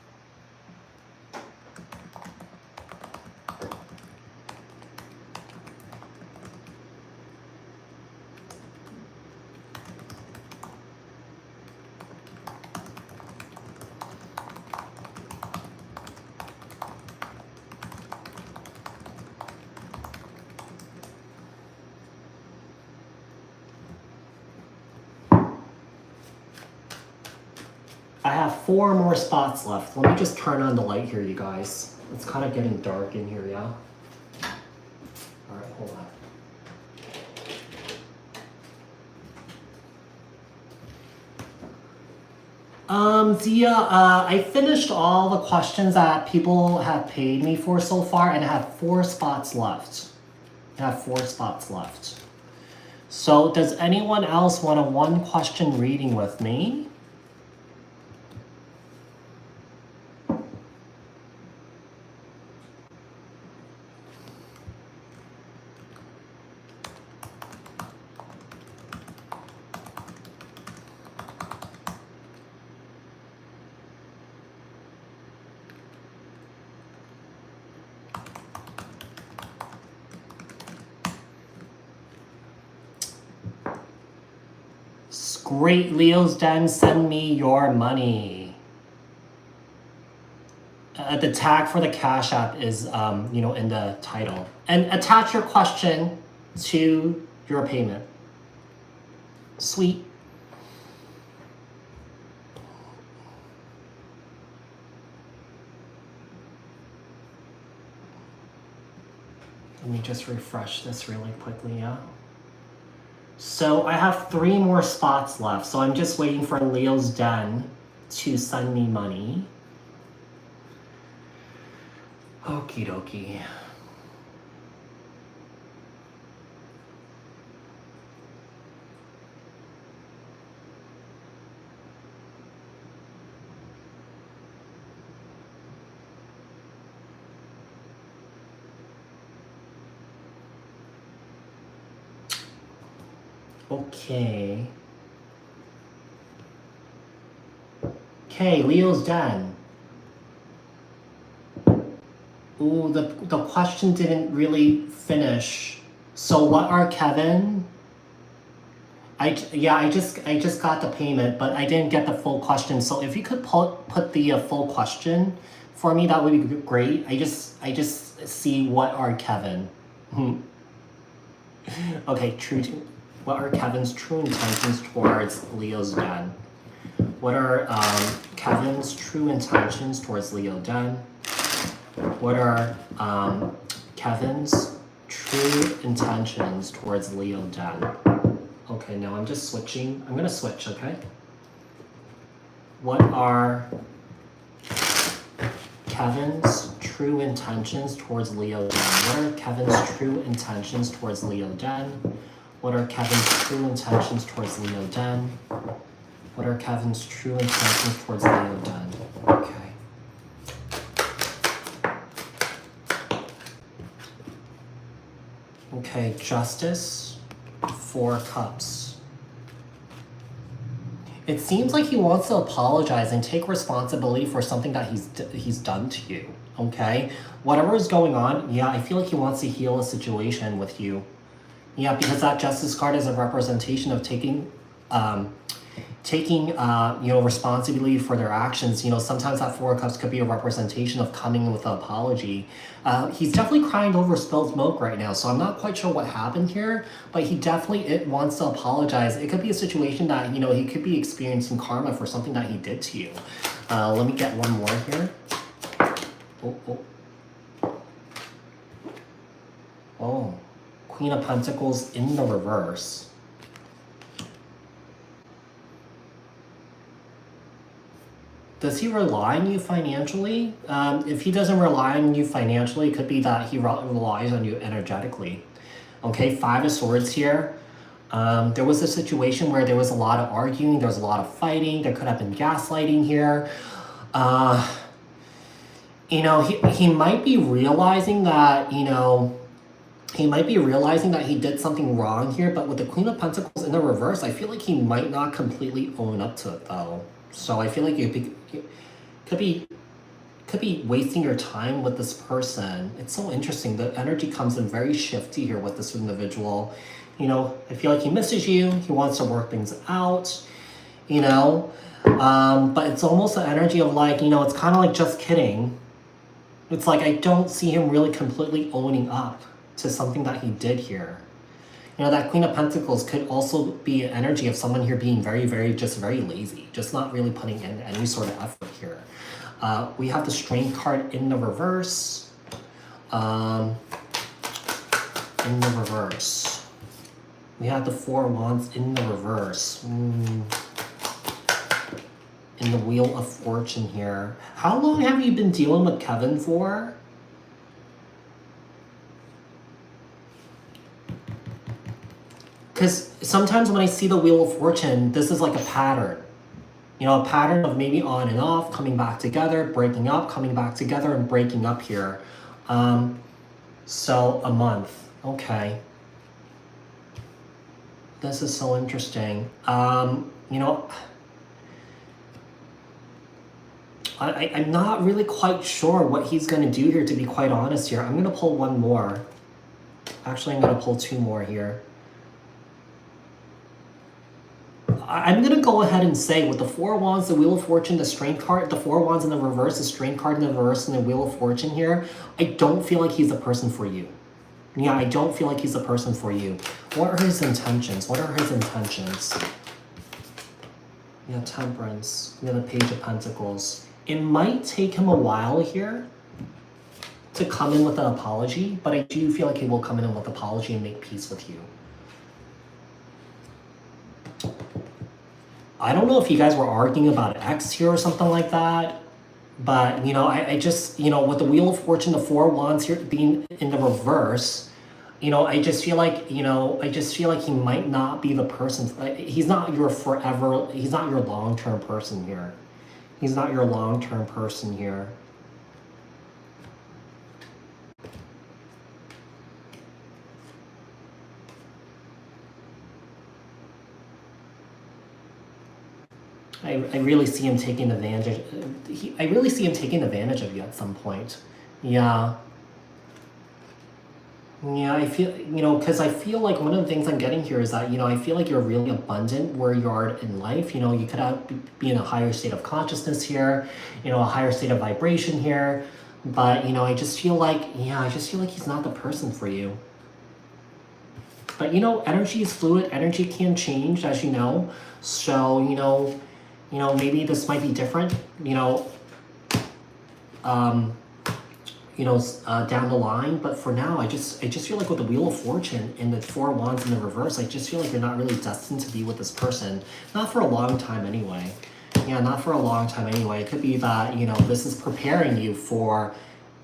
I have 4 more spots left. Let me just turn on the light here, you guys. It's kind of getting dark in here, yeah? All right, hold on. Zia, I finished all the questions that people have paid me for so far, and I have 4 spots left. So does anyone else want a 1-question reading with me? great, Leo's Den. Send me your money. The tag for the Cash App is, you know, in the title. And attach your question to your payment. Sweet. Let me just refresh this really quickly, yeah? So I have 3 more spots left. So I'm just waiting for Leo's Den to send me money. Okie dokie. Okay. Okay, Leo's Den. Ooh, the question didn't really finish. So what are Kevin? I just got the payment, but I didn't get the full question. So if you could put the full question for me, that would be great. I just see what are Kevin. Okay, what are Kevin's true intentions towards Leo's Den? What are Kevin's true intentions towards Leo Den? What are Kevin's true intentions towards Leo Den? Okay, now I'm just switching. I'm gonna switch, okay? What are Kevin's true intentions towards Leo Den? What are Kevin's true intentions towards Leo Den? What are Kevin's true intentions towards Leo Den? What are Kevin's true intentions towards Leo Den? Okay. Okay, Justice, 4 cups. It seems like he wants to apologize and take responsibility for something that he's done to you, okay? Whatever is going on, yeah, I feel like he wants to heal a situation with you. Yeah, because that Justice card is a representation of taking you know, responsibility for their actions. You know, sometimes that 4 of Cups could be a representation of coming in with an apology. He's definitely crying over spilled milk right now, so I'm not quite sure what happened here, but he definitely wants to apologize. It could be a situation that, you know, he could be experiencing karma for something that he did to you. Let me get one more here. Oh, Queen of Pentacles in the reverse. Does he rely on you financially? If he doesn't rely on you financially, it could be that he relies on you energetically. Okay, 5 of Swords here. There was a situation where there was a lot of arguing, there was a lot of fighting, there could have been gaslighting here. You know, he might be realizing that, you know, he might be realizing that he did something wrong here, but with the Queen of Pentacles in the reverse, I feel like he might not completely own up to it though. So I feel like you could be wasting your time with this person. It's so interesting. The energy comes in very shifty here with this individual. You know, I feel like he misses you. He wants to work things out, you know. But it's almost the energy of like, you know, it's kind of like just kidding. It's like I don't see him really completely owning up to something that he did here. You know, that Queen of Pentacles could also be an energy of someone here being very lazy, just not really putting in any sort of effort here. We have the Strength card in the reverse. In the reverse. We have the 4 of Wands in the reverse. In the Wheel of Fortune here. How long have you been dealing with Kevin for? Because sometimes when I see the Wheel of Fortune, this is like a pattern. You know, a pattern of maybe on and off, coming back together, breaking up, coming back together, and breaking up here. So a month. Okay. This is so interesting. You know, I'm not really quite sure what he's going to do here, to be quite honest here. I'm going to pull one more. Actually, I'm going to pull 2 more here. I'm gonna go ahead and say with the Four Wands, the Wheel of Fortune, the Strength card, the Four Wands in the reverse, the Strength card in the reverse, and the Wheel of Fortune here, I don't feel like he's a person for you. Yeah, I don't feel like he's a person for you. What are his intentions? What are his intentions? Yeah, Temperance. Yeah, the Page of Pentacles. It might take him a while here to come in with an apology, but I do feel like he will come in with an apology and make peace with you. I don't know if you guys were arguing about X here or something like that, but, you know, I just, you know, with the Wheel of Fortune, the Four Wands here being in the reverse, you know, I just feel like, you know, I just feel like he might not be the person. He's not your forever, he's not your long-term person here. He's not your long-term person here. I really see him taking advantage. I really see him taking advantage of you at some point. Yeah. Yeah, I feel, you know, because I feel like one of the things I'm getting here is that, you know, I feel like you're really abundant where you are in life. You know, you could be in a higher state of consciousness here, you know, a higher state of vibration here. But, you know, I just feel like, yeah, I just feel like he's not the person for you. But, you know, energy is fluid. Energy can change, as you know. So, maybe this might be different, down the line. But for now, I just feel like with the Wheel of Fortune and the Four Wands in the reverse, I just feel like you're not really destined to be with this person. Not for a long time anyway. Yeah, not for a long time anyway. It could be that, you know, this is preparing you for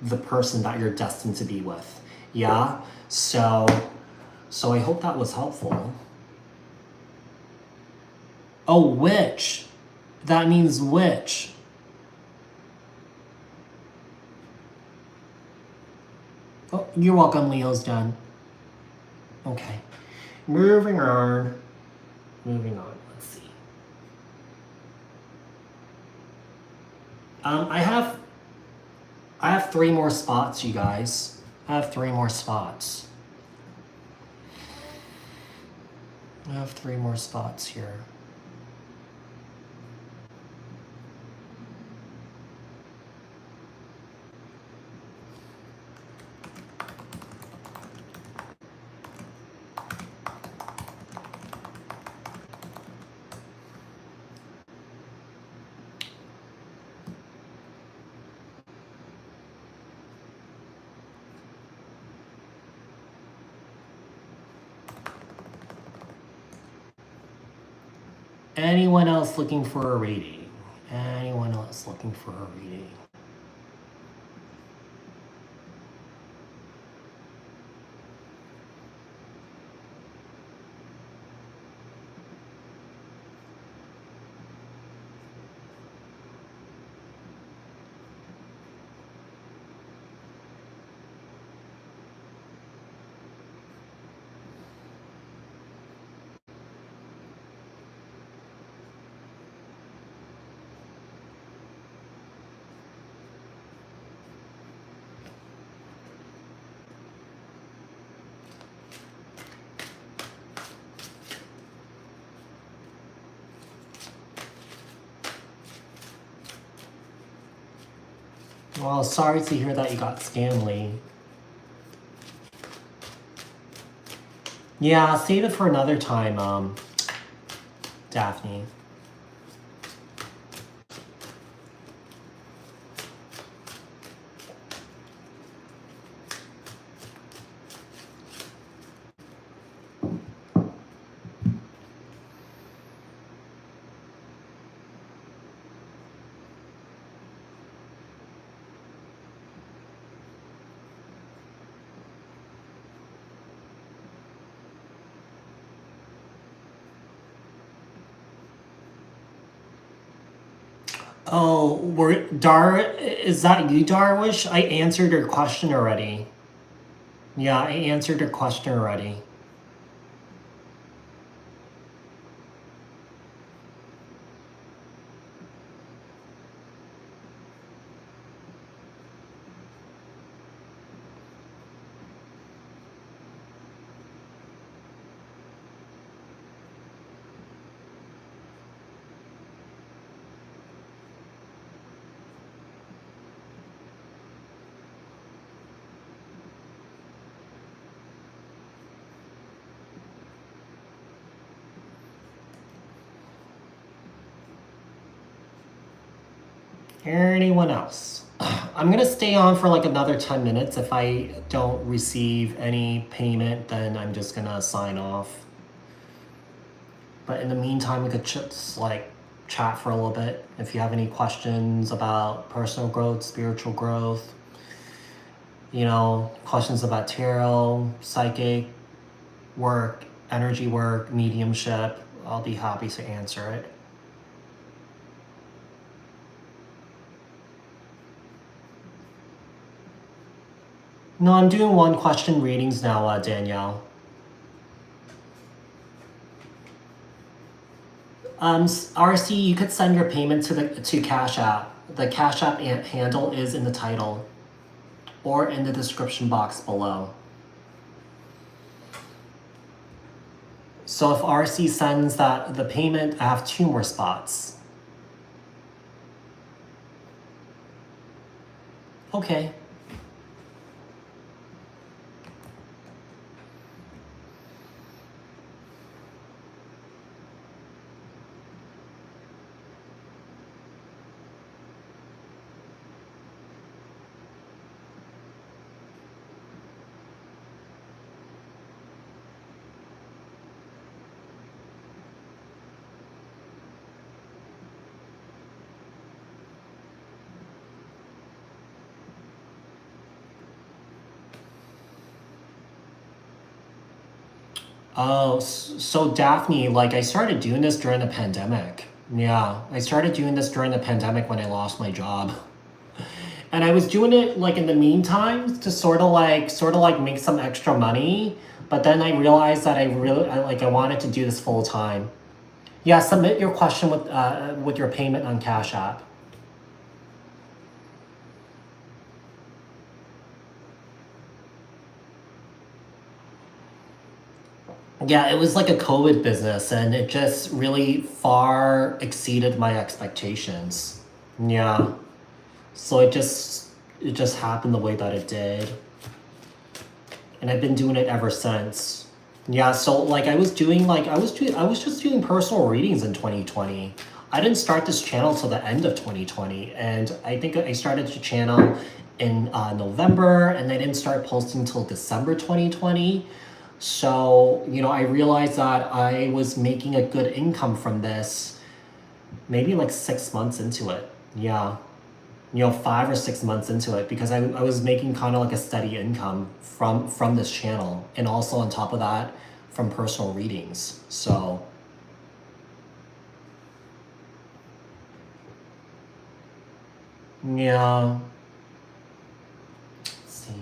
the person that you're destined to be with. Yeah? So I hope that was helpful. Oh, witch. That means witch. Oh, you're welcome, Leo's done. Okay. Moving on. Let's see. I have 3 more spots, you guys. I have 3 more spots. I have 3 more spots here. Anyone else looking for a reading? Anyone else looking for a reading? Well, sorry to hear that you got scammed, Lee. Yeah, save it for another time, Daphne. Oh, is that you, Darwish? I answered your question already. Yeah, I answered your question already. Anyone else? I'm gonna stay on for like another 10 minutes. If I don't receive any payment, then I'm just gonna sign off. But in the meantime, we could just like chat for a little bit. If you have any questions about personal growth, spiritual growth, you know, questions about tarot, psychic work, energy work, mediumship, I'll be happy to answer it. No, I'm doing one question readings now, Danielle. RC, you could send your payment to Cash App. The Cash App handle is in the title or in the description box below. So if RC sends the payment, I have 2 more spots. Okay. Oh, so Daphne, like I started doing this during the pandemic. Yeah, I started doing this during the pandemic when I lost my job. And I was doing it like in the meantime to sort of like make some extra money, but then I realized that I wanted to do this full time. Yeah, submit your question with your payment on Cash App. Yeah, it was like a COVID business and it just really far exceeded my expectations. Yeah. So it just happened the way that it did. And I've been doing it ever since. Yeah, so like I was just doing personal readings in 2020. I didn't start this channel till the end of 2020, and I think I started the channel in November, and I didn't start posting till December 2020. So, you know, I realized that I was making a good income from this maybe like 6 months into it. Yeah. You know, 5 or 6 months into it because I was making kind of like a steady income from this channel, and also on top of that from personal readings. So yeah. Let's see.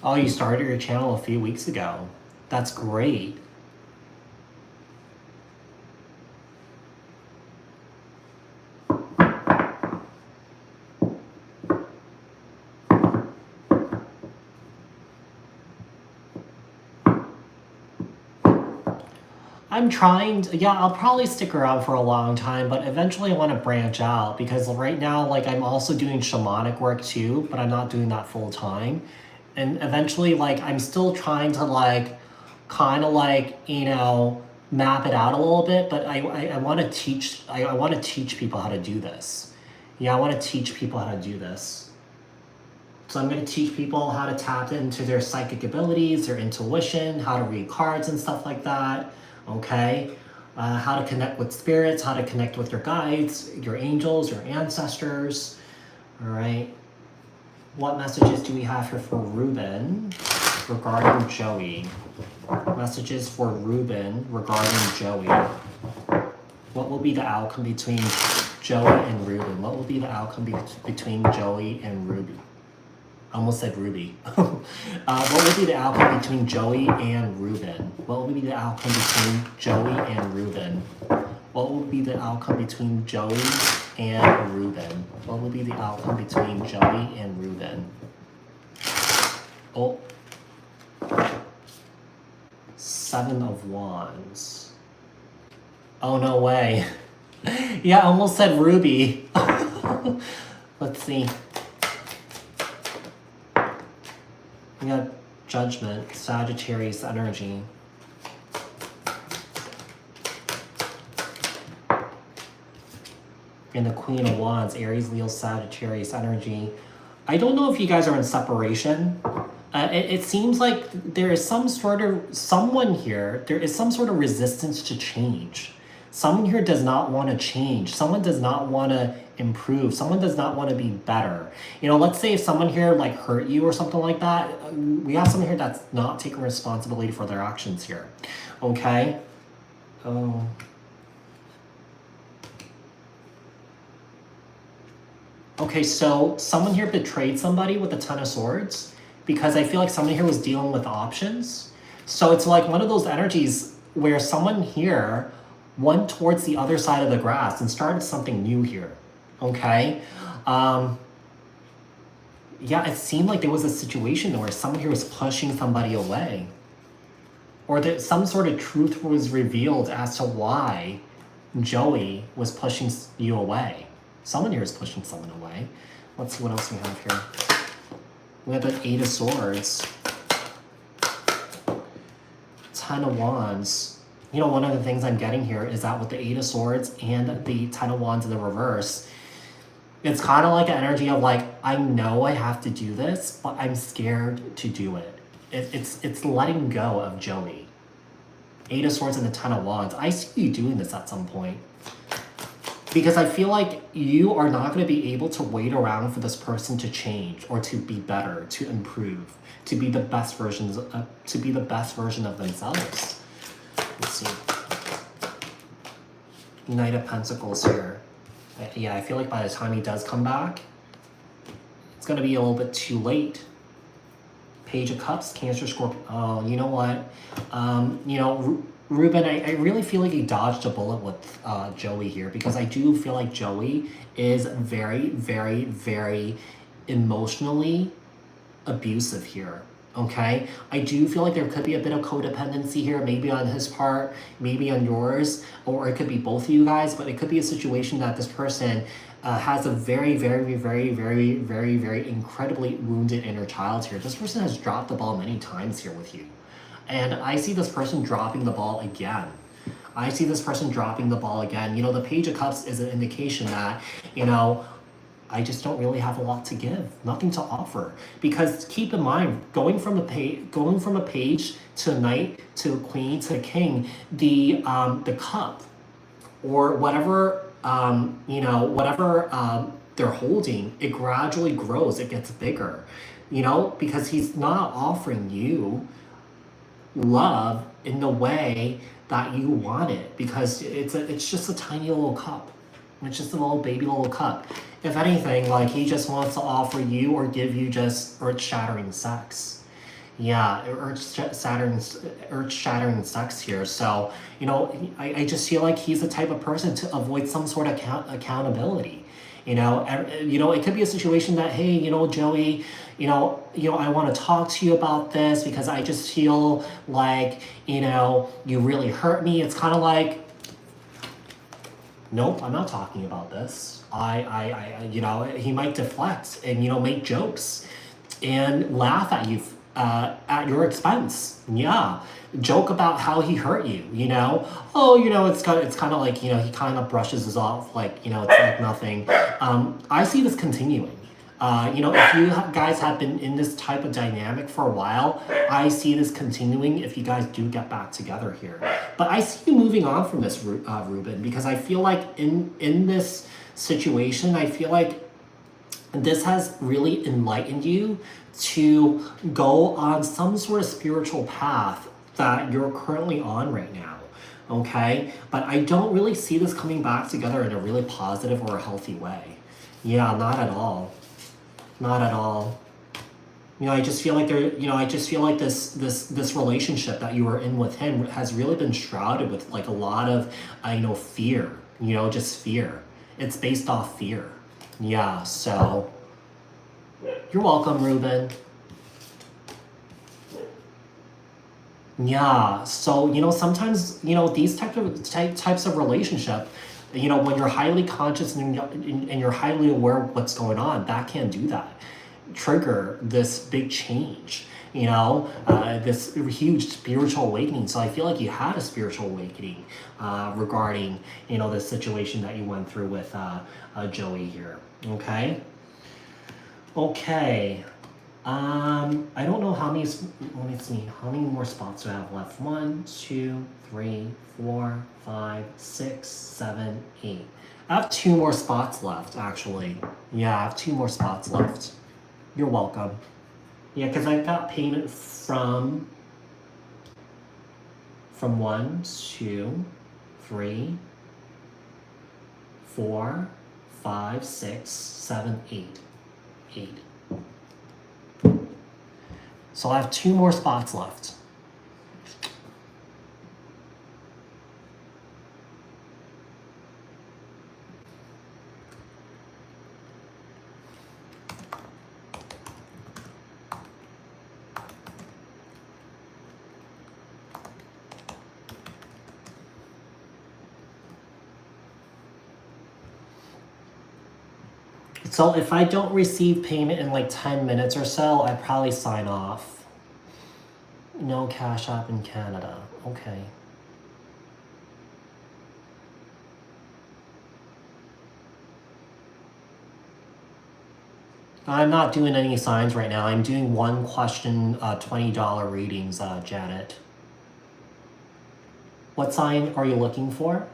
Oh, you started your channel a few weeks ago. That's great. I'm trying to, yeah, I'll probably stick around for a long time, but eventually I want to branch out because right now, like, I'm also doing shamanic work too, but I'm not doing that full time. And eventually, like, I'm still trying to, like, kind of like, you know, map it out a little bit, but I want to teach, I want to teach people how to do this. Yeah, I want to teach people how to do this. So I'm going to teach people how to tap into their psychic abilities, their intuition, how to read cards and stuff like that. Okay, how to connect with spirits, how to connect with your guides, your angels, your ancestors. All right. What messages do we have here for Ruben regarding Joey? Messages for Ruben regarding Joey. What will be the outcome between Joey and Ruben? What will be the outcome between Joey and Ruby? I almost said Ruby. What would be the outcome between Joey and Ruben? What would be the outcome between Joey and Ruben? What would be the outcome between Joey and Ruben? What would be the outcome between Joey and Ruben? Oh. 7 of Wands. Oh, no way. Yeah, I almost said Ruby. Let's see. We got Judgment, Sagittarius energy. And the Queen of Wands, Aries, Leo, Sagittarius energy. I don't know if you guys are in separation. It seems like there is some sort of, someone here, there is some sort of resistance to change. Someone here does not want to change. Someone does not want to improve. Someone does not want to be better. You know, let's say if someone here like hurt you or something like that, we have someone here that's not taking responsibility for their actions here. Okay? Oh. Okay, so someone here betrayed somebody with the Ten of Swords because I feel like someone here was dealing with options. So it's like one of those energies where someone here went towards the other side of the grass and started something new here. Okay? Yeah, it seemed like there was a situation where someone here was pushing somebody away. Or that some sort of truth was revealed as to why Joey was pushing you away. Someone here is pushing someone away. Let's see what else we have here. We have the Eight of Swords. Ten of Wands. You know, one of the things I'm getting here is that with the Eight of Swords and the Ten of Wands in the reverse, it's kind of like an energy of like, I know I have to do this, but I'm scared to do it. It's letting go of Joey. Eight of Swords and the Ten of Wands. I see you doing this at some point. Because I feel like you are not going to be able to wait around for this person to change or to be better, to improve, to be the best version of themselves. Let's see. Knight of Pentacles here. Yeah, I feel like by the time he does come back, it's going to be a little bit too late. Page of Cups, Cancer, Scorpio. Oh, you know what? You know, Ruben, I really feel like he dodged a bullet with Joey here because I do feel like Joey is very, very, very emotionally abusive here. Okay? I do feel like there could be a bit of codependency here, maybe on his part, maybe on yours, or it could be both of you guys, but it could be a situation that this person has a very, very, very, very, very, very incredibly wounded inner child here. This person has dropped the ball many times here with you. And I see this person dropping the ball again. I see this person dropping the ball again. You know, the Page of Cups is an indication that, you know, I just don't really have a lot to give, nothing to offer. Because keep in mind, going from a page to a knight to a queen to a king, the cup or whatever whatever they're holding, it gradually grows, it gets bigger. You know, because he's not offering you love in the way that you want it, because it's just a tiny little cup. It's just a little baby little cup. If anything, like he just wants to offer you or give you just earth-shattering sex. Yeah, earth-shattering sex here. So, you know, I just feel like he's the type of person to avoid some sort of accountability. You know, it could be a situation that, hey, you know, Joey, you know, I want to talk to you about this because I just feel like, you know, you really hurt me. It's kind of like, nope, I'm not talking about this. You know, he might deflect and, you know, make jokes and laugh at you at your expense. Yeah. Joke about how he hurt you, you know? Oh, you know, it's kind of like, you know, he kind of brushes us off like, you know, it's like nothing. I see this continuing. You know, if you guys have been in this type of dynamic for a while, I see this continuing if you guys do get back together here. But I see you moving on from this, Ruben, because I feel like in this situation, I feel like this has really enlightened you to go on some sort of spiritual path that you're currently on right now. Okay? But I don't really see this coming back together in a really positive or a healthy way. Yeah, not at all. Not at all. You know, I just feel like this relationship that you were in with him has really been shrouded with like a lot of, fear, you know, just fear. It's based off fear. Yeah, so you're welcome, Ruben. Yeah, so, you know, sometimes, you know, these types of relationship, you know, when you're highly conscious and you're highly aware of what's going on, that can do that. Trigger this big change. you know, this huge spiritual awakening. So I feel like you had a spiritual awakening regarding, you know, the situation that you went through with Joey here. Okay. Okay. I don't know how many. Let me see. How many more spots do I have left? 1, 2, 3, 4, 5, 6, 7, 8. I have 2 more spots left, actually. Yeah, I have 2 more spots left. You're welcome. Yeah, because I got payment from 1, 2, 3, 4, 5, 6, 7, 8. 8. So I have 2 more spots left. So if I don't receive payment in like 10 minutes or so, I probably sign off. No Cash App in Canada. Okay. I'm not doing any signs right now. I'm doing 1 question, $20 readings, Janet. What sign are you looking for?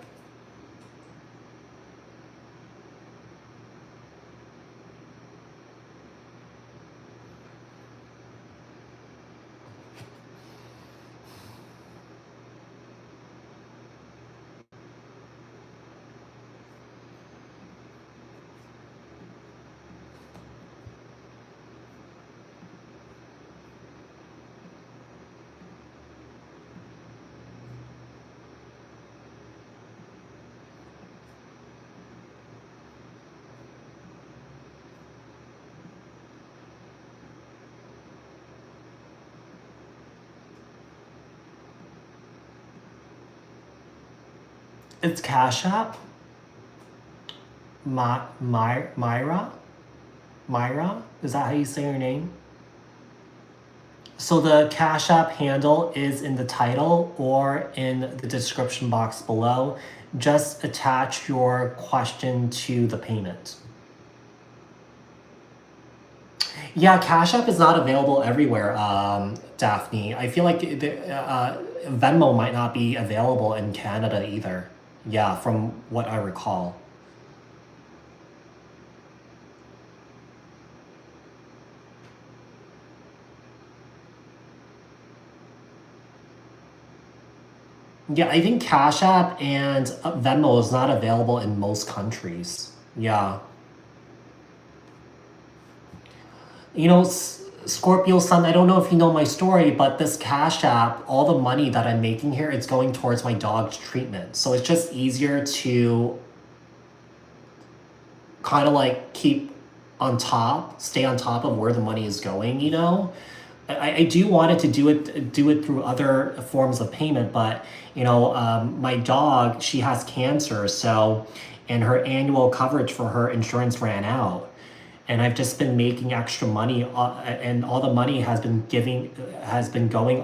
It's Cash App. Myra? Myra? Is that how you say your name? So the Cash App handle is in the title or in the description box below. Just attach your question to the payment. Yeah, Cash App is not available everywhere, Daphne. I feel like Venmo might not be available in Canada either. Yeah, from what I recall. Yeah, I think Cash App and Venmo is not available in most countries. Yeah. You know, Scorpio Sun, I don't know if you know my story, but this Cash App, all the money that I'm making here, it's going towards my dog's treatment. So it's just easier to kind of like keep on top, stay on top of where the money is going, you know? I do want it to do it through other forms of payment, but you know, my dog, she has cancer, so, and her annual coverage for her insurance ran out, and I've just been making extra money, and all the money has been going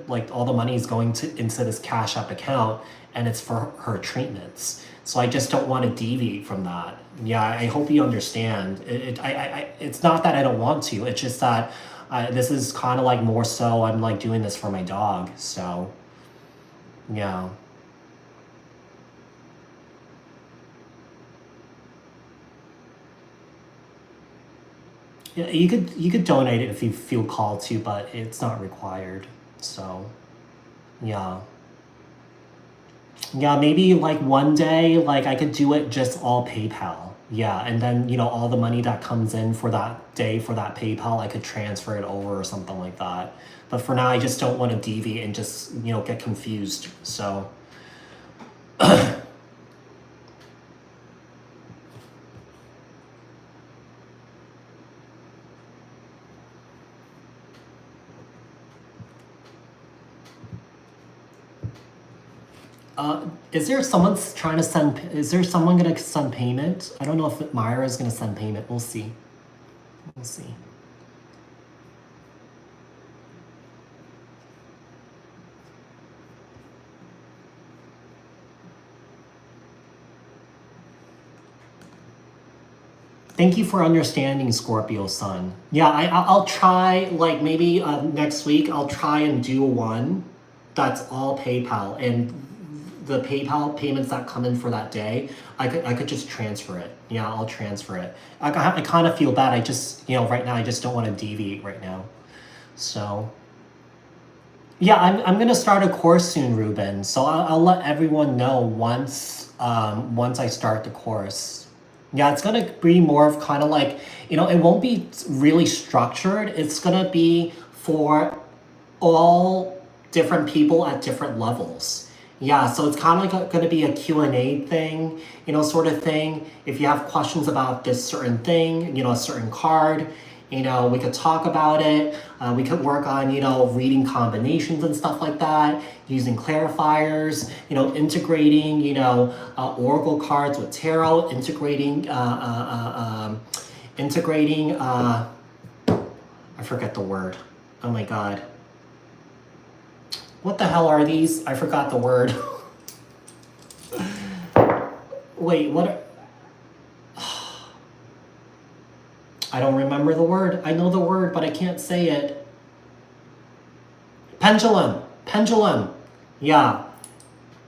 like all the money is going into this Cash App account, and it's for her treatments. So I just don't want to deviate from that. Yeah, I hope you understand. It's not that I don't want to. It's just that this is kind of like more so I'm like doing this for my dog. So, yeah. Yeah, you could donate it if you feel called to, but it's not required. So, yeah. Yeah, maybe like one day, like I could do it just all PayPal. Yeah, and then, you know, all the money that comes in for that day for that PayPal, I could transfer it over or something like that. But for now, I just don't want to deviate and just, you know, get confused. So, is there someone's trying to send, is there someone going to send payment? I don't know if Myra is going to send payment. We'll see. We'll see. Thank you for understanding, Scorpio Sun. Yeah, I'll try, like, maybe next week, I'll try and do one that's all PayPal. And the PayPal payments that come in for that day, I could just transfer it. Yeah, I'll transfer it. I kind of feel bad. I just, right now, I just don't want to deviate right now. So, yeah, I'm gonna start a course soon, Ruben. So I'll let everyone know once I start the course. Yeah, it's gonna be more of kind of like, it won't be really structured. It's gonna be for all different people at different levels. Yeah, so it's kind of like going to be a Q&A thing, sort of thing. If you have questions about this certain thing, a certain card, we could talk about it. We could work on, reading combinations and stuff like that, using clarifiers, integrating, oracle cards with tarot, integrating, I forget the word. Oh my God. What the hell are these? I forgot the word. Wait, what? I don't remember the word. I know the word, but I can't say it. Pendulum. Pendulum. Yeah.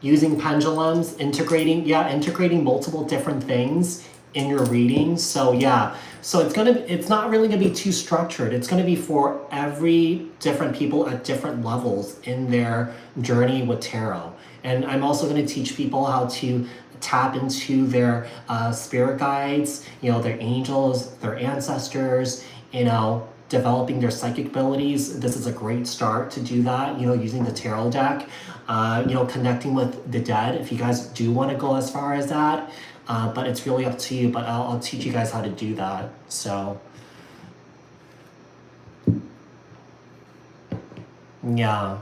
Using pendulums, integrating multiple different things in your readings. So yeah. So it's not really gonna be too structured. It's gonna be for every different people at different levels in their journey with tarot. And I'm also gonna teach people how to tap into their spirit guides, their angels, their ancestors, developing their psychic abilities. This is a great start to do that, using the tarot deck, connecting with the dead if you guys do want to go as far as that. But it's really up to you, but I'll teach you guys how to do that. So, yeah.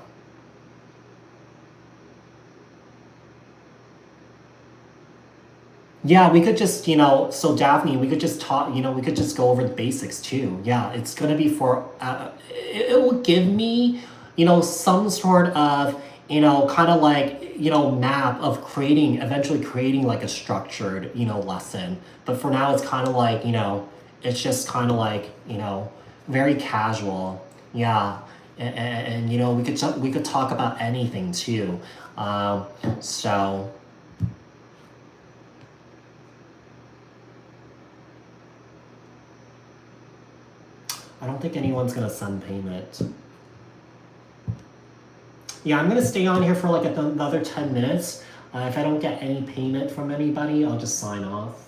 Yeah, we could just, so Daphne, we could just talk, we could just go over the basics too. Yeah, it's going to be for, it will give me, some sort of, kind of like, map of eventually creating like a structured, lesson. But for now, it's kind of like, it's just kind of like, very casual. Yeah. And we could talk about anything too. So. I don't think anyone's gonna send payment. Yeah, I'm gonna stay on here for like another 10 minutes. If I don't get any payment from anybody, I'll just sign off.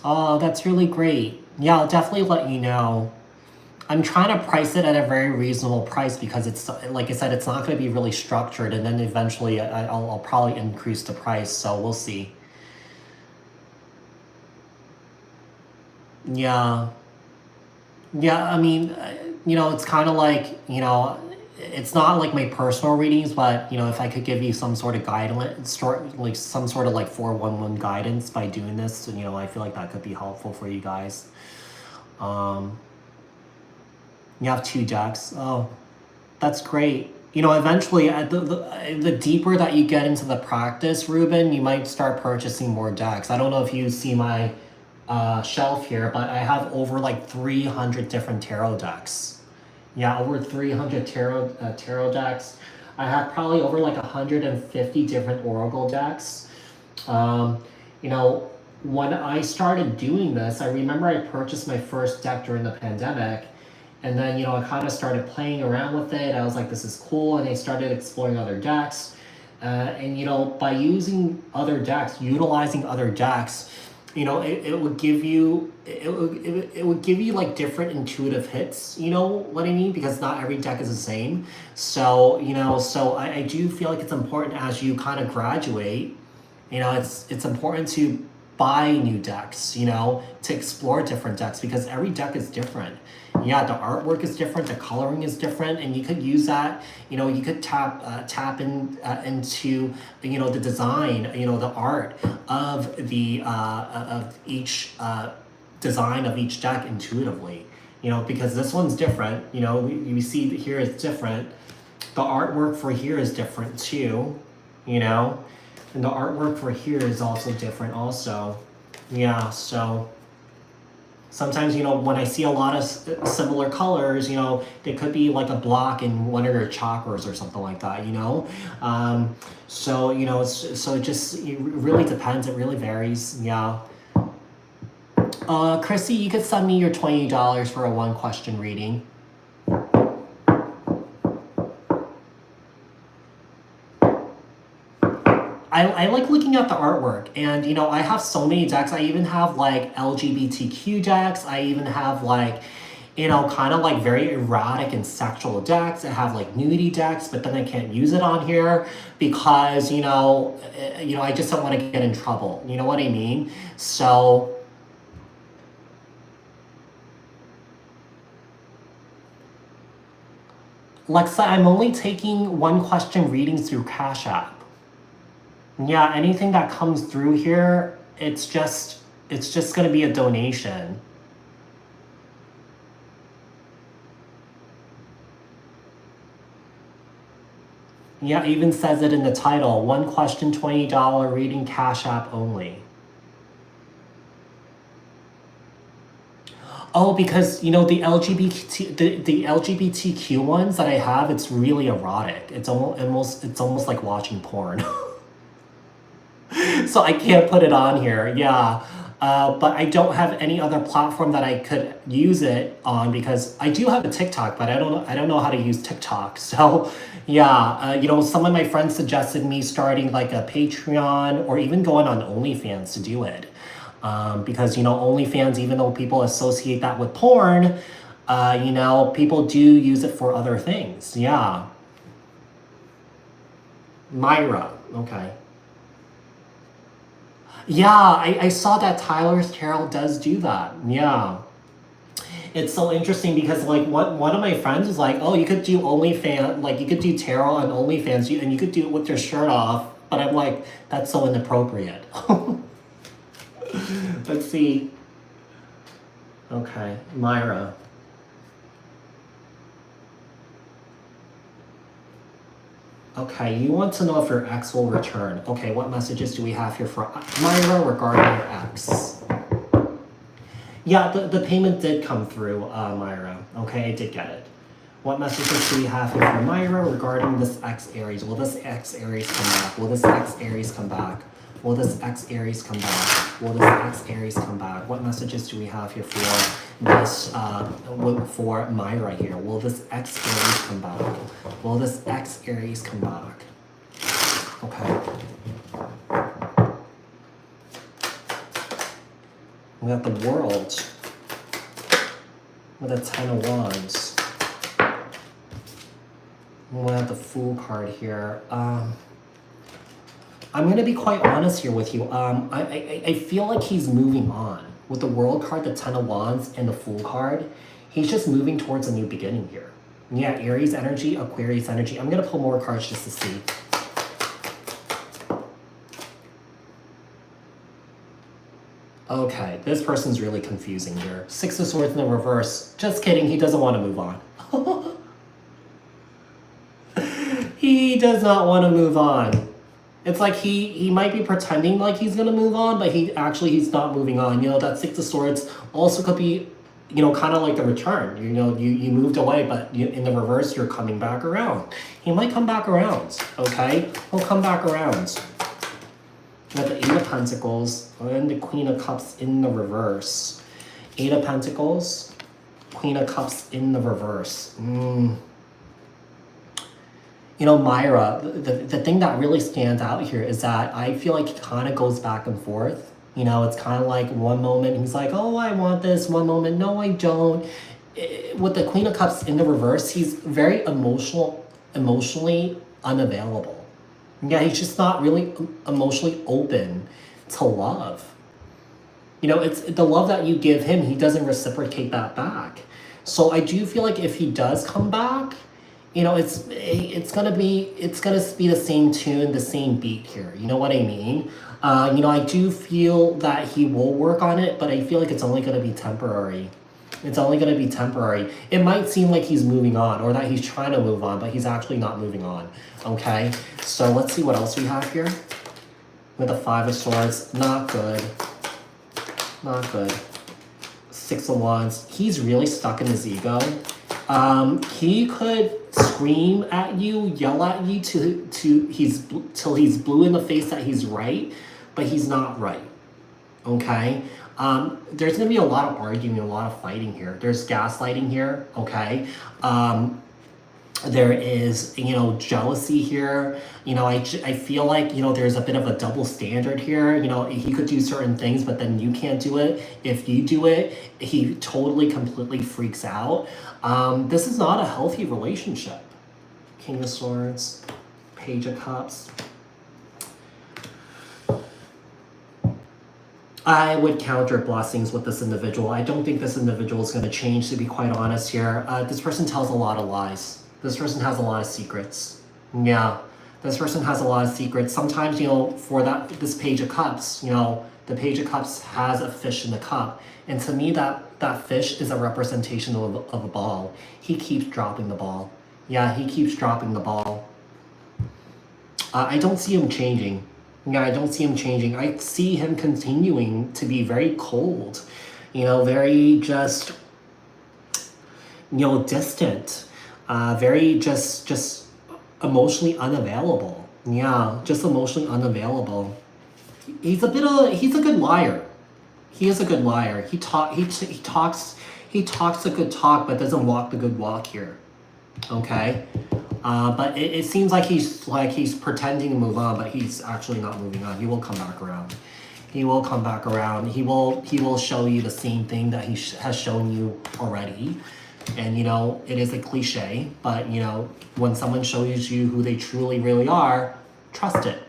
Oh, that's really great. Yeah, I'll definitely let you know. I'm trying to price it at a very reasonable price because it's, like I said, it's not going to be really structured, and then eventually I'll probably increase the price, so we'll see. Yeah. Yeah, I mean, it's kind of like, it's not like my personal readings, but, if I could give you some sort of guidance, like some sort of like 411 guidance by doing this, I feel like that could be helpful for you guys. You have 2 decks. Oh, that's great. Eventually, the deeper that you get into the practice, Ruben, you might start purchasing more decks. I don't know if you see my shelf here, but I have over like 300 different tarot decks. Yeah, over 300 tarot decks. I have probably over like 150 different oracle decks. When I started doing this, I remember I purchased my first deck during the pandemic. And then, I kind of started playing around with it. I was like, this is cool. And I started exploring other decks. By using other decks, utilizing other decks, it would give you, it would give you like different intuitive hits, you know what I mean? Because not every deck is the same. So, so I do feel like it's important as you kind of graduate, it's important to buy new decks, to explore different decks because every deck is different. Yeah, the artwork is different, the coloring is different, and you could use that. You could tap into the design, the art of the of each design of each deck intuitively. Because this one's different. We see that here is different. The artwork for here is different too. And the artwork for here is also different also. Yeah, so sometimes, when I see a lot of similar colors, there could be like a block in one of your chakras or something like that, so, it really depends. It really varies. Yeah. Chrissy, you could send me your $20 for a 1-question reading. I like looking at the artwork, and I have so many decks. I even have like LGBTQ decks. I even have like kind of like very erotic and sexual decks. I have like nudity decks, but then I can't use it on here because I just don't want to get in trouble. You know what I mean? So Lexa, I'm only taking 1-question readings through CashApp. Yeah, anything that comes through here, it's just going to be a donation. Yeah, it even says it in the title. 1-question, $20 reading, Cash App only. Oh, because the LGBTQ ones that I have, it's really erotic. It's almost like watching porn. So I can't put it on here. Yeah. But I don't have any other platform that I could use it on, because I do have a TikTok, but I don't know how to use TikTok. So yeah, some of my friends suggested me starting like a Patreon or even going on OnlyFans to do it. Because OnlyFans, even though people associate that with porn, people do use it for other things. Yeah. Myra, okay. Yeah, I saw that Tyler's Tarot does do that. Yeah. It's so interesting because like one of my friends was like, oh, you could do OnlyFans, like you could do tarot on OnlyFans, and you could do it with your shirt off. But I'm like, that's so inappropriate. Let's see. Okay, Myra. Okay, you want to know if your ex will return. Okay, what messages do we have here for Myra regarding your ex? Yeah, the payment did come through, Myra. Okay, I did get it. What messages do we have here for Myra regarding this ex Aries? Will this ex Aries come back? Will this ex Aries come back? Will this ex Aries come back? Will this ex Aries come back? What messages do we have here for this for Myra here? Will this ex Aries come back? Will this ex Aries come back? Okay. We got the World with a 10 of Wands. We have the Fool card here. I'm going to be quite honest here with you. I feel like he's moving on. With the World card, the 10 of Wands, and the Fool card, he's just moving towards a new beginning here. Yeah, Aries energy, Aquarius energy. I'm going to pull more cards just to see. Okay, this person's really confusing here. 6 of Swords in the reverse. Just kidding, he doesn't want to move on. He does not want to move on. It's like he might be pretending like he's gonna move on, but he's not moving on. That 6 of Swords also could be, kind of like the return. You moved away, but in the reverse, you're coming back around. He might come back around, okay? He'll come back around. You got the 8 of Pentacles and the Queen of Cups in the reverse. 8 of Pentacles, Queen of Cups in the reverse. Myra, the thing that really stands out here is that I feel like he kind of goes back and forth. It's kind of like one moment he's like, oh, I want this. One moment, no, I don't. With the Queen of Cups in the reverse, he's very emotionally unavailable. Yeah, he's just not really emotionally open to love. It's the love that you give him, he doesn't reciprocate that back. So I do feel like if he does come back, it's gonna be the same tune, the same beat here. You know what I mean? I do feel that he will work on it, but I feel like it's only gonna be temporary. It's only gonna be temporary. It might seem like he's moving on or that he's trying to move on, but he's actually not moving on. Okay, so let's see what else we have here. With the Five of Swords, not good. Not good. Six of Wands. He's really stuck in his ego. He could scream at you, yell at you till he's blue in the face that he's right, but he's not right. Okay. There's gonna be a lot of arguing, a lot of fighting here. There's gaslighting here. Okay. There is, jealousy here. I feel like, there's a bit of a double standard here. He could do certain things, but then you can't do it. If you do it, he totally, completely freaks out. This is not a healthy relationship. King of Swords, Page of Cups. I would counter blessings with this individual. I don't think this individual is going to change, to be quite honest here. This person tells a lot of lies. This person has a lot of secrets. Yeah, this person has a lot of secrets. Sometimes, for this Page of Cups, the Page of Cups has a fish in the cup. And to me, that fish is a representation of a ball. He keeps dropping the ball. Yeah, he keeps dropping the ball. I don't see him changing. Yeah, I don't see him changing. I see him continuing to be very cold. Very just, distant. Very just emotionally unavailable. Yeah, just emotionally unavailable. He's a good liar. He is a good liar. He talks a good talk, but doesn't walk the good walk here. Okay, but it seems like he's pretending to move on, but he's actually not moving on. He will come back around. He will come back around. He will show you the same thing that he has shown you already. And it is a cliche, but when someone shows you who they truly really are, trust it,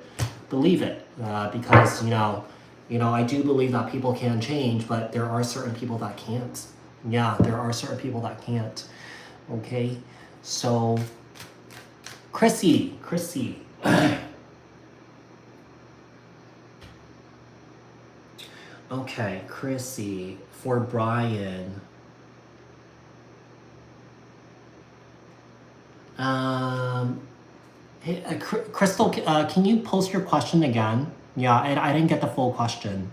believe it, because I do believe that people can change, but there are certain people that can't. Yeah, there are certain people that can't. Okay, so Chrissy. Okay, Chrissy, for Brian. Hey, Crystal, can you post your question again? Yeah, I didn't get the full question.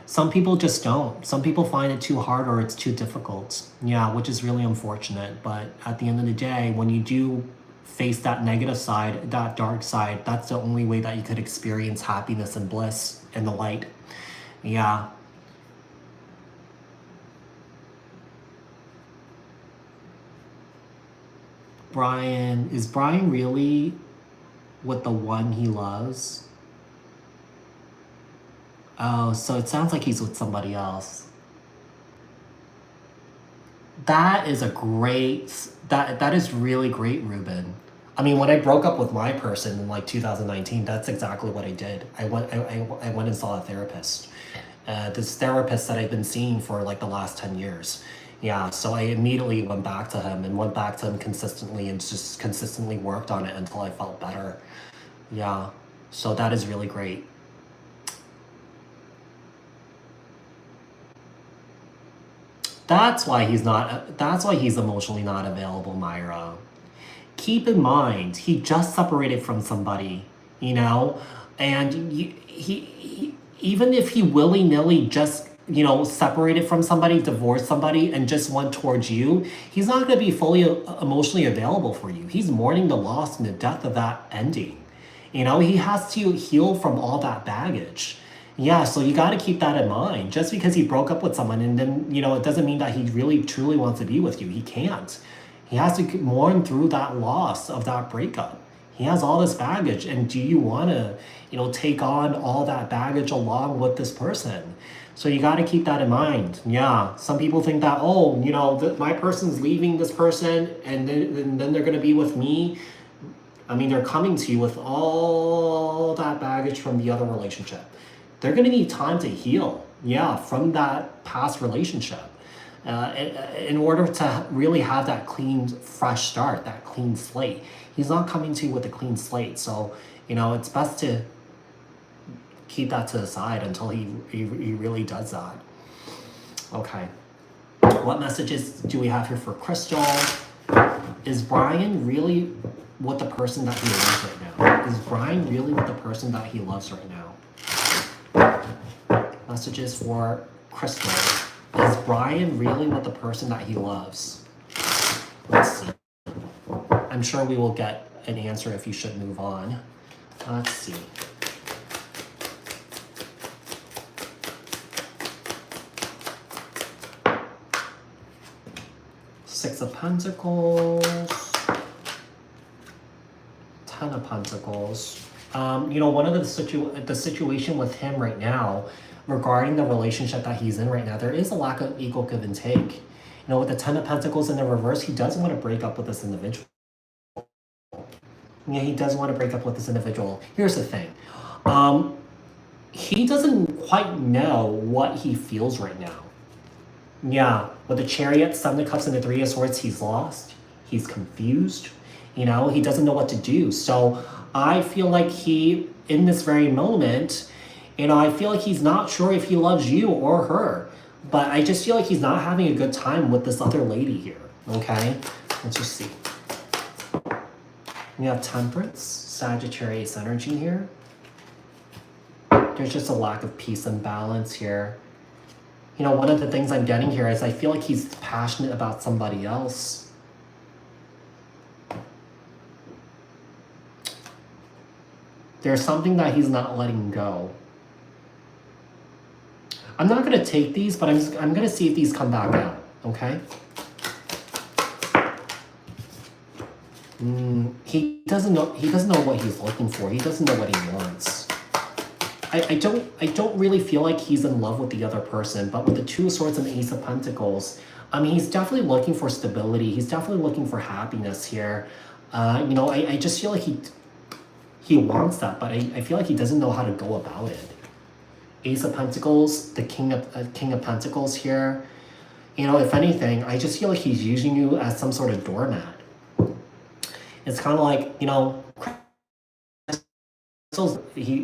Some people just don't. Some people find it too hard or it's too difficult. Yeah, which is really unfortunate. But at the end of the day, when you do face that negative side, that dark side, that's the only way that you could experience happiness and bliss and the light. Yeah. Is Brian really with the one he loves? Oh, so it sounds like he's with somebody else. That is that is really great, Ruben. I mean, when I broke up with my person in like 2019, that's exactly what I did. I went and saw a therapist. This therapist that I've been seeing for like the last 10 years. Yeah, so I immediately went back to him consistently and just consistently worked on it until I felt better. Yeah, so that is really great. That's why he's emotionally not available, Myra. Keep in mind, he just separated from somebody, and even if he willy-nilly just separated from somebody, divorced somebody, and just went towards you, he's not going to be fully emotionally available for you. He's mourning the loss and the death of that ending. He has to heal from all that baggage. Yeah, so you got to keep that in mind. Just because he broke up with someone and then, it doesn't mean that he really truly wants to be with you. He can't. He has to mourn through that loss of that breakup. He has all this baggage, and do you want to, take on all that baggage along with this person? So you got to keep that in mind. Yeah, some people think that, my person's leaving this person, and then they're going to be with me. I mean, they're coming to you with all that baggage from the other relationship. They're going to need time to heal. Yeah, from that past relationship. In order to really have that clean, fresh start, that clean slate, he's not coming to you with a clean slate. So, it's best to keep that to the side until he really does that. Okay. What messages do we have here for Crystal? Is Brian really with the person that he loves right now? Is Brian really with the person that he loves right now? Messages for Crystal. Is Brian really with the person that he loves? Let's see. I'm sure we will get an answer if you should move on. Let's see. Six of Pentacles. Ten of Pentacles. One of the situation with him right now, regarding the relationship that he's in right now, there is a lack of equal give and take. With the Ten of Pentacles in the reverse, he doesn't want to break up with this individual. Yeah, he does want to break up with this individual. Here's the thing. He doesn't quite know what he feels right now. Yeah, with the Chariot, Seven of Cups, and the Three of Swords, he's lost. He's confused. He doesn't know what to do. So I feel like in this very moment, I feel like he's not sure if he loves you or her. But I just feel like he's not having a good time with this other lady here. Okay? Let's just see. We have Temperance, Sagittarius energy here. There's just a lack of peace and balance here. One of the things I'm getting here is I feel like he's passionate about somebody else. There's something that he's not letting go. I'm not going to take these, but I'm going to see if these come back out, okay? He doesn't know what he's looking for. He doesn't know what he wants. I don't really feel like he's in love with the other person, but with the Two of Swords and the Ace of Pentacles, he's definitely looking for stability. He's definitely looking for happiness here. I just feel like he wants that, but I feel like he doesn't know how to go about it. Ace of Pentacles, the King of Pentacles here. If anything, I just feel like he's using you as some sort of doormat. It's kind of like,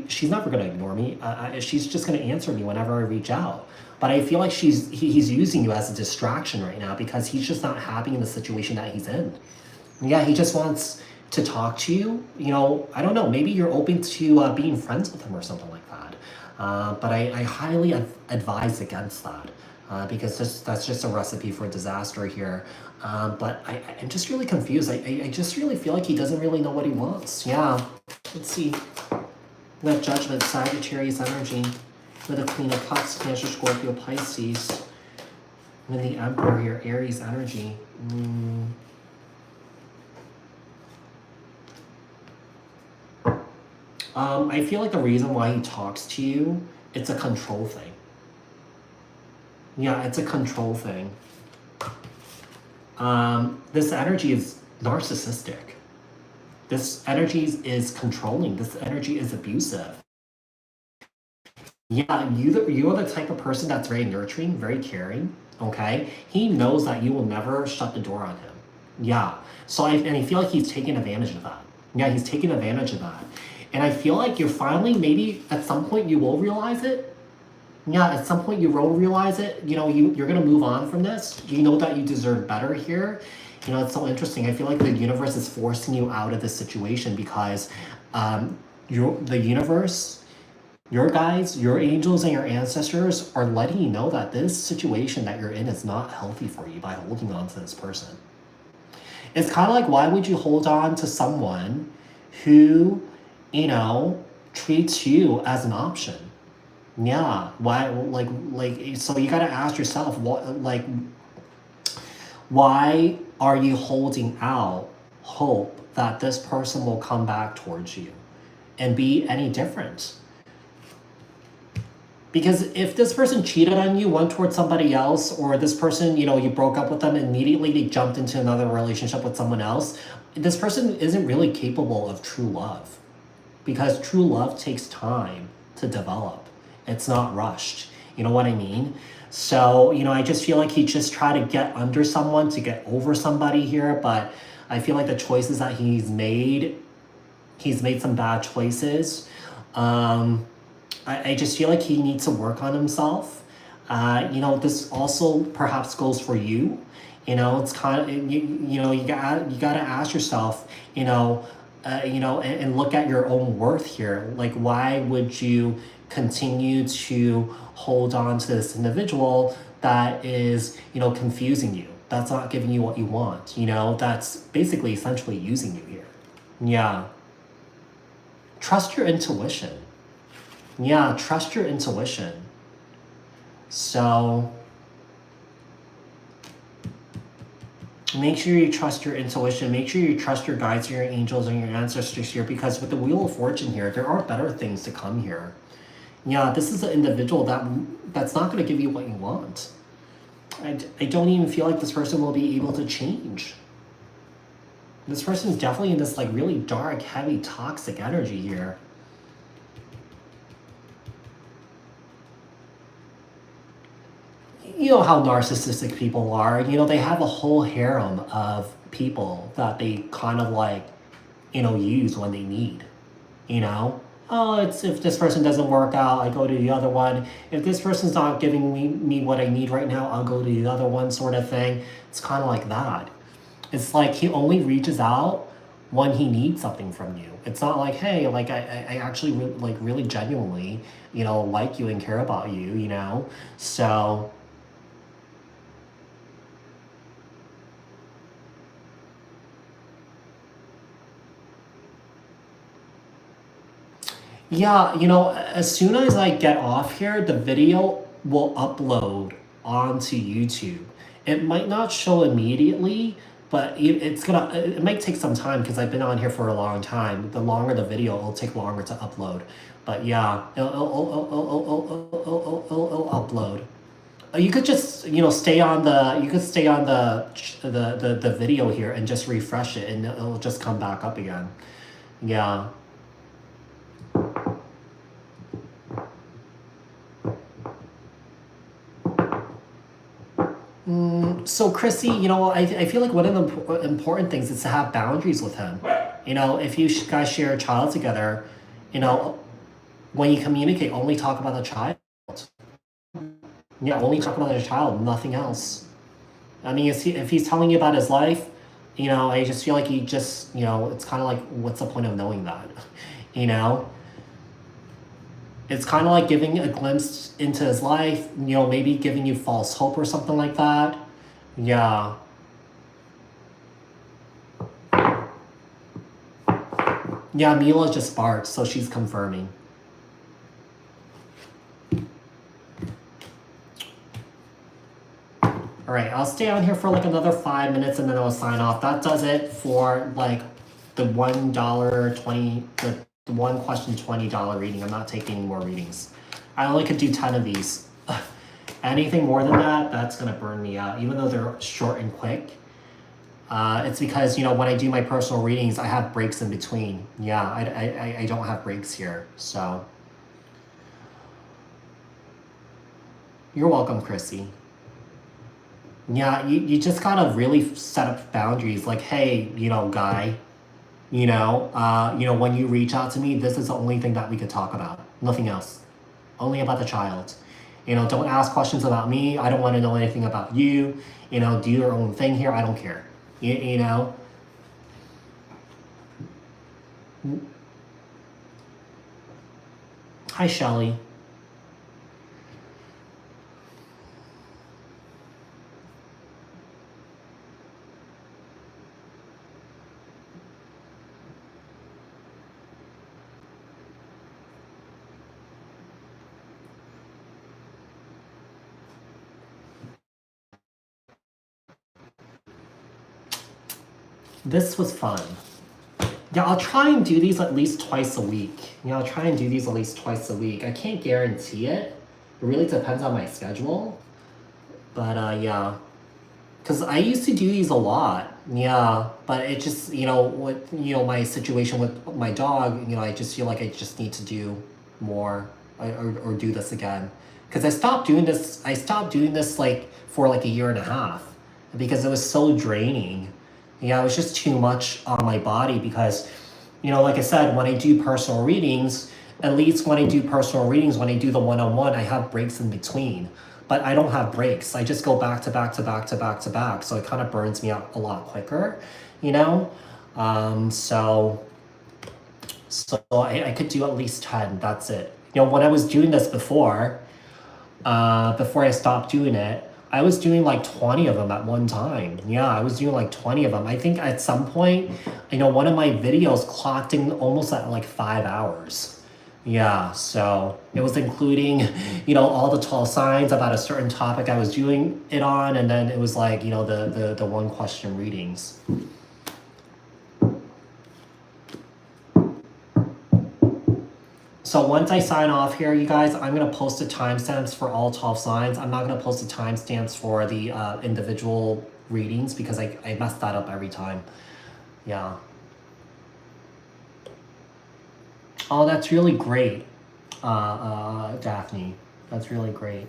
she's never going to ignore me. She's just going to answer me whenever I reach out. But I feel like he's using you as a distraction right now because he's just not happy in the situation that he's in. Yeah, he just wants to talk to you. I don't know. Maybe you're open to being friends with him or something like that. But I highly advise against that because that's just a recipe for disaster here. But I'm just really confused. I just really feel like he doesn't really know what he wants. Yeah. Let's see. We have Judgment, Sagittarius energy, with the Queen of Cups, Cancer, Scorpio, Pisces, and then the Emperor here, Aries energy. I feel like the reason why he talks to you, it's a control thing. Yeah, it's a control thing. This energy is narcissistic. This energy is controlling. This energy is abusive. Yeah, you are the type of person that's very nurturing, very caring, okay? He knows that you will never shut the door on him. Yeah, so I feel like he's taking advantage of that. Yeah, he's taking advantage of that. And I feel like you're finally, maybe at some point you will realize it. Yeah, at some point you will realize it. You're going to move on from this. You know that you deserve better here. It's so interesting. I feel like the universe is forcing you out of this situation because the universe, your guides, your angels, and your ancestors are letting you know that this situation that you're in is not healthy for you by holding on to this person. It's kind of like, why would you hold on to someone who, treats you as an option? Yeah, why, so you gotta ask yourself, why are you holding out hope that this person will come back towards you and be any different? Because if this person cheated on you, went towards somebody else, or this person, you broke up with them, immediately they jumped into another relationship with someone else, this person isn't really capable of true love. Because true love takes time to develop. It's not rushed. You know what I mean? So, I just feel like he just tried to get under someone to get over somebody here, but I feel like the choices that he's made some bad choices. Um, I just feel like he needs to work on himself. This also perhaps goes for you. It's kind of you gotta ask yourself, and look at your own worth here. Like, why would you continue to hold on to this individual that is, confusing you? That's not giving you what you want. That's basically essentially using you here. Yeah. Trust your intuition. Yeah, trust your intuition. So make sure you trust your intuition. Make sure you trust your guides and your angels and your ancestors here, because with the Wheel of Fortune here, there are better things to come here. Yeah, this is an individual that's not going to give you what you want. I don't even feel like this person will be able to change. This person is definitely in this like really dark, heavy, toxic energy here. You know how narcissistic people are. They have a whole harem of people that they kind of like, use when they need. Oh, it's if this person doesn't work out, I go to the other one. If this person's not giving me what I need right now, I'll go to the other one, sort of thing. It's kind of like that. It's like he only reaches out when he needs something from you. It's not like, hey, like I actually really genuinely, like you and care about you. So yeah, as soon as I get off here, the video will upload onto YouTube. It might not show immediately, but it might take some time because I've been on here for a long time. The longer the video, it'll take longer to upload. But yeah, it'll upload. You could just, stay on the video here and just refresh it, and it'll just come back up again. Yeah. So Chrissy, I feel like one of the important things is to have boundaries with him. If you guys share a child together, when you communicate, only talk about the child. Yeah, only talk about the child, nothing else. I mean, if he's telling you about his life, I just feel like he just, it's kind of like, what's the point of knowing that? You know? It's kind of like giving a glimpse into his life, maybe giving you false hope or something like that. Yeah. Yeah, Mila just barked, so she's confirming. All right, I'll stay on here for like another 5 minutes and then I'll sign off. That does it for like the $1.20, the one question $20 reading. I'm not taking any more readings. I only could do 10 of these. Anything more than that, that's gonna burn me out, even though they're short and quick. It's because, when I do my personal readings, I have breaks in between. Yeah, I don't have breaks here, so. You're welcome, Chrissy. Yeah, you just gotta really set up boundaries. Like, hey, guy, when you reach out to me, this is the only thing that we could talk about. Nothing else. Only about the child. Don't ask questions about me. I don't want to know anything about you. Do your own thing here. I don't care. You know? Hi, Shelly. This was fun. Yeah, I'll try and do these at least twice a week. I'll try and do these at least twice a week. I can't guarantee it. It really depends on my schedule. But yeah. Because I used to do these a lot. Yeah. But it just, with, my situation with my dog, I just feel like I just need to do more or do this again. because I stopped doing this. I stopped doing this like for like a year and a half because it was so draining. Yeah, it was just too much on my body because, like I said, when I do personal readings, at least when I do personal readings, when I do the one-on-one, I have breaks in between. But I don't have breaks. I just go back to back to back to back to back. So it kind of burns me out a lot quicker, you know? So I could do at least 10. That's it. When I was doing this before I stopped doing it, I was doing like 20 of them at one time. Yeah, I was doing like 20 of them. I think at some point, one of my videos clocked in almost at like 5 hours. Yeah, so it was including, all the 12 signs about a certain topic I was doing it on, and then it was like, the one question readings. So once I sign off here, you guys, I'm going to post the timestamps for all 12 signs. I'm not going to post the timestamps for the individual readings because I mess that up every time. Yeah. Oh, that's really great, Daphne. That's really great.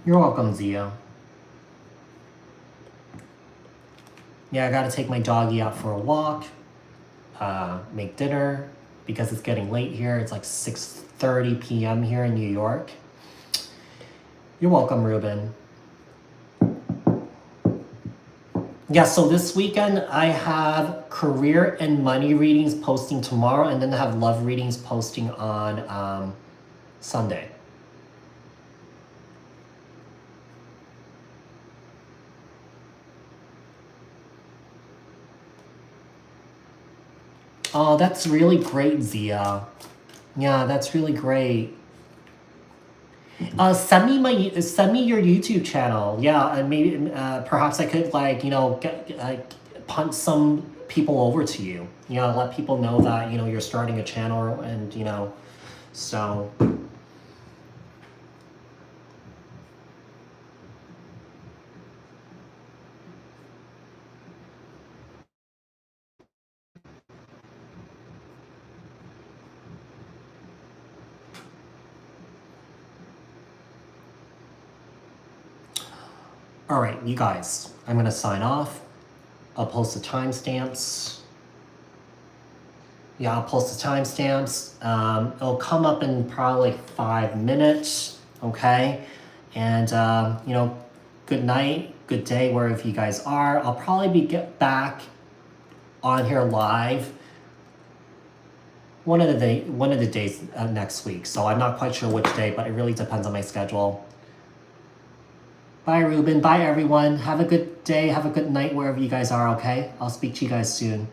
You're welcome, Zia. Yeah, I gotta take my doggy out for a walk, make dinner, because it's getting late here. It's like 6:30 p.m. here in New York. You're welcome, Ruben. Yeah, so this weekend I have career and money readings posting tomorrow, and then I have love readings posting on Sunday. Oh, that's really great, Zia. Yeah, that's really great. Send me your YouTube channel. Yeah, and maybe perhaps I could punt some people over to you. Let people know that you're starting a channel, and so. All right, you guys, I'm gonna sign off. I'll post the timestamps. Yeah, I'll post the timestamps. It'll come up in probably like 5 minutes, okay? And, good night, good day, wherever you guys are. I'll probably get back on here live one of the days next week. So I'm not quite sure which day, but it really depends on my schedule. Bye, Ruben. Bye, everyone. Have a good day. Have a good night wherever you guys are, okay? I'll speak to you guys soon.